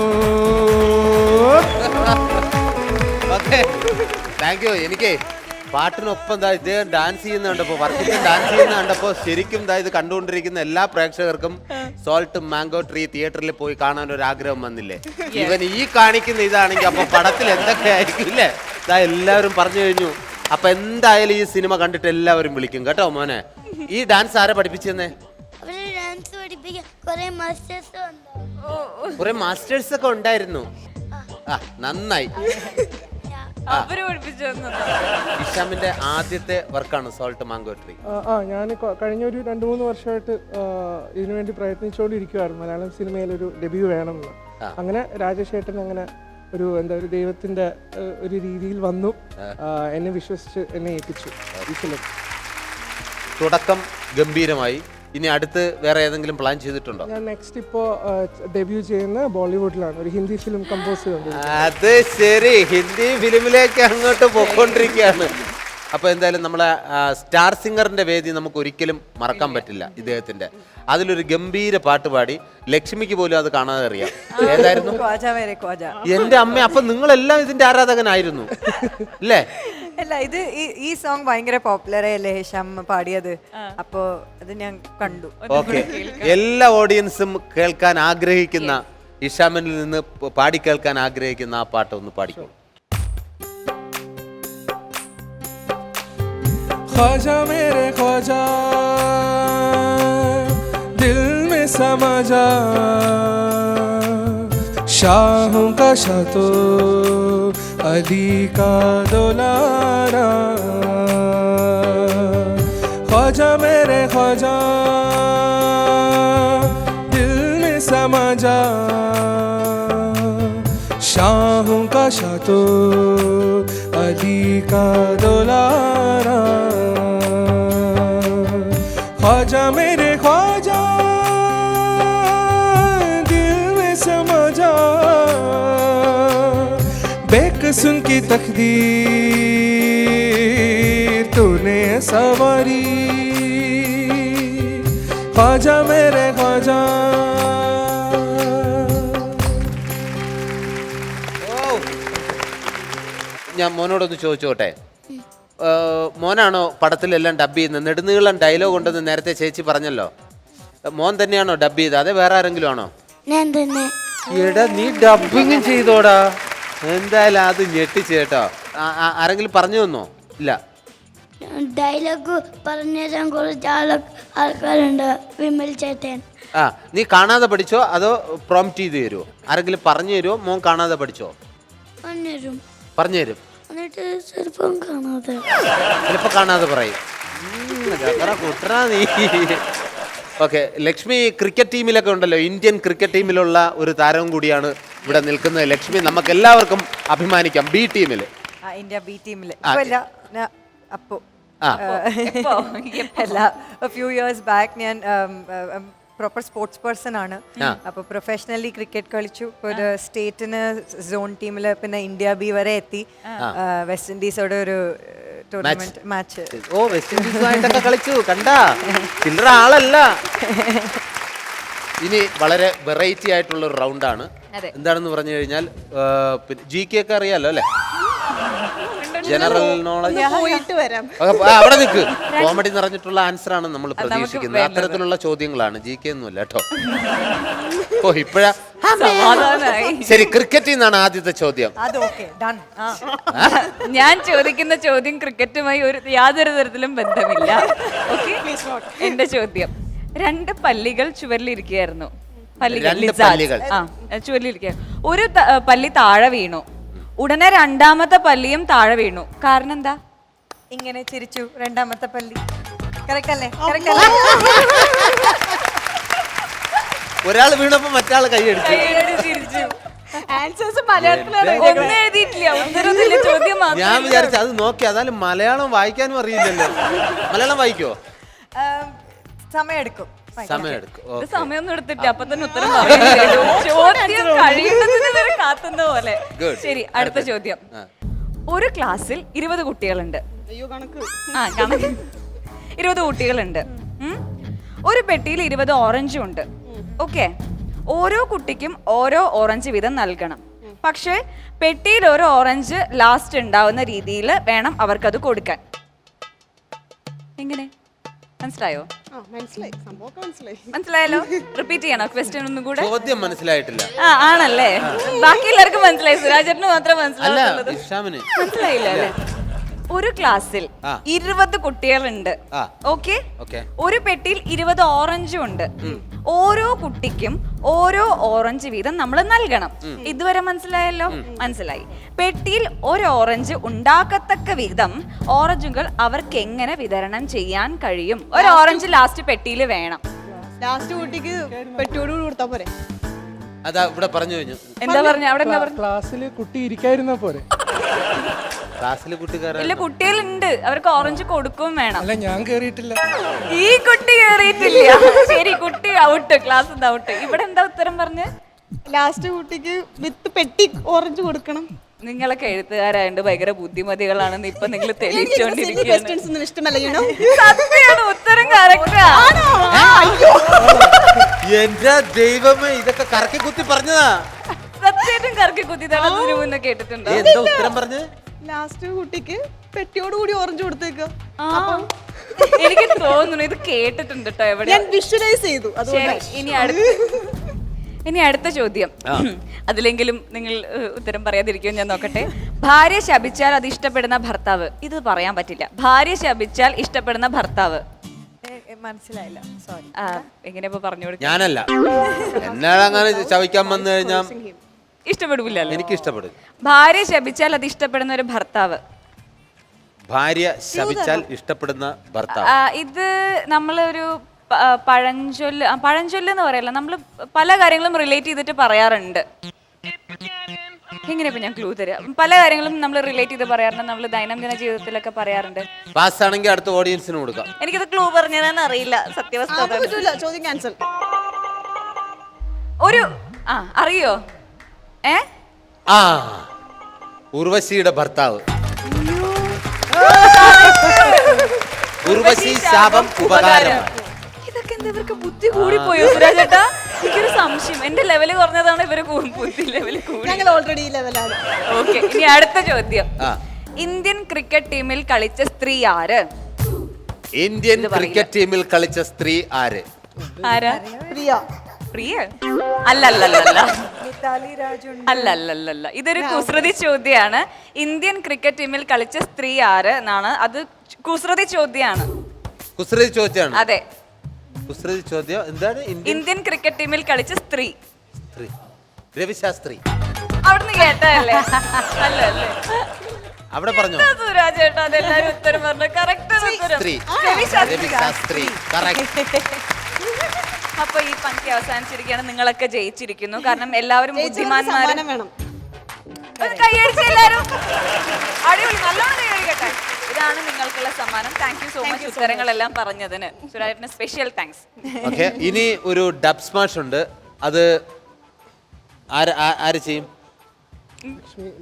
Thank you. എനിക്ക് പാട്ടിനൊപ്പം ഇദ്ദേഹം ഡാൻസ് ചെയ്യുന്ന കണ്ടപ്പോ, വർക്കിച്ച് ഡാൻസ് ചെയ്യുന്ന കണ്ടപ്പോ ശരിക്കും ഇത് കണ്ടുകൊണ്ടിരിക്കുന്ന എല്ലാ പ്രേക്ഷകർക്കും സോൾട്ട് മാംഗോ ട്രീ തിയേറ്ററിൽ പോയി കാണാൻ ഒരു ആഗ്രഹം വന്നില്ലേ? ഇവൻ ഈ കാണിക്കുന്ന ഇതാണെങ്കിൽ അപ്പൊ പടത്തിൽ എന്തൊക്കെ ആയിരിക്കും ഇല്ലേ? എല്ലാവരും പറഞ്ഞു കഴിഞ്ഞു. അപ്പൊ എന്തായാലും ഈ സിനിമ കണ്ടിട്ട് എല്ലാവരും വിളിക്കും കേട്ടോ. മോനെ, ഈ ഡാൻസ് ആരെ പഠിപ്പിച്ചെന്നേ? കുറെ മാസ്റ്റേഴ്സ് ഒക്കെ ഉണ്ടായിരുന്നു. ആ, നന്നായി. ഇഷാമിന്റെ ആദ്യത്തെ വർക്കാണ് സോൾട്ട് മാംഗോ ട്രീ. ഞാൻ കഴിഞ്ഞ ഒരു 2-3 വർഷമായിട്ട് ഇതിനുവേണ്ടി പ്രയത്നിച്ചുകൊണ്ടിരിക്കുവായിരുന്നു. മലയാളം സിനിമയിൽ ഒരു ഡെബ്യൂ വേണമെന്ന്. അങ്ങനെ രാജേഷ് ഏട്ടൻ അങ്ങനെ ഒരു ഒരു ദൈവത്തിന്റെ ഒരു രീതിയിൽ വന്നു, എന്നെ വിശ്വസിച്ച് എന്നെ ഏൽപ്പിച്ചു ഈ ഫിലിം. തുടക്കം ഗംഭീരമായി. ഇനി അടുത്ത് വേറെ ഏതെങ്കിലും പ്ലാൻ ചെയ്തിട്ടുണ്ടോ? ഞാൻ നെക്സ്റ്റ് ഇപ്പോ ഡെബ്യൂ ചെയ്യുന്ന ബോളിവുഡിലാണ്, ഒരു ഹിന്ദി ഫിലിം കമ്പോസ് ചെയ്യുന്നത്. അത് ശരി, ഹിന്ദി ഫിലിമിലേക്ക് അങ്ങോട്ട് പോയിക്കൊണ്ടിരിക്കുകയാണ്. അപ്പൊ എന്തായാലും നമ്മളെ സ്റ്റാർ സിംഗറിന്റെ വേദി നമുക്ക് ഒരിക്കലും മറക്കാൻ പറ്റില്ല. ഇദ്ദേഹത്തിന്റെ അതിലൊരു ഗംഭീര പാട്ട് പാടി, ലക്ഷ്മിക്ക് പോലും അത് കാണാതെ അറിയാം. ഏതായിരുന്നു? എന്റെ അമ്മ, അപ്പൊ നിങ്ങളെല്ലാം ഇതിന്റെ ആരാധകനായിരുന്നു അല്ലേ? അല്ല, ഇത് ഈ സോങ് ഭയങ്കര പോപ്പുലർ അല്ലേ ഹിഷാം പാടിയത്, അപ്പോ അത് ഞാൻ കണ്ടു. ഓക്കെ, എല്ലാ ഓഡിയൻസും കേൾക്കാൻ ആഗ്രഹിക്കുന്ന, ഇഷാമിൽ നിന്ന് പാടി കേൾക്കാൻ ആഗ്രഹിക്കുന്ന ആ പാട്ട് ഒന്ന് പാടിക്കോളൂ. ख्वाजा मेरे ख्वाजा दिल में समा जा, शाहों का शाह तो अली का दुलारा. ख्वाजा मेरे ख्वाजा दिल में समा जा, शाहों का शाह तो अली का दुलारा. ख्वाजा मेरे ख्वाजा दिल में समा जा, बेकसूर की तकदीर तूने सवारी. ख्वाजा मेरे ख्वाजा. ഞാൻ മോനോടൊന്ന് ചോദിച്ചോട്ടെ, മോനാണോ പടത്തിലെല്ലാം ഡബ് ചെയ്യുന്നത്? നെടുനീളം ഡയലോഗ് ഉണ്ടെന്ന് നേരത്തെ ചേച്ചി പറഞ്ഞല്ലോ. മോൻ തന്നെയാണോ ഡബ് ചെയ്തത്, അതെ വേറെ ആരെങ്കിലും ആണോ? ഞാൻ തന്നെ. എടാ നീ ഡബിങ് ചെയ്തോടാ. എന്തായാലും അത് ഞെട്ടിച്ച് കേട്ടോ. ആരെങ്കിലും പറഞ്ഞു തന്നോ? ഇല്ല. ഡയലോഗ് പറഞ്ഞുതരാൻ കുറച്ച് ആൾക്കാരുണ്ട്. വിമൽ ചേട്ടൻ. നീ കാണാതെ പഠിച്ചോ അതോ പ്രോംപ്റ്റ് ചെയ്ത് തരുമോ? ആരെങ്കിലും പറഞ്ഞു തരുമോ? മോൻ കാണാതെ പഠിച്ചോ? പറഞ്ഞു തരും. എന്നിട്ട് ചിലപ്പോ കാണാതെ പറയും. കുട്ടനാ നീ. ഓക്കെ, ലക്ഷ്മി ക്രിക്കറ്റ് ടീമിലൊക്കെ ഉണ്ടല്ലോ, ഇന്ത്യൻ ക്രിക്കറ്റ് ടീമിലുള്ള ഒരു താരം കൂടിയാണ് ഇവിടെ നിൽക്കുന്നത്. ലക്ഷ്മി നമുക്ക് എല്ലാവർക്കും അഭിമാനിക്കാം. ബി ടീമിൽ, ഇന്ത്യ ബി ടീമിൽ അപ്പോ അല്ല, ഫ്യൂ ഇയേഴ്സ് ബാക്ക് ഞാൻ പ്രോപ്പർ സ്പോർട്സ് പേഴ്സൺ ആണ്. അപ്പൊ പ്രൊഫഷണലി ക്രിക്കറ്റ് കളിച്ചു. ഒരു സ്റ്റേറ്റിന് സോൺ ടീമില്, പിന്നെ ഇന്ത്യ ബി വരെ എത്തി. വെസ്റ്റ് ഇൻഡീസോടെ ഒരു ടൂർണമെന്റ് മാച്ച്. ഓ, വെസ്റ്റ് ഇൻഡീസുമായിട്ടൊക്കെ കളിച്ചു. കണ്ടാ, ചില്ലറ ആളല്ല. ഇനി വളരെ വെറൈറ്റി ആയിട്ടുള്ള ഒരു റൗണ്ടാണ്. എന്താണെന്ന് പറഞ്ഞു കഴിഞ്ഞാൽ GK ഒക്കെ അറിയാലോ അല്ലേ? General knowledge. അവിടെ നിൽക്ക്. കോമഡി നിറഞ്ഞിട്ടുള്ള ആൻസർ ആണ് നമ്മൾ പ്രതീക്ഷിക്കുന്നത്. അത്തരത്തിലുള്ള ചോദ്യങ്ങളാണ്. GK ഒന്നുമല്ല കേട്ടോ. ഓ, ഇപ്പഴാ ശരി. ക്രിക്കറ്റിൽ നിന്നാണ് ആദ്യത്തെ ചോദ്യം. ഞാൻ ചോദിക്കുന്ന ചോദ്യം ക്രിക്കറ്റുമായി യാതൊരു തരത്തിലും ബന്ധമില്ല. എന്റെ ചോദ്യം, 2 പല്ലികൾ ചുവരിലിരിക്കുകയായിരുന്നു. ചുവരിലിരിക്കുക. ഒരു പല്ലി താഴെ വീണു. ഉടനെ രണ്ടാമത്തെ പല്ലിയും താഴെ വീണു. കാരണം എന്താ? ഇങ്ങനെ ചിരിച്ചു രണ്ടാമത്തെ പല്ലി. കറക്റ്റ് അല്ലേ? ഒരാൾ വീണപ്പോ മറ്റാള് കൈയടിച്ചു. ഞാൻ വിചാരിച്ചു അത് നോക്കി. അതായത് മലയാളം വായിക്കാനും അറിയില്ലല്ലോ. മലയാളം വായിക്കോ? സമയം സമയമൊന്നും എടുത്തിട്ട് അപ്പൊ തന്നെ ഉത്തരം ചോദ്യം കഴിയുന്നതിന് കാത്തുന്ന പോലെ. ശരി, അടുത്ത ചോദ്യം. ഒരു ക്ലാസ്സിൽ 20 കുട്ടികളുണ്ട്. 20 കുട്ടികളുണ്ട്. ഒരു പെട്ടിയിൽ 20 ഓറഞ്ചും ഉണ്ട്. ഓക്കെ, ഓരോ കുട്ടിക്കും ഓരോ ഓറഞ്ച് വീതം നൽകണം. പക്ഷെ പെട്ടിയിൽ ഒരു ഓറഞ്ച് ലാസ്റ്റ് ഉണ്ടാവുന്ന രീതിയിൽ വേണം അവർക്കത് കൊടുക്കാൻ. എങ്ങനെ? മനസ്സിലായോ? മനസ്സിലായല്ലോ. റിപ്പീറ്റ് ചെയ്യണോ ക്വസ്റ്റ്യൻ ഒന്നും കൂടെ? ചോദ്യം മനസ്സിലായിട്ടില്ല. ആണല്ലേ? ബാക്കി എല്ലാവർക്കും മനസ്സിലായി, സുരാജേട്ടന് മാത്രം മനസ്സിലായില്ല. അല്ലേ? ഒരു ക്ലാസ്സിൽ 20 കുട്ടികളുണ്ട്. ഓക്കെ, ഒരു പെട്ടിയിൽ 20 ഓറഞ്ചും ഉണ്ട്. ഓരോ കുട്ടിക്കും ഓരോ ഓറഞ്ച് വീതം നമ്മൾ നൽകണം. ഇതുവരെ മനസ്സിലായല്ലോ? മനസ്സിലായി. പെട്ടിയിൽ ഒരു ഓറഞ്ച് ഉണ്ടാക്കത്തക്ക വിധം ഓറഞ്ചുകൾ അവർക്ക് എങ്ങനെ വിതരണം ചെയ്യാൻ കഴിയും? ഒരു ഓറഞ്ച് ലാസ്റ്റ് പെട്ടിയിൽ വേണം. ലാസ്റ്റ് കുട്ടിക്ക് പെട്ടിയോട് കൊടുത്താ പോരെ? അതാ ഇവിടെ പറഞ്ഞു കഴിഞ്ഞു. എന്താ പറഞ്ഞ? അവിടെ എന്താ പറഞ്ഞു? ക്ലാസ്സിൽ കുട്ടി ഇരിക്കായിരുന്നാ പോരെ? ക്ലാസ്സിലെ കുട്ടിക്കാരെ ഇല്ല, കുട്ടികളുണ്ട്, അവർക്ക് ഓറഞ്ച് കൊടുക്കും വേണം. അല്ല, ഞാൻ കേറിയിട്ടില്ല. ഈ കുട്ടി കേറിയിട്ടില്ല. ശരി, കുട്ടി ഔട്ട്, ക്ലാസ് ഔട്ട്. ഇവിടെ എന്താ ഉത്തരം പറഞ്ഞ്? ലാസ്റ്റ് കുട്ടിക്ക് വിത്ത് പെട്ടി ഓറഞ്ച് കൊടുക്കണം. നിങ്ങളൊക്കെ എഴുത്തുകാരായോണ്ട് ഭയങ്കര ബുദ്ധിമതികളാണെന്ന് ഇപ്പൊ നിങ്ങൾ തെളിയിച്ചോണ്ടിരിക്കുകയാണ്. സത്യമാണ്, ഉത്തരം കറക്റ്റാ. എന്റെ ദൈവമേ, ഇതൊക്കെ കറക്കി കുത്തി പറഞ്ഞതാ. സത്യമായിട്ടും കറക്കി കുത്തി തടഞ്ഞു കേട്ടിട്ടുണ്ടോ? എന്താ ഉത്തരം പറഞ്ഞ്? ലാസ്റ്റ് കുട്ടിക്ക് പെട്ടിയോട് കൂടി ഓറഞ്ച് കൊടുത്തേക്ക്. എനിക്ക് തോന്നുന്നു ഇത് കേട്ടിട്ടുണ്ട് കേട്ടോ എവിടെ. ഞാൻ വിഷ്വലൈസ് ചെയ്തു. ഇനി അടുത്ത ചോദ്യം. അതിലെങ്കിലും നിങ്ങൾ ഉത്തരം പറയാതിരിക്കുമോ ഞാൻ നോക്കട്ടെ. ഭാര്യ ശപിച്ചാൽ അത് ഇഷ്ടപ്പെടുന്ന ഭർത്താവ്. ഇത് പറയാൻ പറ്റില്ല. ഭാര്യ ശപിച്ചാൽ ഇഷ്ടപ്പെടുന്ന ഭർത്താവ്. മനസ്സിലായില്ല, സോറി. എങ്ങനെ പറഞ്ഞു കൊടുക്കും? ഞാനല്ല. എന്നാളങ്ങനെ ശവിക്കാൻ വന്നു കഴിഞ്ഞാൽ ഇഷ്ടപ്പെടില്ല. എനിക്ക് ഇഷ്ടപ്പെടും. ഭാര്യ ശപിച്ചാൽ അത് ഇഷ്ടപ്പെടുന്ന ഒരു ഭർത്താവ്. ഭാര്യ ശപിച്ചാൽ ഇഷ്ടപ്പെടുന്ന ഭർത്താവ്. ഇത് നമ്മളൊരു പഴഞ്ചൊല്ല് എന്ന് പറയല്ല, നമ്മൾ പല കാര്യങ്ങളും റിലേറ്റ് ചെയ്തിട്ട് പറയാറുണ്ട്. എങ്ങനെയാ ഞാൻ ക്ലൂ തരാം? പല കാര്യങ്ങളും നമ്മൾ റിലേറ്റ് ചെയ്ത് പറയാറുണ്ട്. നമ്മൾ ദൈനംദിന ജീവിതത്തിലൊക്കെ പറയാറുണ്ട്. പാസ് ആണെങ്കിൽ അടുത്ത ഓഡിയൻസിന് കൊടുക്കാം. എനിക്കത് ക്ലൂ പറഞ്ഞു തരാൻ അറിയില്ല, സത്യവസ്ഥ. ചോദ്യം ക്യാൻസൽ. ഒരു അറിയോ? ഉർവശിയുടെ ഭർത്താവ്. ഉർവശി ശാപം ഉപകാരം. ഇതൊക്കെ എന്താ ഇവർക്ക് ബുദ്ധി കൂടി പോയോ സുരാജേട്ടാ? എനിക്കൊരു സംശയം, എന്റെ ലെവല് കുറഞ്ഞതാണ് ഇവര് ബുദ്ധി ലെവല് കൂടി. ഞങ്ങൾ ഓൾറെഡി ഈ ലെവലാണ്. ഓക്കെ, ഇനി അടുത്ത ചോദ്യം. ആ. ഇന്ത്യൻ ക്രിക്കറ്റ് ടീമിൽ കളിച്ച സ്ത്രീ ആര്? ഇന്ത്യൻ ക്രിക്കറ്റ് ടീമിൽ കളിച്ച സ്ത്രീ ആര്? ആരാ? പ്രിയ. പ്രിയ? അല്ലല്ലല്ല. മിതാലി രാജ് ഉണ്ട്. അല്ലല്ലല്ല. ഇതൊരു കുസൃതി ചോദ്യമാണ്. ഇന്ത്യൻ ക്രിക്കറ്റ് ടീമിൽ കളിച്ച സ്ത്രീ ആര് എന്നാണ്. അത് കുസൃതി ചോദ്യമാണ്. കുസൃതി ചോദ്യമാണ്. അതെ, കുസൃതി ചോദ്യം. എന്താണ്? ഇന്ത്യൻ ക്രിക്കറ്റ് ടീമിൽ കളിച്ച സ്ത്രീ. സ്ത്രീ രവിശാസ്ത്രി. അവിടുന്ന് കേട്ടല്ലേ? അല്ലല്ലേ? അവിടെ പറഞ്ഞു സുരാജ് ചേട്ടാ, അതെല്ലാരും ഉത്തരം പറഞ്ഞു. കറക്റ്റ് ഉത്തരം. സ്ത്രീ. രവിശാസ്ത്രി. രവിശാസ്ത്രി. Correct. അപ്പൊ ഈ പങ്കി അവസാനിച്ചിരിക്കുകയാണ്. നിങ്ങളൊക്കെ ജയിച്ചിരിക്കുന്നു. കാരണം എല്ലാവരും ബുദ്ധിമാന്മാരും. സമ്മാനം വേണം. കൈയടിച്ച് എല്ലാവരും. അടിപൊളി, നല്ലോണം കൈയടിക്കട്ടെ. ഇതാണ് നിങ്ങൾക്കുള്ള സമ്മാനം. താങ്ക് യു സോ മച്ച് ഉത്തരങ്ങളെല്ലാം പറഞ്ഞതിന്. സുരാജിന് സ്പെഷ്യൽ താങ്ക്സ്. ഓക്കെ, ഇനി ഒരു ഡബ് സ്മാഷ് ഉണ്ട്. അത് ആര് ചെയ്യും?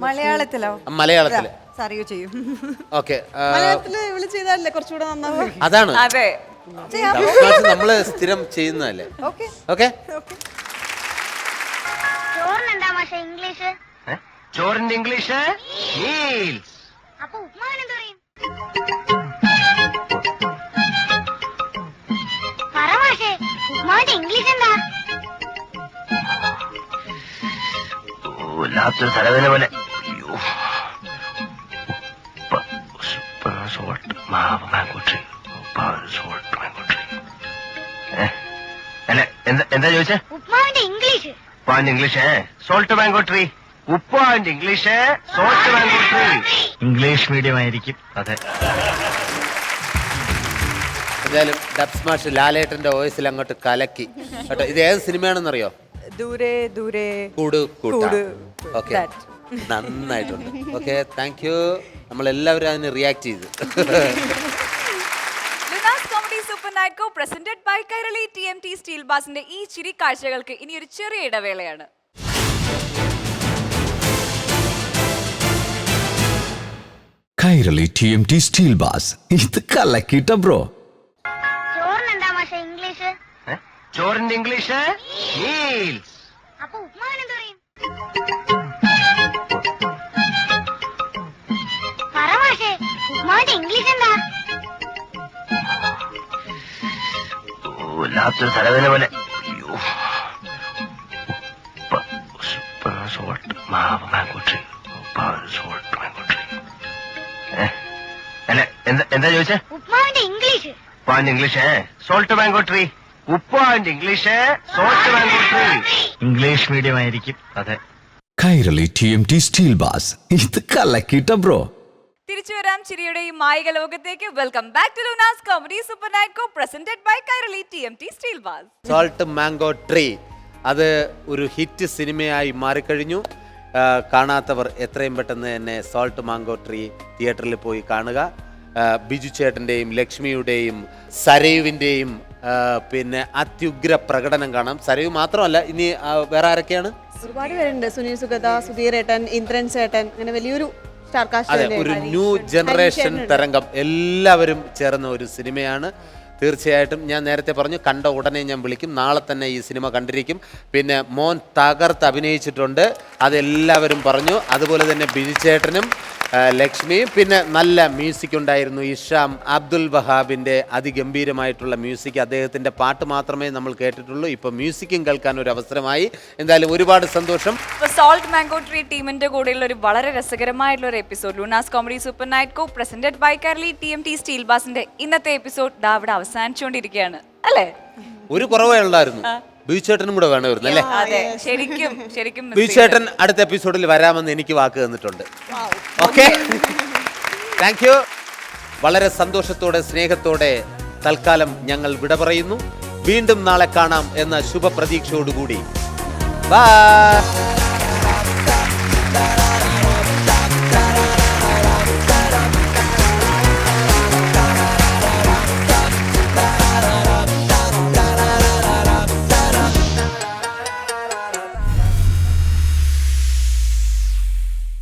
മലയാളത്തിലോ? മലയാളത്തില് സാറിയോ ചെയ്യും. ഓക്കെ, മലയാളത്തില് ഇവള് ചെയ്താലല്ലേ കുറച്ചുകൂടെ നന്നാവും. അതാണ് അതെ, ഡബ് സ്മാഷ് നമ്മള് സ്ഥിരം ചെയ്യുന്നതല്ലേ. ഓക്കെ ഓക്കെ, ചോറിനെന്താ മാഷെ ഇംഗ്ലീഷ്? ചോറിന്റെ ഇംഗ്ലീഷ് മീൽസ്. അപ്പൊ ഉപ്മാവിനെന്ത് പറയും? പറ മാഷെ, ഉപ്മാവിന്റെ ഇംഗ്ലീഷ് എന്താ? വല്ലാത്തൊരു തലവേദന പോലെ. അല്ല, എന്താ ചോദിച്ചേ? ഉപ്മാവിന്റെ ഇംഗ്ലീഷ്. ഉപ്പാന്റെ ഇംഗ്ലീഷ് സോൾട്ട് മാംഗോ ട്രീ. ഉപ്പാന്റെ English salt mango tree. English medium ആയിരിക്കും. അതെ. എന്തായാലും ഡബ് സ്മാഷ് ലാലേട്ടന്റെ വോയിസിൽ അങ്ങോട്ട് കലക്കി കേട്ടോ. ഇത് ഏത് സിനിമയാണെന്നറിയോ? ദൂരെ ദൂരെ കൂട് കൂട്ട. കൂട്. Okay, That. നന്നായിട്ടുണ്ട്. Okay, thank you. നമ്മളെല്ലാവരും അതിന് റിയാക്ട് ചെയ്തു. Lunar's comedy super night co presented by Kairali TMT steel ബാസിന്റെ ഈ ചിരി കാഴ്ചകൾക്ക് ഇനി ഒരു ചെറിയ ഇടവേളയാണ്. Kairali TMT steel bars. ഇത് കലക്കിട്ട ബ്രോ. ചോറിനെന്താ മാഷെ ഇംഗ്ലീഷ്? ചോറിന്റെ ഇംഗ്ലീഷ് മീൽസ്. അപ്പൊ ഉപ്മാവിനെന്ത് പറയും? പറ മാഷെ, ഉപ്മാവിന്റെ ഇംഗ്ലീഷ് എന്താ? വല്ലാത്തൊരു തലവേദന പോലെ. Salt mango tree. Salt mango tree. അല്ല, എന്താ ചോദിച്ചേ? ഉപ്മാവിന്റെ ഇംഗ്ലീഷ്. ഉപ്പാന്റെ ഇംഗ്ലീഷ് സോൾട്ട് മാംഗോ ട്രീ. ഉപ്പാന്റെ English salt mango tree. English medium ആയിരിക്കും. അതെ. Kairali TMT steel bars. ഇത് കലക്കിട്ട ബ്രോ. തിരിച്ചു വരാം ചിരിയുടെ ഈ മായിക ലോകത്തേക്ക്. Welcome back to Lunar's comedy super night co presented by Kairali TMT steel bars. Salt mango tree അത് ഒരു ഹിറ്റ് സിനിമയായി മാറിക്കഴിഞ്ഞു. കാണാത്തവർ എത്രയും പെട്ടെന്ന് തന്നെ സോൾട്ട് മാംഗോ ട്രീ തിയേറ്ററിൽ പോയി കാണുക. ബിജു ചേട്ടൻ്റെയും ലക്ഷ്മിയുടെയും സരയുവിൻ്റെയും പിന്നെ അത്യുഗ്ര പ്രകടനം കാണാം. സരയു മാത്രമല്ല, ഇനി വേറെ ആരൊക്കെയാണ്? ഒരുപാട് പേരുണ്ട്. സുനിൽ സുഗത, സുധീർ ഏട്ടൻ, ഇന്ദ്രൻ ചേട്ടൻ, അങ്ങനെ വലിയൊരു സ്റ്റാർ കാസ്റ്റ്. അതെ, ഒരു ന്യൂ ജനറേഷൻ തരംഗം എല്ലാവരും ചേർന്ന ഒരു സിനിമയാണ്. തീർച്ചയായിട്ടും ഞാൻ നേരത്തെ പറഞ്ഞു, കണ്ട ഉടനെ ഞാൻ വിളിക്കും. നാളെ തന്നെ ഈ സിനിമ കണ്ടിരിക്കും. പിന്നെ മോൻ തകർത്ത് അഭിനയിച്ചിട്ടുണ്ട്, അതെല്ലാവരും പറഞ്ഞു. അതുപോലെ തന്നെ ബിജു ചേട്ടനും ലക്ഷ്മിയും. പിന്നെ നല്ല മ്യൂസിക് ഉണ്ടായിരുന്നു. ഇഷാം അബ്ദുൽ വഹാബിൻ്റെ അതിഗംഭീരമായിട്ടുള്ള മ്യൂസിക്. അദ്ദേഹത്തിൻ്റെ പാട്ട് മാത്രമേ നമ്മൾ കേട്ടിട്ടുള്ളൂ. ഇപ്പോൾ മ്യൂസിക്കും കേൾക്കാൻ ഒരു അവസരമായി. എന്തായാലും ഒരുപാട് സന്തോഷം. സോൾട്ട് മാംഗോ ട്രീ ടീമിന്റെ കൂടെയുള്ള ഒരു വളരെ രസകരമായിട്ടുള്ള ഒരു episode Lunar's comedy super night co presented by Kairali TMT steel ബാസിന്റെ ഇന്നത്തെ എപ്പിസോഡ് ദാ ഇവിടെ അവസാനിച്ചുകൊണ്ടിരിക്കുകയാണ് അല്ലേ? ഒരു കുറവേ ഉള്ളായിരുന്നു. ബിജു ചേട്ടനും കൂടെ വേണമായിരുന്നു അല്ലേ? അതെ, ശരിക്കും ശരിക്കും ബിജു ചേട്ടൻ അടുത്ത എപ്പിസോഡിൽ വരാമെന്ന് എനിക്ക് വാക്ക് തന്നിട്ടുണ്ട്. Okay, thank U. വളരെ സന്തോഷത്തോടെ സ്നേഹത്തോടെ തൽക്കാലം ഞങ്ങൾ വിട പറയുന്നു. വീണ്ടും നാളെ കാണാം എന്ന ശുഭപ്രതീക്ഷയോടുകൂടി ബൈ.